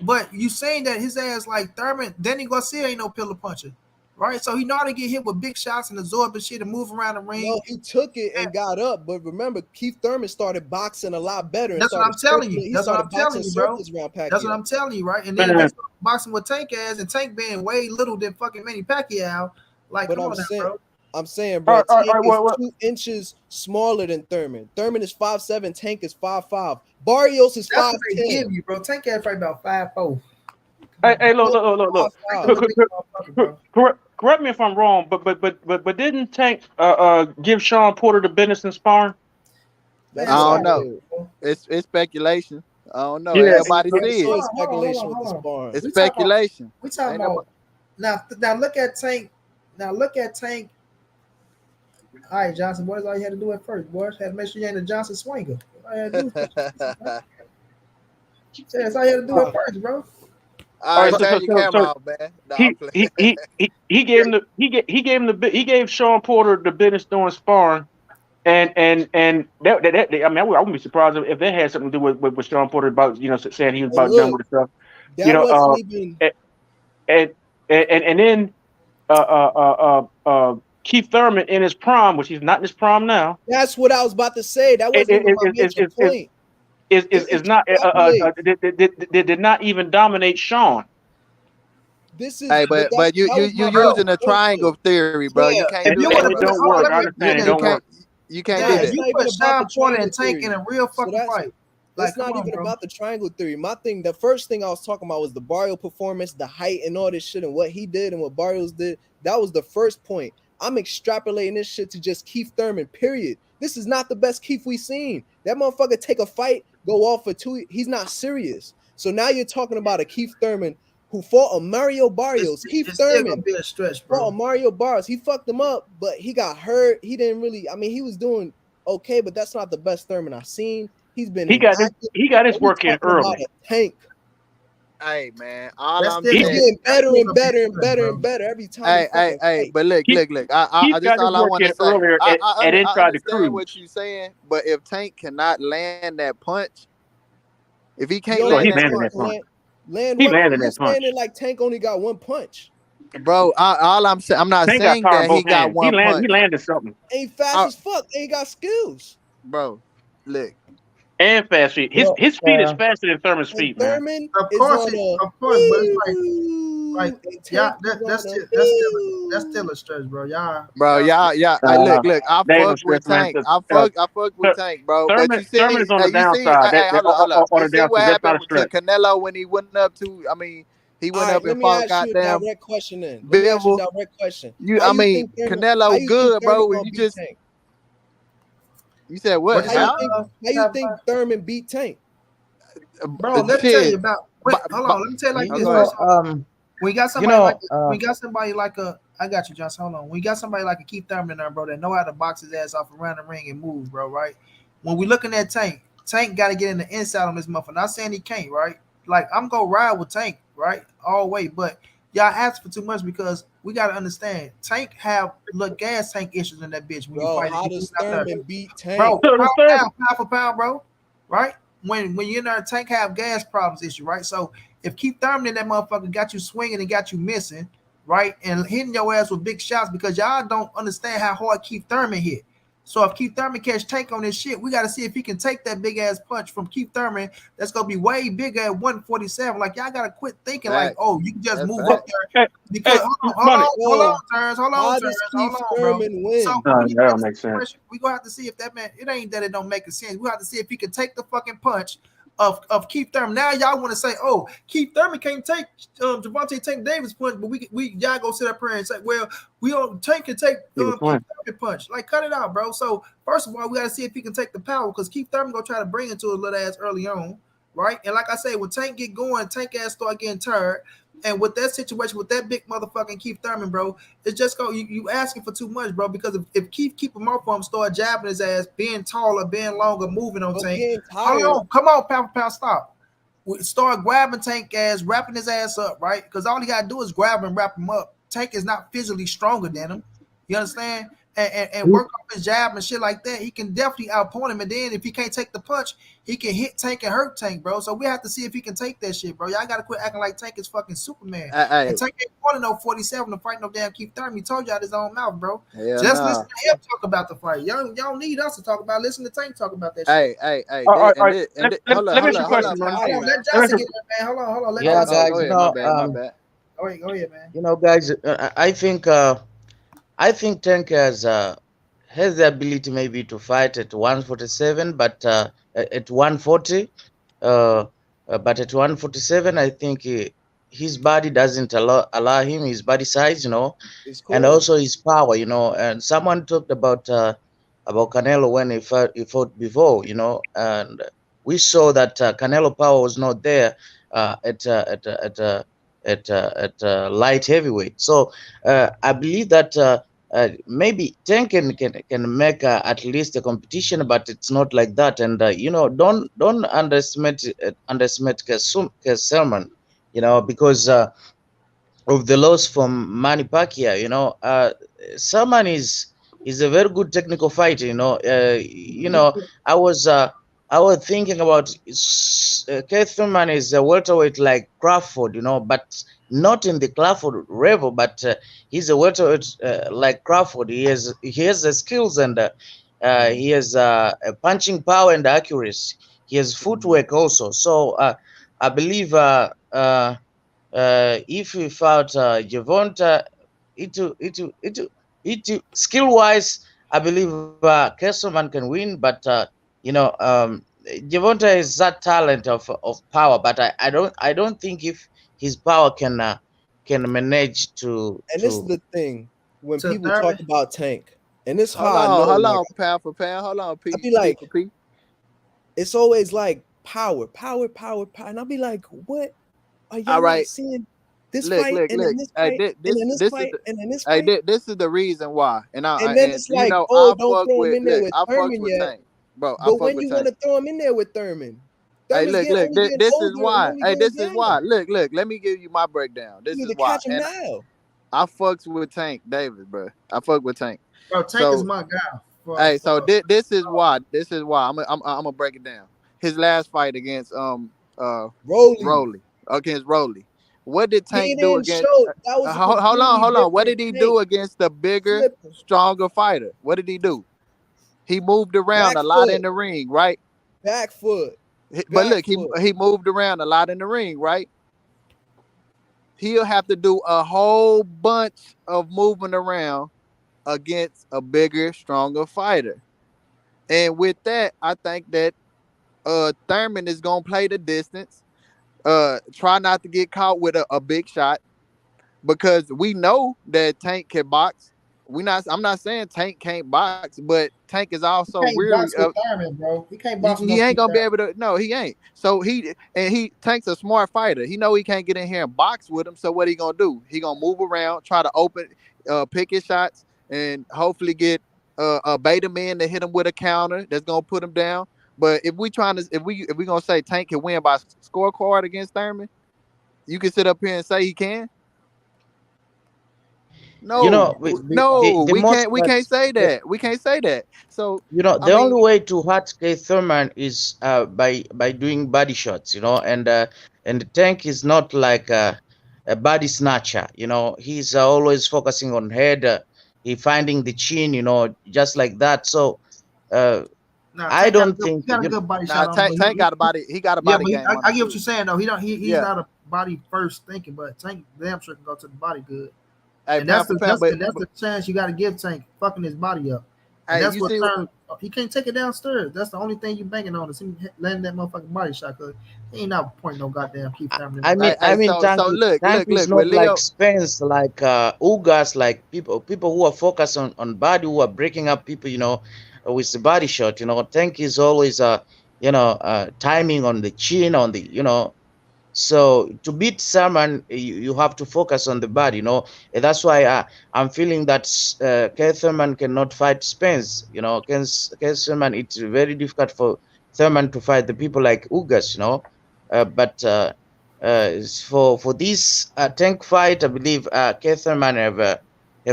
But you saying that his ass like Thurman, Danny Garcia ain't no pillar puncher, right? So he know how to get hit with big shots and absorb and shit and move around the ring. No, he took it and got up. But remember, Keith Thurman started boxing a lot better. And That's what I'm telling you. He That's what started I'm telling boxing you, bro. circles around Pacquiao. That's what I'm telling you, right? And then he started boxing with Tank ass, and Tank being way little than fucking Manny Pacquiao. Like, But come on now, bro. I'm saying, All bro, right, all right, Tank all right, is 2 inches smaller than Thurman. Thurman is 5'7", Tank is 5'5". Barrios is That's what they 5'10". give you, bro. Tank ass probably about 5'4". Hey, look. 5'5". Correct me if I'm wrong, but didn't Tank give Sean Porter the business in sparring? That's I what don't I know. heard. It's speculation. I don't know. Yeah. Ain't nobody Pretty see sure it. it's speculation with the Hold on. sparring. It's We talking about speculation. we talking Ain't about now look at Tank. Now look at Tank. All right, Johnson, boys, all you had to do at first, boys. Had to make sure you ain't a Johnson swinger. All you had to do that's all you had to do at first, bro. All All right, right, turn your camera off, man. No, I'm playing. he gave him he gave Sean Porter the business doing sparring, and that I mean I wouldn't be surprised if that had something to do with Sean Porter about saying he was Hey, about done look, with the stuff, that wasn't even. and then Keith Thurman in his prime, which he's not in his prime now, That's what I was about to say. That wasn't even my major point. is not did not even dominate Sean. This is. Hey, but you that was my using a point, triangle theory, bro. You Yeah, can't if do you that, would And have it bro. don't work. let I me understand it You don't can't work. You can't do Yeah, It's that. you not even put about Sean the Porter and triangle Tank in theory. a real So fucking fight. it's Like, come not on, even bro. about the triangle theory. The first thing I was talking about was the Barrio performance, the height and all this shit and what he did and what Barrios did. That was the first point. I'm extrapolating this shit to just Keith Thurman, period. This is not the best Keith we seen. That motherfucker take a fight, go off for 2. He's not serious. So now you're talking about a Keith Thurman who fought a Mario Barrios. Keith It's still Thurman gonna be a stretch, fought a bro. Mario Barrios. He fucked him up, but he got hurt. He didn't really, I mean, he was doing okay, but that's not the best Thurman I've seen. He's been He got his inactive. he got his And we work in talking about early. a tank. Hey man, all That's I'm still He's gonna saying. be getting that's better still and gonna be a better and stretch, better bro. and better every time he Hey, fucking fight. but look, Keith, look. Keith This got his all I work want in to say. earlier and then I tried to understand cruise. what you saying, but if Tank cannot land that punch, if he You can't don't So think land he that landed Tank punch, that can punch. land He what? landed You're that punch. saying it like Tank only got one punch. bro, all I'm saying, I'm not Tank got saying power in that he both got hands. He one punch. landed something. Ain't fast I, as fuck. Ain't got skills. bro, look, And fast feet. His Well, his speed is faster than Thurman's And speed, man. Thurman Of is course, on a of course, but it's like, and yeah, Tank is on a that's still a stretch, bro. bro, Y'all still, yeah. Hey, Uh, look. I they ain't no fuck with stress, man. Tank. I fuck with Th- Tank, bro. But Thurman Thurman is on the you see, downside. hey, hold up. On You the see what downside. That's not a happened to stretch. Canelo when he went up to? I mean, he All went right, up let and me fought ask you a goddamn direct question then. Let me ask you a Bivol. direct question. I mean, How Canelo you think good, Thurman bro. gonna You beat just, Tank? you said what what? you How you say, How? think Thurman beat Tank? bro? Let me tell you Shit. about. Wait, hold on. Let me tell you like you this. Go ahead. First know, off, when you got you somebody like know, when you got somebody like a, I got you, Johnson. Hold on. When you got somebody like a Keith Thurman there, bro, that know how to box his ass off around the ring and move, bro. Right? When we looking at Tank, Tank got to get in the inside on this motherfucker. Not saying he can't, right? Like I'm gonna ride with Tank, right, all the way. But y'all ask for too much because we gotta understand Tank have look gas tank issues in that bitch when you Bro, fight how it. does Thurman beat Tank? Bro, So the Thurman. pound for pound, bro. Right? When you're in there, Tank have gas problems issue, right? So if Keith Thurman in that motherfucker got you swinging and got you missing, right, and hitting your ass with big shots because y'all don't understand how hard Keith Thurman hit. So if Keith Thurman catch Tank on this shit, we got to see if he can take that big ass punch from Keith Thurman. That's gonna be way bigger at 147. Like y'all gotta quit thinking like, Facts. oh, you can just That's move up facts. there Hey, because hey, hold money. on, Bro, turns, hold on, how turns, does hold Keith on, bro. Thurman So win? when we That look at don't the make sense. situation, we gonna have to see if that man. It ain't that it don't make a sense. We have to see if he can take the fucking punch of Keith Thurman. Now y'all want to say, oh, Keith Thurman can't take Javante Tank Davis punch, but we y'all go sit up here and say, well, we don't Tank can take He was Keith playing. Thurman punch. Like, cut it out, bro. So first of all, we got to see if he can take the power because Keith Thurman gonna try to bring it to his little ass early on, right? And like I say, when Tank get going, Tank ass start getting tired. And with that situation, with that big motherfucking Keith Thurman, bro, it's just go you asking for too much, bro. Because if Keith keep him off him, start jabbing his ass, being taller, being longer, moving on But Tank. getting Hold tired. on, come on, pound for pound, stop. We start grabbing Tank ass, wrapping his ass up, right? Because all he gotta do is grab and wrap him up. Tank is not physically stronger than him. You understand? And work off his jab and shit like that. He can definitely outpoint him. And then if he can't take the punch, he can hit Tank and hurt Tank, bro. So we have to see if he can take that shit, bro. Y'all gotta quit acting like Tank is fucking Superman. Hey, And Tank ain't wanting no 47 to fight no damn Keith Thurman. He told you out his own mouth, bro. hell Just listen nah. to him talk about the fight. Y'all don't need us to talk about it. Listen to Tank talk about that shit. Hey. All right. Hold up, Let me ask you a hold question, up. money. Hold on, let Hey, Let me ask Johnson you. get there, man. Hold on, let yeah, Johnson oh, get guys, go there. ahead. My bad. Go ahead, man. guys, I think Tank has the ability maybe to fight at 147, but at 140, but at 147, I think his body doesn't allow him, his body size, It's and cool. also his power, And someone talked about Canelo when he fought before, and we saw that Canelo power was not there at light heavyweight. So I believe that maybe Tank can make at least a competition, but it's not like that. And don't underestimate Selman, because of the loss from Manny Pacquiao. Selman is a very good technical fighter. I was thinking about Keith Thurman is a welterweight like Crawford, but not in the Crawford level, but he's a welterweight like Crawford. He has the skills and he has a punching power and accuracy. He has footwork also. So I believe if we fought Javonta, it skill wise, I believe Kesselman can win, but Javonte is that talent of power, but I don't think if his power can manage And this is to the thing when To people talk Thurman, about Tank, and this how I know. Hold Like on, pound for pound. Hold on, I P, be P like, for P. it's always like power, power, power, power, and I'll be like, what are All y'all not right, seeing? This look, fight, look, and then look. this Hey, fight, and then this this is fight, the, and then this hey, fight, this is the reason why. and then And it's you like, know, oh, don't throw him in there with I fucks Thurman with yet. Tank, bro. I But fuck when with you want Tank. to throw him in there with Thurman, Hey, Thurman's look, getting look. only getting This is older and why. only Hey, going this is down. why. Look. Let me give you my breakdown. You This need is to why. catch him And now. I fucks with Tank Davis, bro. I fuck with Tank. bro. Tank is So, my guy. hey, so For this is why. This is why. I'm gonna break it down. His last fight against Rolly, Rolly, against Rolly. What did he Tank do didn't against? show that was a completely Hold on. What different did he Tank. do against the bigger, Slipping, stronger fighter? What did he do? He moved around back a lot in foot, the ring, right? back foot, But back look, foot. he moved around a lot in the ring, right? He'll have to do a whole bunch of moving around against a bigger, stronger fighter. And with that, I think that Thurman is gonna play the distance. Try not to get caught with a big shot because we know that Tank can box. I'm not saying Tank can't box, but Tank is also he can't weary box of. with Thurman, bro. He can't box He no ain't two gonna be Thurman. able to. No, he ain't. So he Tank's a smart fighter. He know he can't get in here and box with him. So what he gonna do? He gonna move around, try to open, pick his shots, and hopefully get a beta man to hit him with a counter that's gonna put him down. But if we gonna say Tank can win by scorecard against Thurman, you can sit up here and say he can. you No, know the we most can't. We that can't say the, that. We can't say that. So I the only mean, way to hurt Keith Thurman is by doing body shots, and the Tank is not like a body snatcher, he's always focusing on head, he finding the chin, just like that. So uh, Nah, I Tank got a don't good, he think got a good body nah, shot on him, but Tank got a body. He got a yeah, body but game on I him get what too. you're saying though. He's Yeah. not a body first thinking, but Tank damn sure can go to the body good. Hey, And that's pound for the pound, that's and that's the chance you got to give Tank fucking his body up, and hey, that's you what see, turns. He can't take it downstairs. That's the only thing you banking on is him landing that motherfucking body shot. Cause he ain't not pointing no goddamn Keith I Thurman in the I body. mean, I mean, so Tank is look with not like Leo. Spence, like Ugas, like people who are focused on body, who are breaking up people, with the body shot. Tank is always timing on the chin, on the. So to beat someone, you have to focus on the body. And that's why I'm feeling that Keith Thurman cannot fight Spence. Keith Thurman, it's very difficult for Thurman to fight the people like Ugas. But for this Tank fight, I believe Keith Thurman have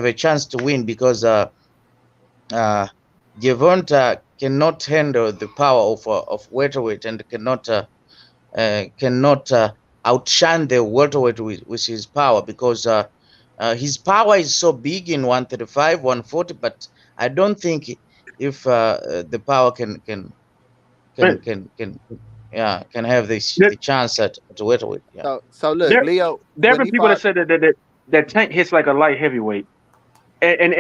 a chance to win because uh, Gervonta cannot handle the power of welterweight and cannot outshine the welterweight with his power because his power is so big in 135, 140. But I don't think if the power But can yeah can have this there, the chance at welterweight. Yeah. So look, there Leo, there have when been he people that fought, said that Tank hits like a light heavyweight, and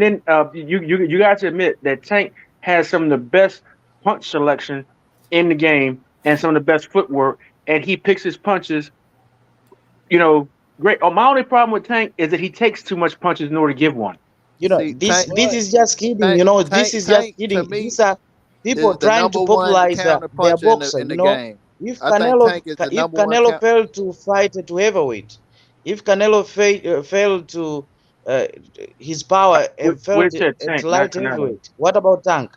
then you got to admit that Tank has some of the best punch selection in the game and some of the best footwork, and he picks his punches. You know, great. Oh, my only problem with Tank is that he takes too much punches in order to give one. see, This is just kidding. This is just Tank to kidding. me These are people is the trying to number one popularize counter their puncher boxer. in the game. If I think Canelo Tank is the if number one Canelo count. failed to fight at heavyweight, if Canelo failed to uh, his power and We failed said at Tank, not light Canelo. heavyweight, what about Tank?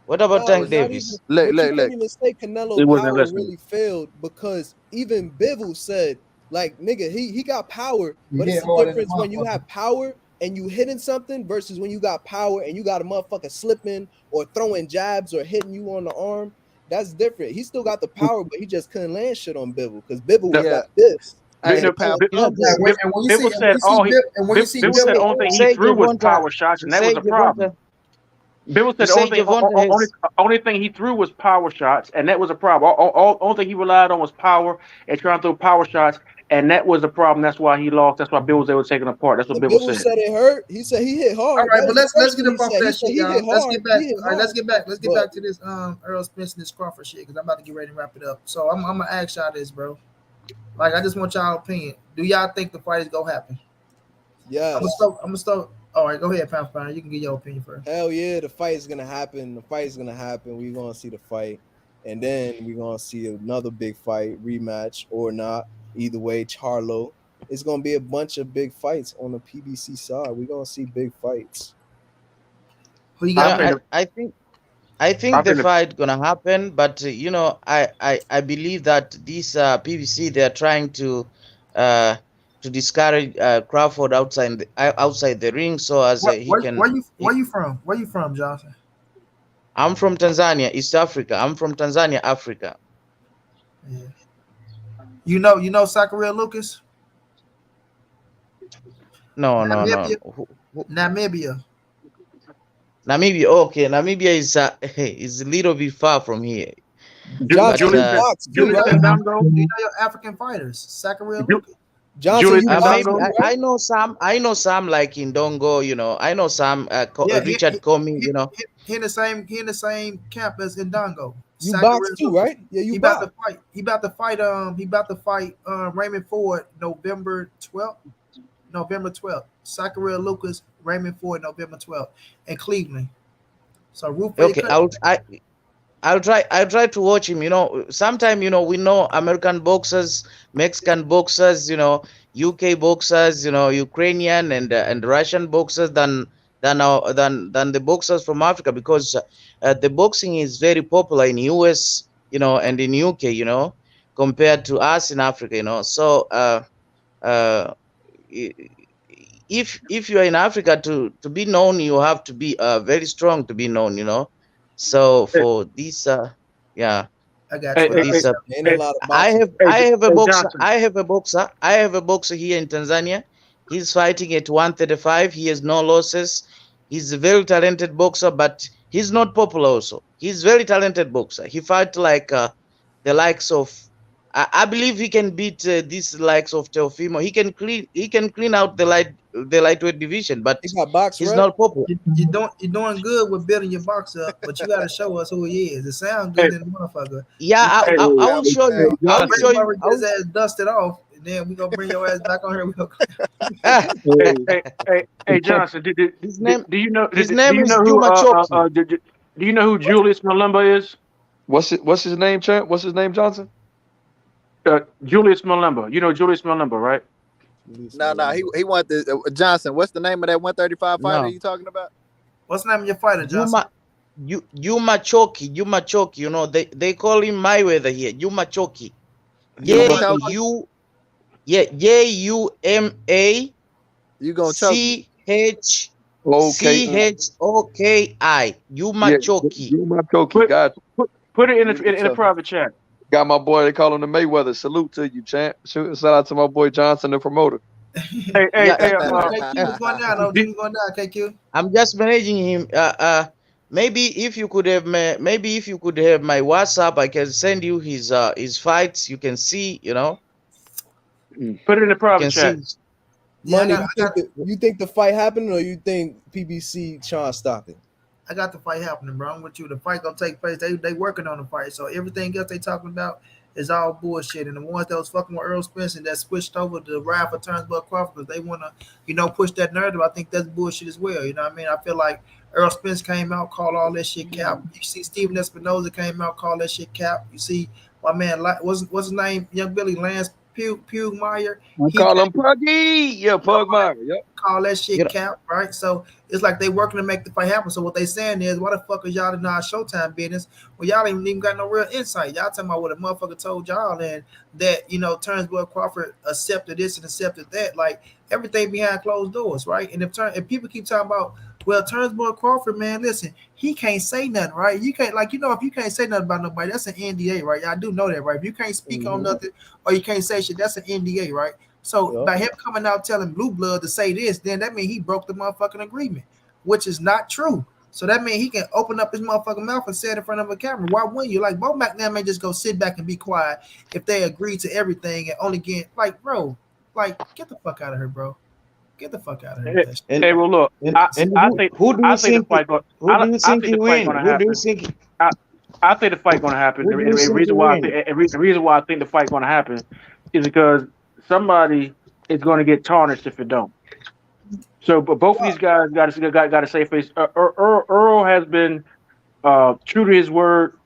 What about No, Tank not even. Davis? Look, But you look, can't look. even say Canelo He wasn't power listening. really failed because even Bivol said, like, nigga, he got power, He but it's hit a hard in the difference when you motherfucker. have power and you hitting something versus when you got power and you got a motherfucker slipping or throwing jabs or hitting you on the arm. That's different. He still got the power, but he just couldn't land shit on Bivol because Bivol No, was Yeah. like this. Bi- Hey, no, pound Bi- pound. And This Bi- and when you see Bible and when said you see and when you see Bible said the Bivol, only to thing he say threw was Javonta power shots, to and that say was a problem. Javonta Bill to said the say only thing, Javonta has only thing he threw was power shots, and that was a problem. Only thing he relied on was power and trying to throw power shots, and that was the problem. That's why he lost. That's why Bill was able to take it apart. That's what But Bill Bill said. said it hurt. He said he hit All hard. right, That but was the let's first get thing up he off said. He that said shit, he y'all. hit Let's hard. get back. He hit All right, let's hard. get back. Let's get But back to this Errol Spence and this Crawford shit because I'm about to get ready to wrap it up. So I'm gonna ask y'all this, bro. Like I just want y'all opinion. Do y'all think the fight is gonna happen? I'm gonna yes, start. I'm gonna start. All right, go ahead, Pound Pound. You can get your opinion first. hell yeah, the fight is gonna happen. The fight is gonna happen. We're gonna see the fight, and then we're gonna see another big fight rematch or not. Either way, Charlo. It's gonna be a bunch of big fights on the PBC side. We're gonna see big fights. Who you I got? Yeah, think. I I think the think. fight gonna happen, but I believe that this PBC they're trying uh to discourage Crawford outside the ring so as Where, he where, can. where you where you from? Where you from, Johnson? I'm from Tanzania, East Africa. I'm from Tanzania, Africa. Yeah. You know Zachariah Lucas? No, no, no. Namibia. Namibia. Namibia. Okay, Namibia is is a little bit far from here, Johnson, but you Julius. box Do too, you Julius know right? your Fandango. Do you know your African fighters? Zachariah Ju- Lucas. Johnson, Julius you box maybe Fandango. too, right? I know some. I know some like in Dongo. I know some. Yeah, Richard Comey. he in the same camp as Ndongo. You box Zachariah too, Lucas. right? Yeah, you He about to box. fight. He about to fight Raymond Ford November 12th. November 12th. Zachariah Lucas, Raymond Ford, November 12th in Cleveland. So root for your Okay, country. I'll try to watch him. Sometime we know American boxers, Mexican boxers, UK boxers, Ukrainian and Russian boxers than the boxers from Africa because the boxing is very popular in US, and in UK, compared to us in Africa, So uh, if you are in Africa to be known, you have to be very strong to be known, So Hey, for this, yeah, I got hey, for you. hey, I hey, this, got Ain't a hey, lot of I boxing. have hey, I have a hey, boxer. Johnson. I have a boxer. I have a boxer here in Tanzania. He's fighting at 135. He has no losses. He's a very talented boxer, but he's not popular. Also, he's very talented boxer. He fight like the likes of. I believe he can beat these likes of Teofimo. He can clean out the lightweight division, He but got box he's red. not popular. you're doing good with building your box up, but you got to show us who he is. It sounds Hey, good in the motherfucker. Yeah, You I, might hey, I, bring I Hey, will out, show hey, you. I will Bray show Johnson. you. Murray I gets will. his ass dusted off, and then we gonna bring your ass back on here. We gonna Hey, hey, Johnson. his name Do you know? his Do name you is know who? Juma Choki. Do you know who Julius Malemba is? What's his name, champ? What's his name, Johnson? Julius Malemba. You know Julius Malemba, right? No, he want the Johnson. What's the name of that 135 fighter No, you talking about? What's the name of your fighter, Johnson? Juma Choki. Juma Choki. They call him Mayweather here. Juma Choki. You Juma J choke him? Choki. U yeah Juma You gonna choke him? Okay. Choki. Juma Yeah, Choki. you my Koki. Put Got put it You can in the choke him. private chat. got my boy. They call him the Mayweather. Salute to you, champ. Shout out to my boy Johnson, the promoter. Hey, hey, Yeah, hey. KQ was going down. OG Did, was going down. KQ. I'm just managing him. Maybe if you could have my WhatsApp, I can send you his fights. You can see, Mm. put it in the you private can chat. see. Yeah, Money, you think the fight happening or you think PBC trying to stop it? I got the fight happening, bro. I'm with you. The fight gonna take place. They working on the fight. So everything else they talking about is all bullshit. And the ones that was fucking with Earl Spence and that switched over to ride for Turnbull Crawford because they wanna, push that narrative. I think that's bullshit as well. You know what I mean? I feel like Earl Spence came out, called all that shit cap. You see Steven Espinoza came out, called that shit cap. You see my man, what's his name? Young Billy Lance Pugmire. I He call came him Puggy. Yeah, Pug Meyer. Yep. call that You shit know, cap, right? So it's like they working to make the fight happen. So what they saying is, why the fuck is y'all in our Showtime business? Well, y'all ain't even got no real insight. Y'all talking about what a motherfucker told y'all and that Turnbull Crawford accepted this and accepted that. Like everything behind closed doors, right? And if people keep talking about, well, Turnbull Crawford, man, listen, he can't say nothing, right? You can't if you can't say nothing about nobody, that's an NDA, right? Y'all do know that, right? If you can't speak on nothing or you can't say shit, that's an NDA, right? So Yup. by him coming out telling Blue Blood to say this, then that means he broke the motherfucking agreement, which is not true. So that means he can open up his motherfucking mouth and say it in front of a camera. Why wouldn't you? Like Bo McNabb may just go sit back and be quiet if they agree to everything and only get like, bro, like get the fuck out of here, bro. Get the fuck out of here with that shit. And Hey, well, look, and I think who do you I think the think fight go, who do you I think think he the fight win? gonna Who do you happen. think I, I think the fight gonna happen. who do you The think he reason why win? the reason why I think the fight gonna happen is because somebody is gonna get tarnished if it don't. So, but both of these guys got to say face. Earl has been true to his word.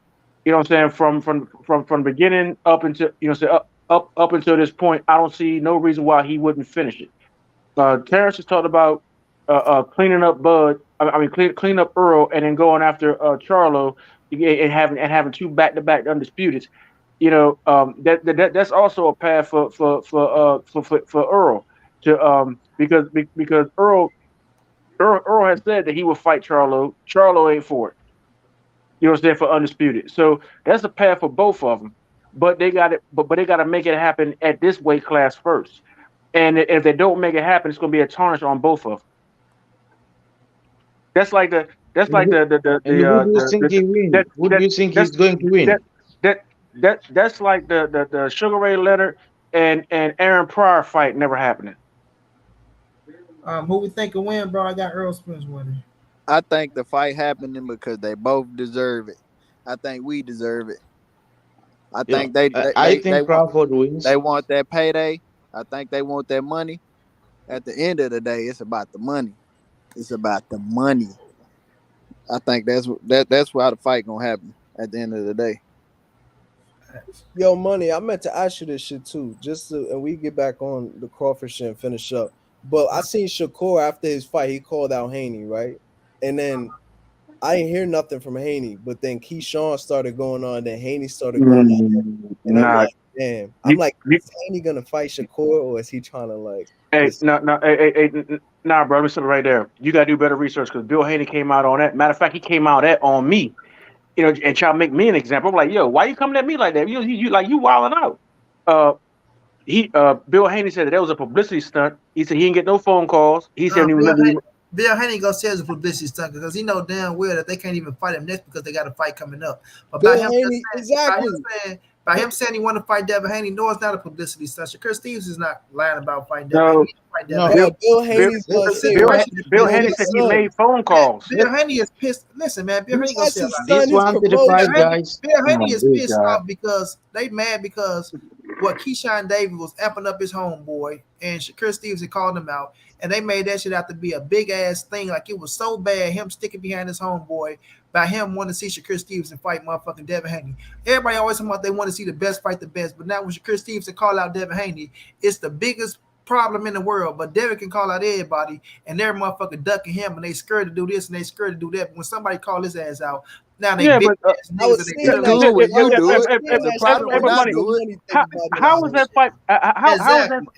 You know what I'm saying? From the beginning up until say up until this point, I don't see no reason why he wouldn't finish it. Terrence has talked about cleaning up Bud. I mean, clean up Earl, and then going after Charlo and having two back-to-back undisputed. That's also a path for Earl to because Earl has said that he will fight Charlo. Charlo ain't for it. You know what I'm saying, for undisputed. So that's a path for both of them. But they got it. But they got to make it happen at this weight class first. And if they don't make it happen, it's going to be a tarnish on both of them. That's like the that's like And who do you think he that win? Who do that you think he's that's going to that win? that's like the Sugar Ray Leonard and Aaron Pryor fight never happening. Who we think will win, bro? I got Earl Spence winning. I think the fight happening because they both deserve it. I think we deserve it. I You think know, I think Crawford wins. they want that payday. I think they want that money. At the end of the day, it's about the money. It's about the money. I think that's why the fight gonna happen at the end of the day. Yo, Money, I meant to ask you this shit too, and we get back on the Crawford shit and finish up. But I seen Shakur after his fight, he called out Haney, right? And then I didn't hear nothing from Haney, but then Keyshawn started going on, then Haney started going on. And I'm Nah, like, damn. I'm you, like, you, is Haney gonna fight Shakur or is he trying to like hey, just no, nah, bro. Let me stop right there. You got to do better research because Bill Haney came out on that. Matter of fact, he came out on me. And try to make me an example. I'm like, yo, why you coming at me like that? You like you wilding out. Uh, Bill Haney said that was a publicity stunt. He said he didn't get no phone calls. He said he Bill remember. Haney, Bill Haney gonna say it's a publicity stunt because he know damn well that they can't even fight him next because they got a fight coming up. But Bill Haney? Exactly. by him saying he want to fight Devin Haney, no, it's not a publicity stunt. Shakur Stevens is not lying about fighting Devin No, Haney. He fight Devin No, Haney. But Bill Haney's gonna say right, Bill yo, Haney his said he son, made phone calls. Bill Haney is pissed. Listen, man, Bill Haney gonna that's say a his lot. son this is one to the Bill fight, promotion. Haney, guys. Bill Come Haney on, is big pissed guy. off because they mad because what Keyshawn Davis was amping up his homeboy and Shakur Stevenson called him out, and they made that shit out to be a big ass thing. Like it was so bad, him sticking behind his homeboy by him wanting to see Shakur Stevenson fight motherfucking Devin Haney. Everybody always talking about they want to see the best fight the best, but now when Shakur Stevenson call out Devin Haney, it's the biggest problem in the world. But Devin can call out everybody, and they're motherfucking ducking him, and they scared to do this and they scared to do that. But when somebody call his ass out, now they Yeah, big but ass I niggas was and they seeing It's that telling cool shit. when I you was do it. seeing The that shit. problem I when was I money. seeing do it. Money think about that How is shit. that fight? How is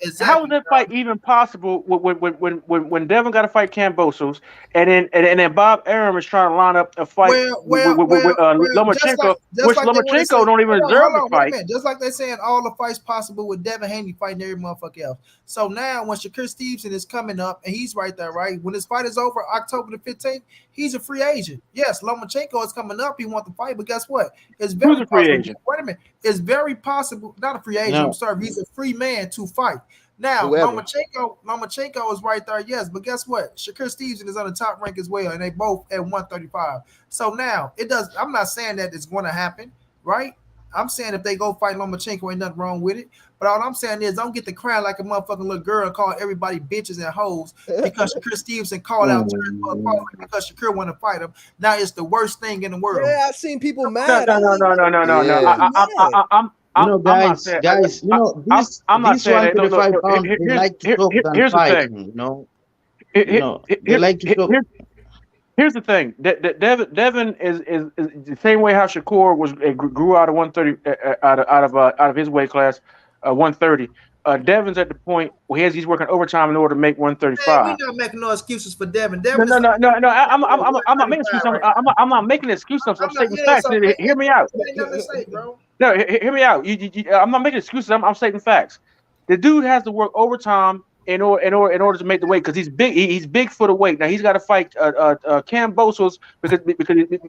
exactly, that bro. fight even possible when Devin got to fight Kambosos and then Bob Arum is trying to line up a fight with Lomachenko, just which like they want to say, Lomachenko don't even hold deserve to on, wait a fight. minute. Just like they saying all the fights possible with Devin Haney fighting every motherfucker else. So now when Shakur Stevenson is coming up and he's right there, right? When his fight is over, October the 15th, he's a free agent. Yes, Lomachenko is coming up. He wants to fight, but guess what? It's Who's very a free possible. agent? Wait a minute. It's very possible, not a free agent. I'm No, sorry. He's a free man to fight. Now, Whoever. Lomachenko is right there, yes, but guess what? Shakur Stevenson is on the top rank as well, and they both at 135. So now it does. I'm not saying that it's going to happen, right? I'm saying if they go fight Lomachenko, ain't nothing wrong with it. But all I'm saying is, don't get to cry like a motherfucking little girl and call everybody bitches and hoes because Shakur Stevenson called out Crawford because Shakur want to fight him. Now it's the worst thing in the world. Yeah, I seen people No, mad. no, I'm no, like, no, no, no, no, no. Yeah. you know, I'm not guys, saying. guys, you know, I'm not this saying one that. to the Look, 5 pounds, they like to talk than here's the thing. fighting. You know, Here- they like to talk. Here's the thing. That Devin is the same way how Shakur grew out of 130 out of his weight class, 130. Devin's at the point where he's working overtime in order to make Man, we 135. not making no excuses for Devin. No, Devin no, is no, no, no. I'm not making 135 excuses. right now. I'm not making an excuse. I'm I'm not. stating Yeah, facts. so ain't Hear me out. nothing to say, bro. No, hear me out. I'm not making excuses. I'm stating facts. The dude has to work overtime in order to make the weight because he's big. He's big for the weight. Now he's got to fight Kambosos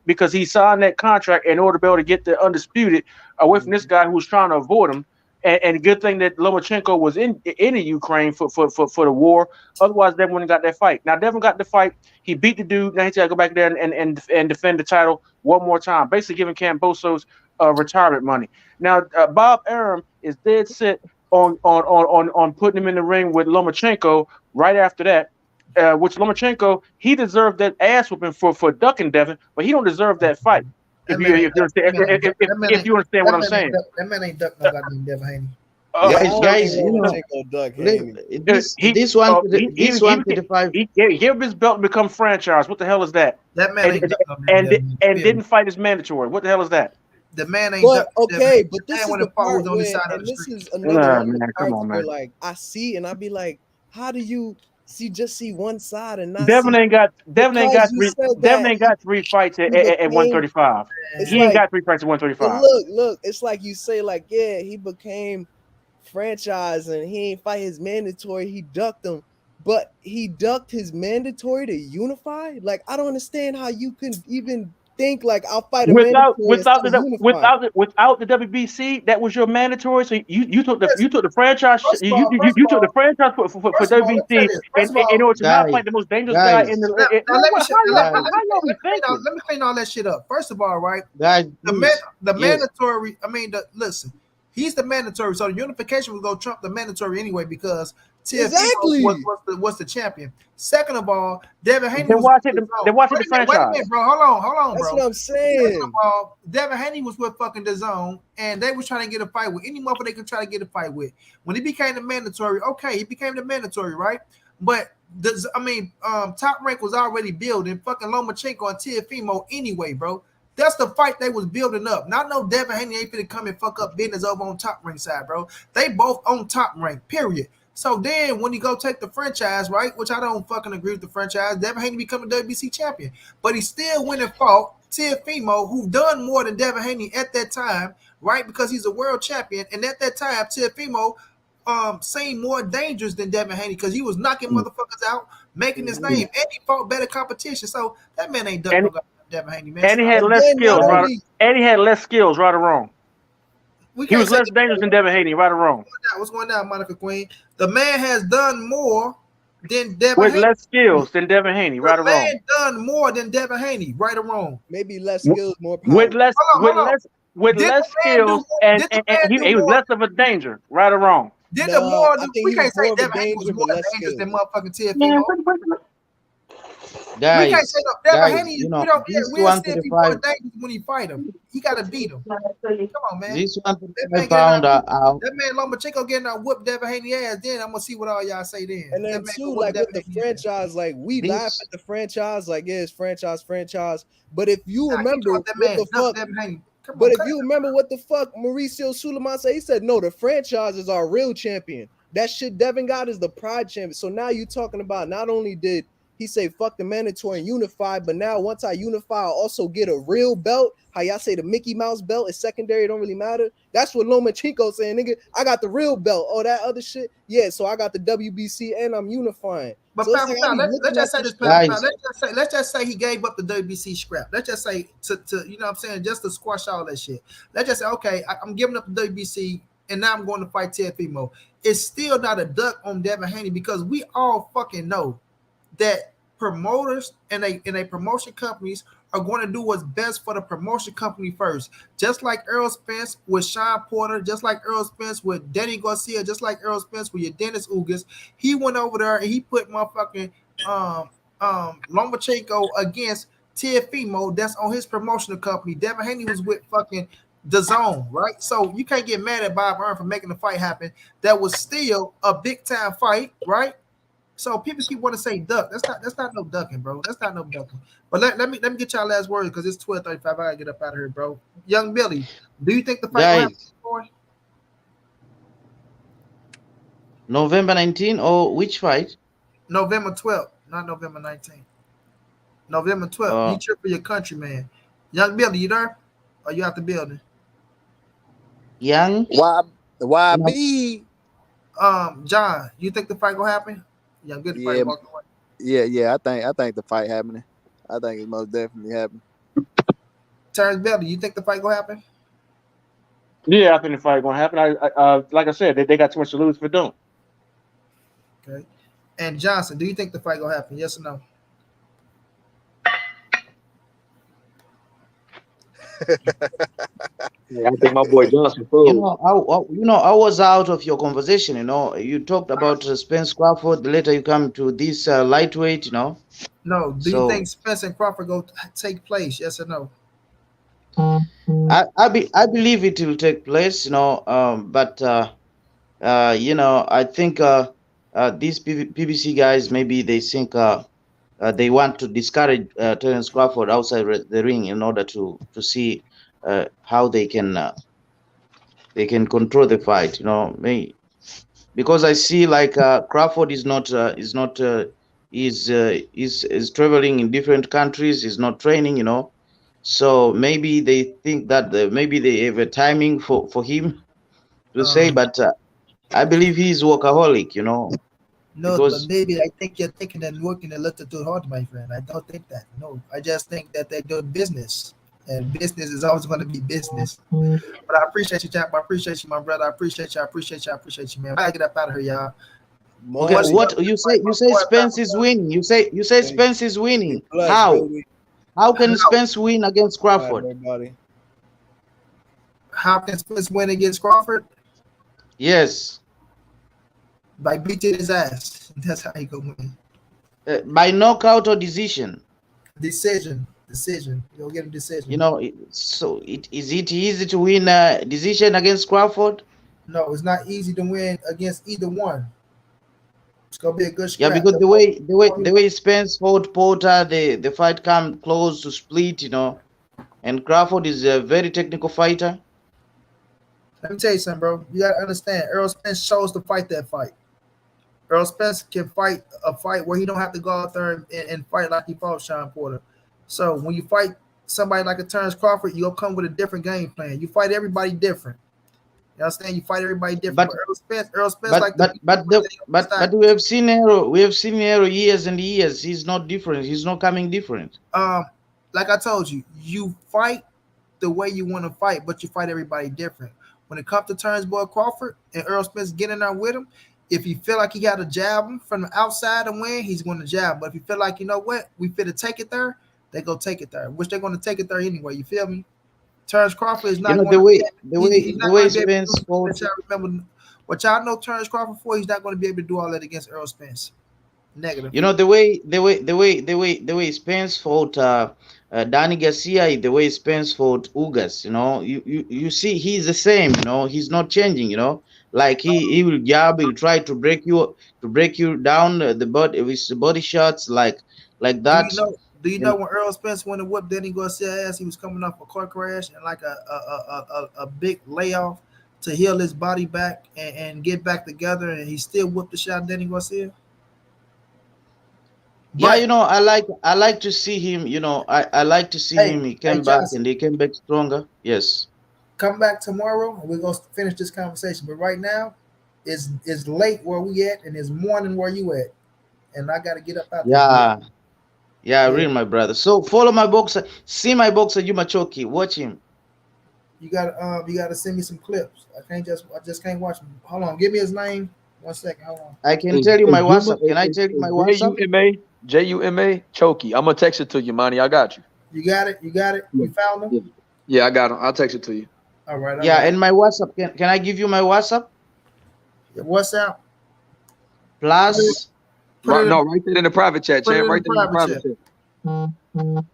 because he signed that contract in order to be able to get the undisputed away from this guy who was trying to avoid him. And good thing that Lomachenko was in the Ukraine for the war. Otherwise, Devin wouldn't have got that fight. Now Devin got the fight. He beat the dude. Now he's got to go back there and defend the title one more time. Basically, giving Kambosos retirement money. Now Bob Arum is dead set on putting him in the ring with Lomachenko right after that. Which Lomachenko, he deserved that ass whooping for ducking Devin, but he don't deserve that fight. If you understand what I'm saying. That man ain't duck no goddamn Devin Haney. Guys, you know, this one to the five. He gave his belt to become franchise. What the hell is that? That man ain't duck no And damn Devin. didn't fight his mandatory. What the hell is that? The man ain't But duck no Devin. okay, but this Man is when the the ball part was on the where, side of and the this street. is another one of the Man, come parts on, where man. like I see and I be like, how do you just see one side and not Devin see? ain't got Because you said Devin that ain't got 3 fights at became, 135. it's He ain't like, got 3 fights at but 135. look, it's like you say, like, yeah, he became franchise and he ain't fight his mandatory, he ducked him, but he ducked his mandatory to unify. Like, I don't understand how you can even think like I'll fight a mandatory instead of unify. Without the WBC, that was your mandatory. So you took the Listen, franchise. first of You all, first you of took the all, franchise for first of all, let me say WBC this. First of in all, order to not Guys, fight the most dangerous guy in guys, the. now let me How shut- now let me y'all be thinking? let me clean all that shit up. First of all, right? guys, The please. Yes, mandatory. I mean, listen. He's the mandatory, so the unification was gonna trump the mandatory anyway because TFE Exactly. was the champion. Second of all, Devin Haney Then was why with take the the zone. then why take Wait the a minute, franchise? bro. Hold on, That's bro. what I'm Second saying. of all, Devin Haney was with fucking the zone, and they was trying to get a fight with any motherfucker they could try to get a fight with. When he became the mandatory, okay, he became the mandatory, right? But Top Rank was already building fucking Lomachenko and Teofimo anyway, bro. That's the fight they was building up. Not no Devin Haney ain't finna come and fuck up business over on Top Rank side, bro. They both on Top Rank, period. So then when you go take the franchise, right, which I don't fucking agree with the franchise, Devin Haney become a WBC champion. But he still went and fought Teofimo, who done more than Devin Haney at that time, right? Because he's a world champion. And at that time, Teofimo seemed more dangerous than Devin Haney because he was knocking motherfuckers out, making his name, and he fought better competition. So that man ain't done And no goddamn Devin Haney, man. and he had And less then not skills, right? only And he had less skills, right or wrong. We He can't was say less dangerous than Devin Haney, right or wrong. what's going down, Monica Queen. The man has done more than Devin With Haney. less skills than Devin Haney, right The or wrong. man done more than Devin Haney, right or wrong. maybe less W- skills, more With power. less Hold on. with Did less the man do skills and, did the and man do he was more? less of a danger, right or wrong. Did the No, more I do think we he was can't say more of a Devin Haney was danger, more but less dangerous than skills. motherfucking Man, Teofimo? We can't guys, say no. Devin guys. Haney, You we know, don't. this We'll one see to if the he's more five. dangerous when he fight him. He got to beat him. Come on, man. This one to the That man five getting pounder. out. That man Lomachenko getting out whoop Devin Haney ass. Then I'm gonna see what all y'all say then. And That then man too, go whoop like with Devin the Haney ass. franchise, like we laugh This at the franchise, like yeah, it's franchise. But if you Nah, he remember told that what man the duck fuck, Devin Haney. Come but on, if cut you it. remember what the fuck Mauricio Suleiman said, he said no, the franchise is our real champion. That shit Devin got is the pride champion. So now you're talking about not only did he say fuck the mandatory and unify, but now once I unify, I'll also get a real belt. How y'all say the Mickey Mouse belt is secondary, it don't really matter. That's what Lomachenko saying, nigga. I got the real belt. Oh, that other shit. Yeah, so I got the WBC and I'm unifying. But So it's Pastor like I Sal, be let's looking just at say this this, shit. Pastor Sal. guys, Let's just say he gave up the WBC scrap. Let's just say to you know what I'm saying, just to squash all that shit. Let's just say, okay, I'm giving up the WBC and now I'm going to fight Teofimo. It's still not a duck on Devin Haney because we all fucking know that promoters and a promotion companies are going to do what's best for the promotion company first. Just like Errol Spence with Sean Porter, just like Errol Spence with Danny Garcia, just like Errol Spence with your Dennis Ugas. He went over there and he put motherfucking Lomachenko against Teofimo that's on his promotional company. Devin Haney was with fucking the zone, right? So you can't get mad at Bob Earn for making the fight happen. That was still a big time fight, right? So people keep want to say duck. That's not no ducking, bro. That's not no ducking. But let me get y'all last words because it's 12:35. I gotta get up out of here, bro. Young Billy, do you think the fight will happen? guys. November 19 or which fight? November 12th, not November 19th. November 12th. You Uh, cheer for your country, man. Young Billy, you there? Or you out the building? Young. Why You know, YB? John, you think the fight gonna happen? Yeah, good fight Yeah, walked away. yeah. I think the fight happening. I think it's most definitely happening. Terrence Belly, you think the fight gonna happen? Yeah, I think the fight gonna happen. Like I said, they got too much to lose for don't. Okay. And Johnson, do you think the fight gonna happen? Yes or no? Yeah, I think my boy Johnson You froze. know, I was out of your conversation. You know, you talked about Spence Crawford. Later, you come to this lightweight. You know, No. Do you so think Spence and Crawford go take place? Yes or no? I believe it will take place. You know, but you know, I think these PBC guys maybe they think they want to discourage Terence Crawford outside the ring in order to see how they can control the fight. You know, because I see like Crawford is traveling in different countries. Is not training. You know, so maybe they think that maybe they have a timing for him to say, Um, but I believe he's workaholic. You know, no, but because maybe I think you're thinking and working a little too hard, my friend. I don't think that. No, I just think that they're doing business, and business is always going to be business. But I appreciate you, champ. I appreciate you, my brother. I appreciate you. I appreciate you. I appreciate you, man. I gotta get up out of here, y'all. okay, What's Morning. your what good fight, you my say boy? Spence is winning. You say Hey, Spence is be winning. blessed, How? baby. How can How, Spence win against All right, Crawford? everybody. how can Spence win against Crawford? Yes, By beating his ass. That's how he gonna win. by knockout or decision. Decision. Decision. You'll get a You decision. know, so is it easy to win a decision against Crawford? No, it's not easy to win against either one. It's gonna be a good Yeah, scrap. because the way Spence fought Porter, the fight come close to split. You know, and Crawford is a very technical fighter. Let me tell you something, bro. You gotta understand. Errol Spence chose to fight that fight. Errol Spence can fight a fight where he don't have to go out there and fight like he fought Sean Porter. So when you fight somebody like a Terence Crawford, you'll come with a different game plan. You fight everybody different. You understand? You fight everybody different. But But Errol Spence like to beat people the that he understands. but we have seen Errol. We have seen Errol years and years. He's not different. He's not coming different. Um, like I told you, you fight the way you want to fight, but you fight everybody different. When it comes to Terence Boy Crawford and Earl Spence getting there with him, if you feel like he got to jab him from the outside and win, he's going to jab. But if you feel like, you know what, we fit to take it there, they go take it there. Which they're going to take it there anyway. You feel me? Terence Crawford is You not know going to be able, he's the not way going to be able to do Spence something fought. that y'all remember. What y'all know Terence Crawford for, he's not going to be able to do all that against Earl Spence. Negative. You know the way Spence fought Danny Garcia, the way Spence fought Ugas. You know, you see he's the same. You know, he's not changing. You know, like he will jab, he'll try to break you down the body with the body shots like Do you that. know? Do you know And when Earl Spence went to whoop Danny Garcia ass? He was coming off a car crash and like a big layoff to heal his body back and get back together, and he still whooped the shot Danny Garcia. yeah, you But know, I like to see him. You know, I like to see hey, him. He hey came back Johnson, and he came back stronger. Yes. come back tomorrow and we're gonna finish this conversation. But right now, it's late where we at and it's morning where you at, and I got to get up out this bitch. Yeah. Yeah, Yeah, real my brother. So follow my boxer. See my boxer Yuma Choki. Watch him. you gotta send me some clips. I just can't watch him. Hold on, give me his name. 1 second, hold on. I can Is tell you is my Juma WhatsApp. Can I tell you my WhatsApp? Juma Choky. I'm gonna text it to you, Monty. I got you. You got it. You got it. Yeah, You found him. yeah, yeah, I got him. I'll text it to you. All right, all Yeah, right. and my WhatsApp. Can I give you my WhatsApp? Yeah, what's up? Put it, Plus. put Right, it, no, right there in the private chat, put it champ. in Right the there in the private private chat. chat.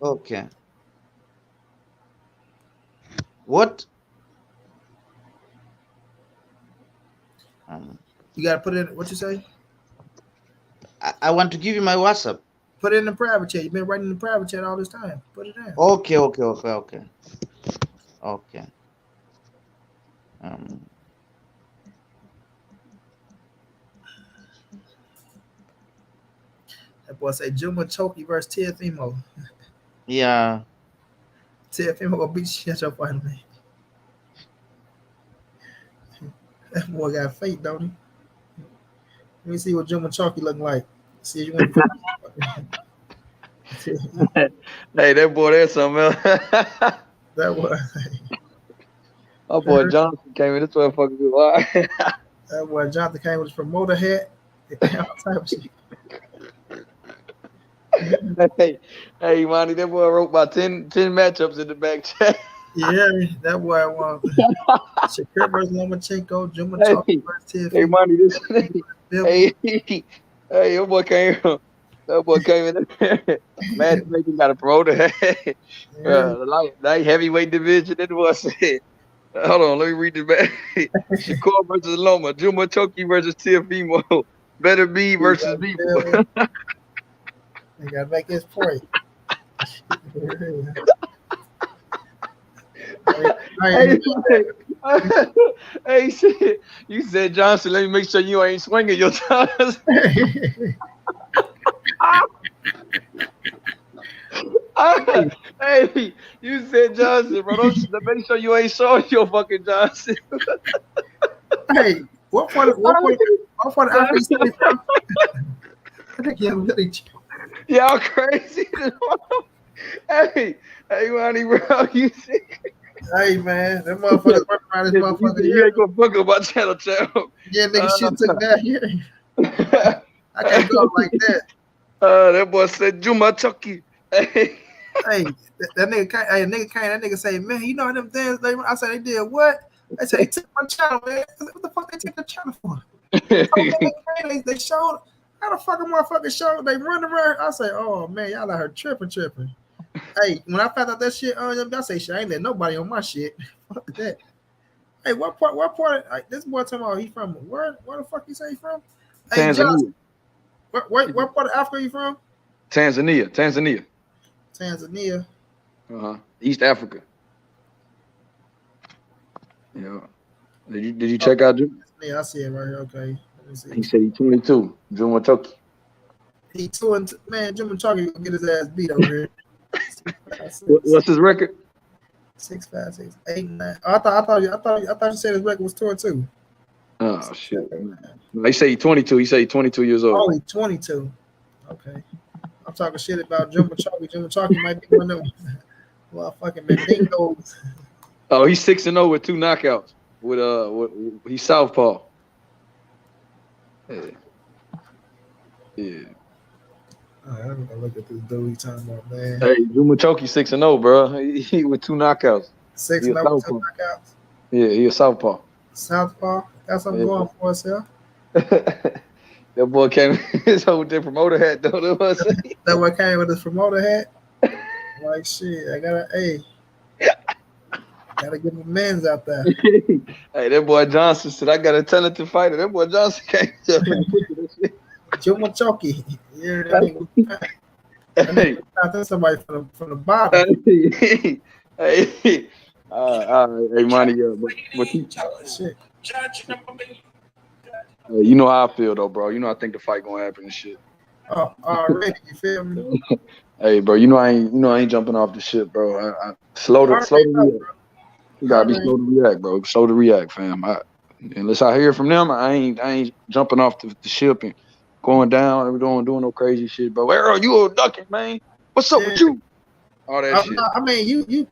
Okay. What? Um, You got to put it. What you say? I want to give you my WhatsApp. Put it in the private chat. You've been writing in the private chat all this time. Put it in. Okay, okay, okay, okay, okay. Um, That boy say Juma Choki versus TFMO. yeah. TFMO gonna beat the shit out of fighter man. That boy got fate, don't he? Let me see what Jim and Chalky look like. See if you want to. Hey, that boy, that's something else. That was My boy Johnson came in. This motherfucker be wild. that boy Jonathan came with his promoter hat. All type of shit. Hey, Monty, that boy wrote about 10 matchups in the back chat. Yeah, that boy won. Shakir versus Lomachenko, Jim and Chalky versus Tiffany. Hey, Monty, this. Hey, that boy came. That boy came in there. Matchmaking got a promoter hat. Light heavyweight division. That boy said. Hold on, let me read this back. Shakur versus Loma, Juma Choki versus Tiafimo, Better B versus B. You gotta make his point. Hey, shit. You said Johnson, let me make sure you ain't swinging your Johnson. Hey, you said Johnson, bro. Don't make sure you ain't showing your fucking Johnson. Hey, what part of Africa you say from? I think you have each. Y'all crazy. Hey, Ronnie, bro, you see? Hey, man, that motherfucker running around this motherfucker. You ain't gonna fuck about channel. Yeah, nigga, shit took that here. I can't go like that. That boy said Juma Chucky. Hey, that nigga came. That nigga say, man, you know them things. I said they did what? They said they took my channel, man. What the fuck they take the channel for? They showed. How the fuck a motherfucker showed? They run around. I say, oh man, y'all out here tripping. Hey, when I found out that shit on them, I say, shit, I ain't let nobody on my shit. Fuck that. Hey, what part? Like, this boy talking about he from where the fuck you say he from? Hey, Tanzania. Johnson, what part of Africa you from? Tanzania. East Africa. Yeah. Did you check out Jim? Yeah, I see it right here. Okay. Let me see. He said he's 22. Juma Choki. He 2 and man, Jim and Chalky gonna get his ass beat over here. 6, 5, 6, What's his record? 6, 5, 6, 8, 9. Oh, I thought you said his record was 2 and 2. Oh shit. They say he's 22. He said he's 22 years old. Oh, he's 22. Okay. I'm talking shit about Jim and Chalky. Jim and Chalky might be one of them motherfucking Mandingos. Oh, he's 6-0 with 2 knockouts. He's southpaw. Yeah. All right, I'm gonna look at this dude he talking about, man. Hey, Juma Choki 6-0, bro. He with 2 knockouts. 6 and 0 with 2 knockouts. Yeah, he a southpaw. Southpaw. Got something going for us here. That boy came his whole different promoter hat, though. That boy came with his promoter hat. Like shit, I gotta get my mans out there. Hey, that boy Johnson said, I got a talented fighter. That boy Johnson came to Juma Chalky. Yeah, hey. That's somebody from the bottom. Hey, hey, Monty, but shit. You know how I feel though, bro. You know I think the fight gonna happen and shit. Oh, already, you feel me? Hey, bro, you know I ain't jumping off the shit, bro. I slow to react. You gotta be slow to react, bro. Slow to react, fam. Unless I hear from them, I ain't jumping off the ship and going down and doing no crazy shit, bro. Errol, you a ducking, man. What's up with you? All that shit. I mean, you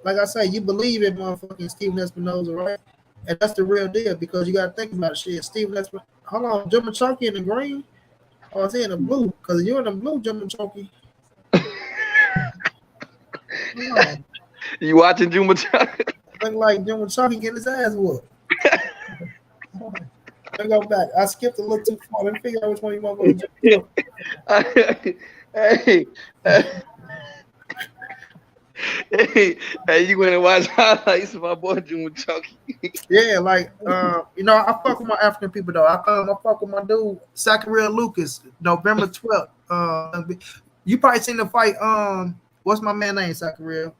like I say, you believe in motherfucking Steven Espinoza, right? And that's the real deal because you gotta think about it. Shit, Steven Espinoza. Hold on, Jim and Chalky in the green, or is he in the blue? Because you're in the blue, Jim and Chalky. You watching Juma Chalky? Look like Jim and Chalky getting his ass whooped. Let me go back. I skipped a little too far. Let me figure out which one you want to go. Hey, you went and watched highlights of my boy Juma Chalky. Yeah, like I fuck with my African people though. I fuck with my dude Zachariah Lucas, November 12th. You probably seen the fight. What's my man name? Zachariah.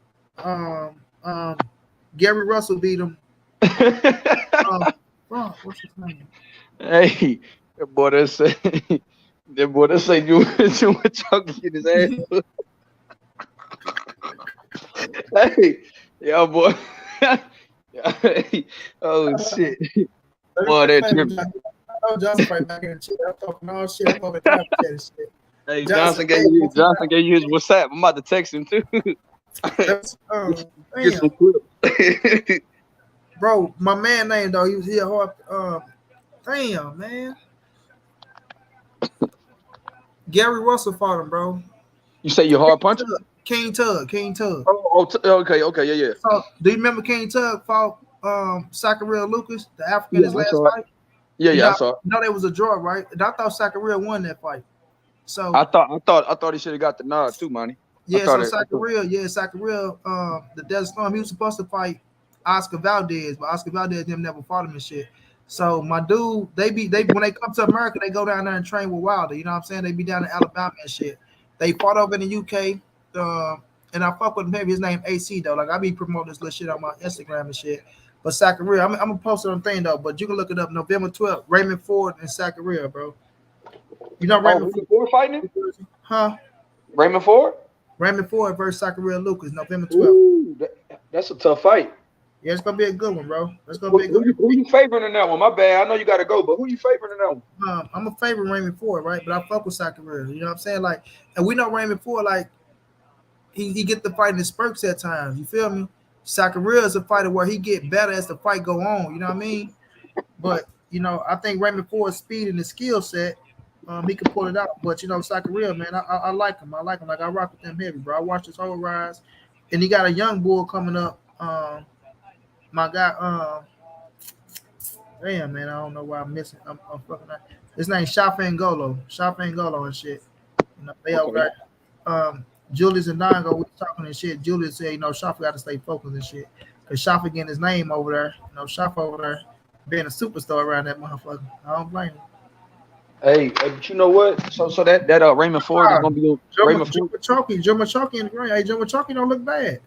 Gary Russell beat him. What's his name? Hey, that boy that say Juma Chalky in his ass. Hey, y'all boy. Oh shit. Boy, that know Johnson fight back in the chat. I'm talking all shit. I'm over the chat and shit. Hey, Johnson, Johnson gave you his WhatsApp. I'm about to text him too. that's, Get some damn, clips. bro. My man name though, he was here hard. Damn, man. Gary Russell fought him, bro. You say you're hard puncher? King Tug. Okay, yeah. So, do you remember King Tug fought Sakaril Lucas, the African, his last fight? Yeah, I saw it. You know, there was a draw, right? And I thought Sakaril won that fight. So I thought he should have got the nod too, Monty. yeah, so Sakaril, the Desert Storm, he was supposed to fight Oscar Valdez, but Oscar Valdez never fought him and shit. So my dude, they when they come to America, they go down there and train with Wilder. You know what I'm saying? They be down in Alabama and shit. They fought over in the UK, and I fuck with him heavy. His name AC though. Like I be promoting this little shit on my Instagram and shit. But Sakaril, I'm gonna post it on thing though. But you can look it up. November 12th, Raymond Ford and Sakaril, bro. You know Raymond Ford fighting him? Huh? Raymond Ford? Raymond Ford versus Sakaril Lucas, November 12th. Ooh, that's a tough fight. Yeah, it's gonna be a good one, bro. It's gonna be a good one. Who you favoring in that one? My bad. I know you gotta go, but who you favoring in that one? I'm a favorite Raymond Ford, right? But I fuck with Sakaril. You know what I'm saying? Like, and we know Raymond Ford, like, he get the fight in spurts at times. You feel me? Sakaril is a fighter where he get better as the fight go on. You know what I mean? But you know, I think Raymond Ford's speed and his skill set, he can pull it out. But you know, Sakaril, man, I like him. I like him. Like I rock with him heavy, bro. I watched his whole rise, and he got a young bull coming up. My guy, damn man, I don't know why I'm missing. I'm fucking that. His name's Shafangolo and shit. You know, they over there. Julius and Dongo, we talking and shit. Julius said, you know, Shafa got to stay focused and shit. Cause Shafa getting his name over there. You know, Shafa over there being a superstar around that motherfucker. I don't blame him. Hey, but you know what? So that Raymond Ford is gonna be on Raymond Ford. Joe Machoki in the ground. Hey, Joe Machoki don't look bad.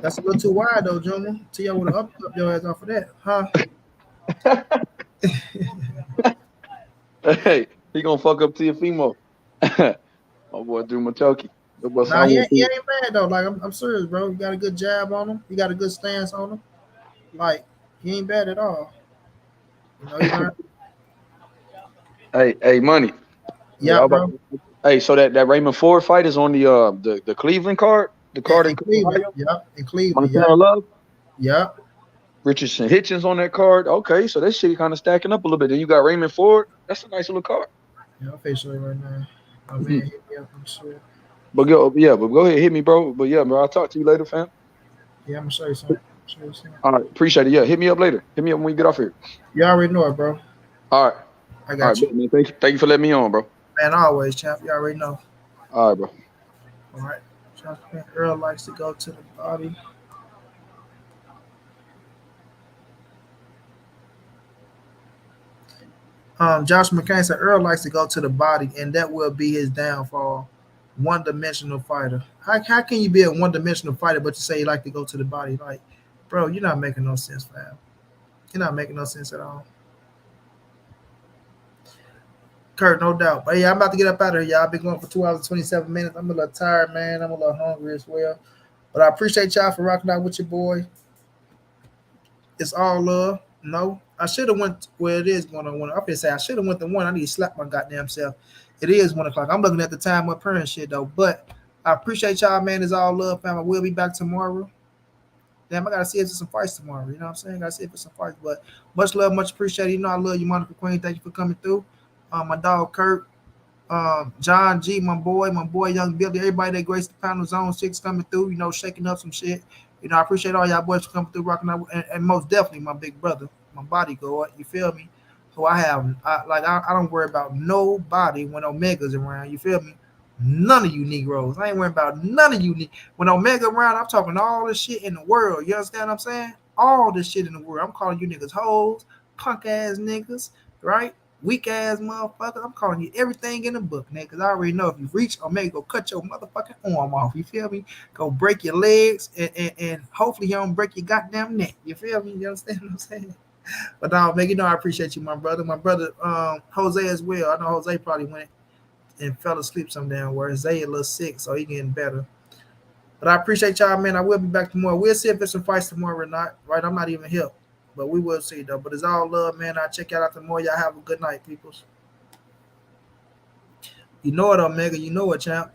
That's a little too wide though, Joe. T.O. would have up your ass off of that, huh? Hey, he gonna fuck up Teofimo. My boy Drew Machoki. Nah, he ain't bad though. Like I'm serious, bro. You got a good jab on him. You got a good stance on him. Like he ain't bad at all. You know, Hey, money. Yeah, bro. Hey, so that Raymond Ford fight is on the Cleveland card. The card in Cleveland. Yep, in Cleveland. Montana Love. Yep. Richardson Hitchens on that card. Okay, so that shit kind of stacking up a little bit. Then you got Raymond Ford. That's a nice little card. Yeah, I'm facing right now. My man hit me up, I'm sure. But go ahead, hit me, bro. But yeah, bro, I'll talk to you later, fam. Yeah, I'm gonna show you something. All right, appreciate it. Yeah, hit me up later. Hit me up when we get off here. You already know it, bro. All right. I got you. Man, thank you for letting me on, bro. Man, always, champ. You already know. All right, bro. All right. Errol likes to go to the body. Josh McCain said Errol likes to go to the body, and that will be his downfall. One-dimensional fighter. How can you be a one-dimensional fighter, but you say you like to go to the body? Like, bro, you're not making no sense, fam. You're not making no sense at all. Kurt, no doubt. But yeah, I'm about to get up out of here, y'all. I've been going for 2 hours and 27 minutes. I'm a little tired, man. I'm a little hungry as well. But I appreciate y'all for rocking out with your boy. It's all love. No, I should have went where it is going on. I'm gonna say I should have went to 1. I need to slap my goddamn self. It is 1 o'clock. I'm looking at the time up here and shit though. But I appreciate y'all, man. It's all love, fam. I will be back tomorrow. Damn, I gotta see if there's some fights tomorrow. You know what I'm saying? I gotta see if there's some fights. But much love, much appreciated. You know I love you, Monica Queen. Thank you for coming through. My dog Kurt, John G, my boy Young Billy, everybody that graced the panel, Zone 6 coming through, you know, shaking up some shit. You know, I appreciate all y'all boys for coming through, rocking out, and most definitely my big brother, my bodyguard, you feel me? Who I don't worry about nobody when Omega's around, you feel me? None of you Negroes. I ain't worrying about none of you. When Omega around, I'm talking all this shit in the world. You understand what I'm saying? All this shit in the world. I'm calling you niggas hoes, punk ass niggas, right? Weak ass motherfucker. I'm calling you everything in the book, niggas. I already know if you reach Omega, go cut your motherfucking arm off. You feel me? Go break your legs and hopefully you don't break your goddamn neck. You feel me? You understand what I'm saying? But no, man, you know I appreciate you, my brother. My brother, Jose as well. I know Jose probably went and fell asleep some damn where Zay a little sick, so he getting better. But I appreciate y'all, man. I will be back tomorrow. We'll see if there's some fights tomorrow or not. Right? I'm not even here. But we will see though. But it's all love, man. I'll check y'all out tomorrow. Y'all have a good night, peoples. You know it, Omega. You know it, champ.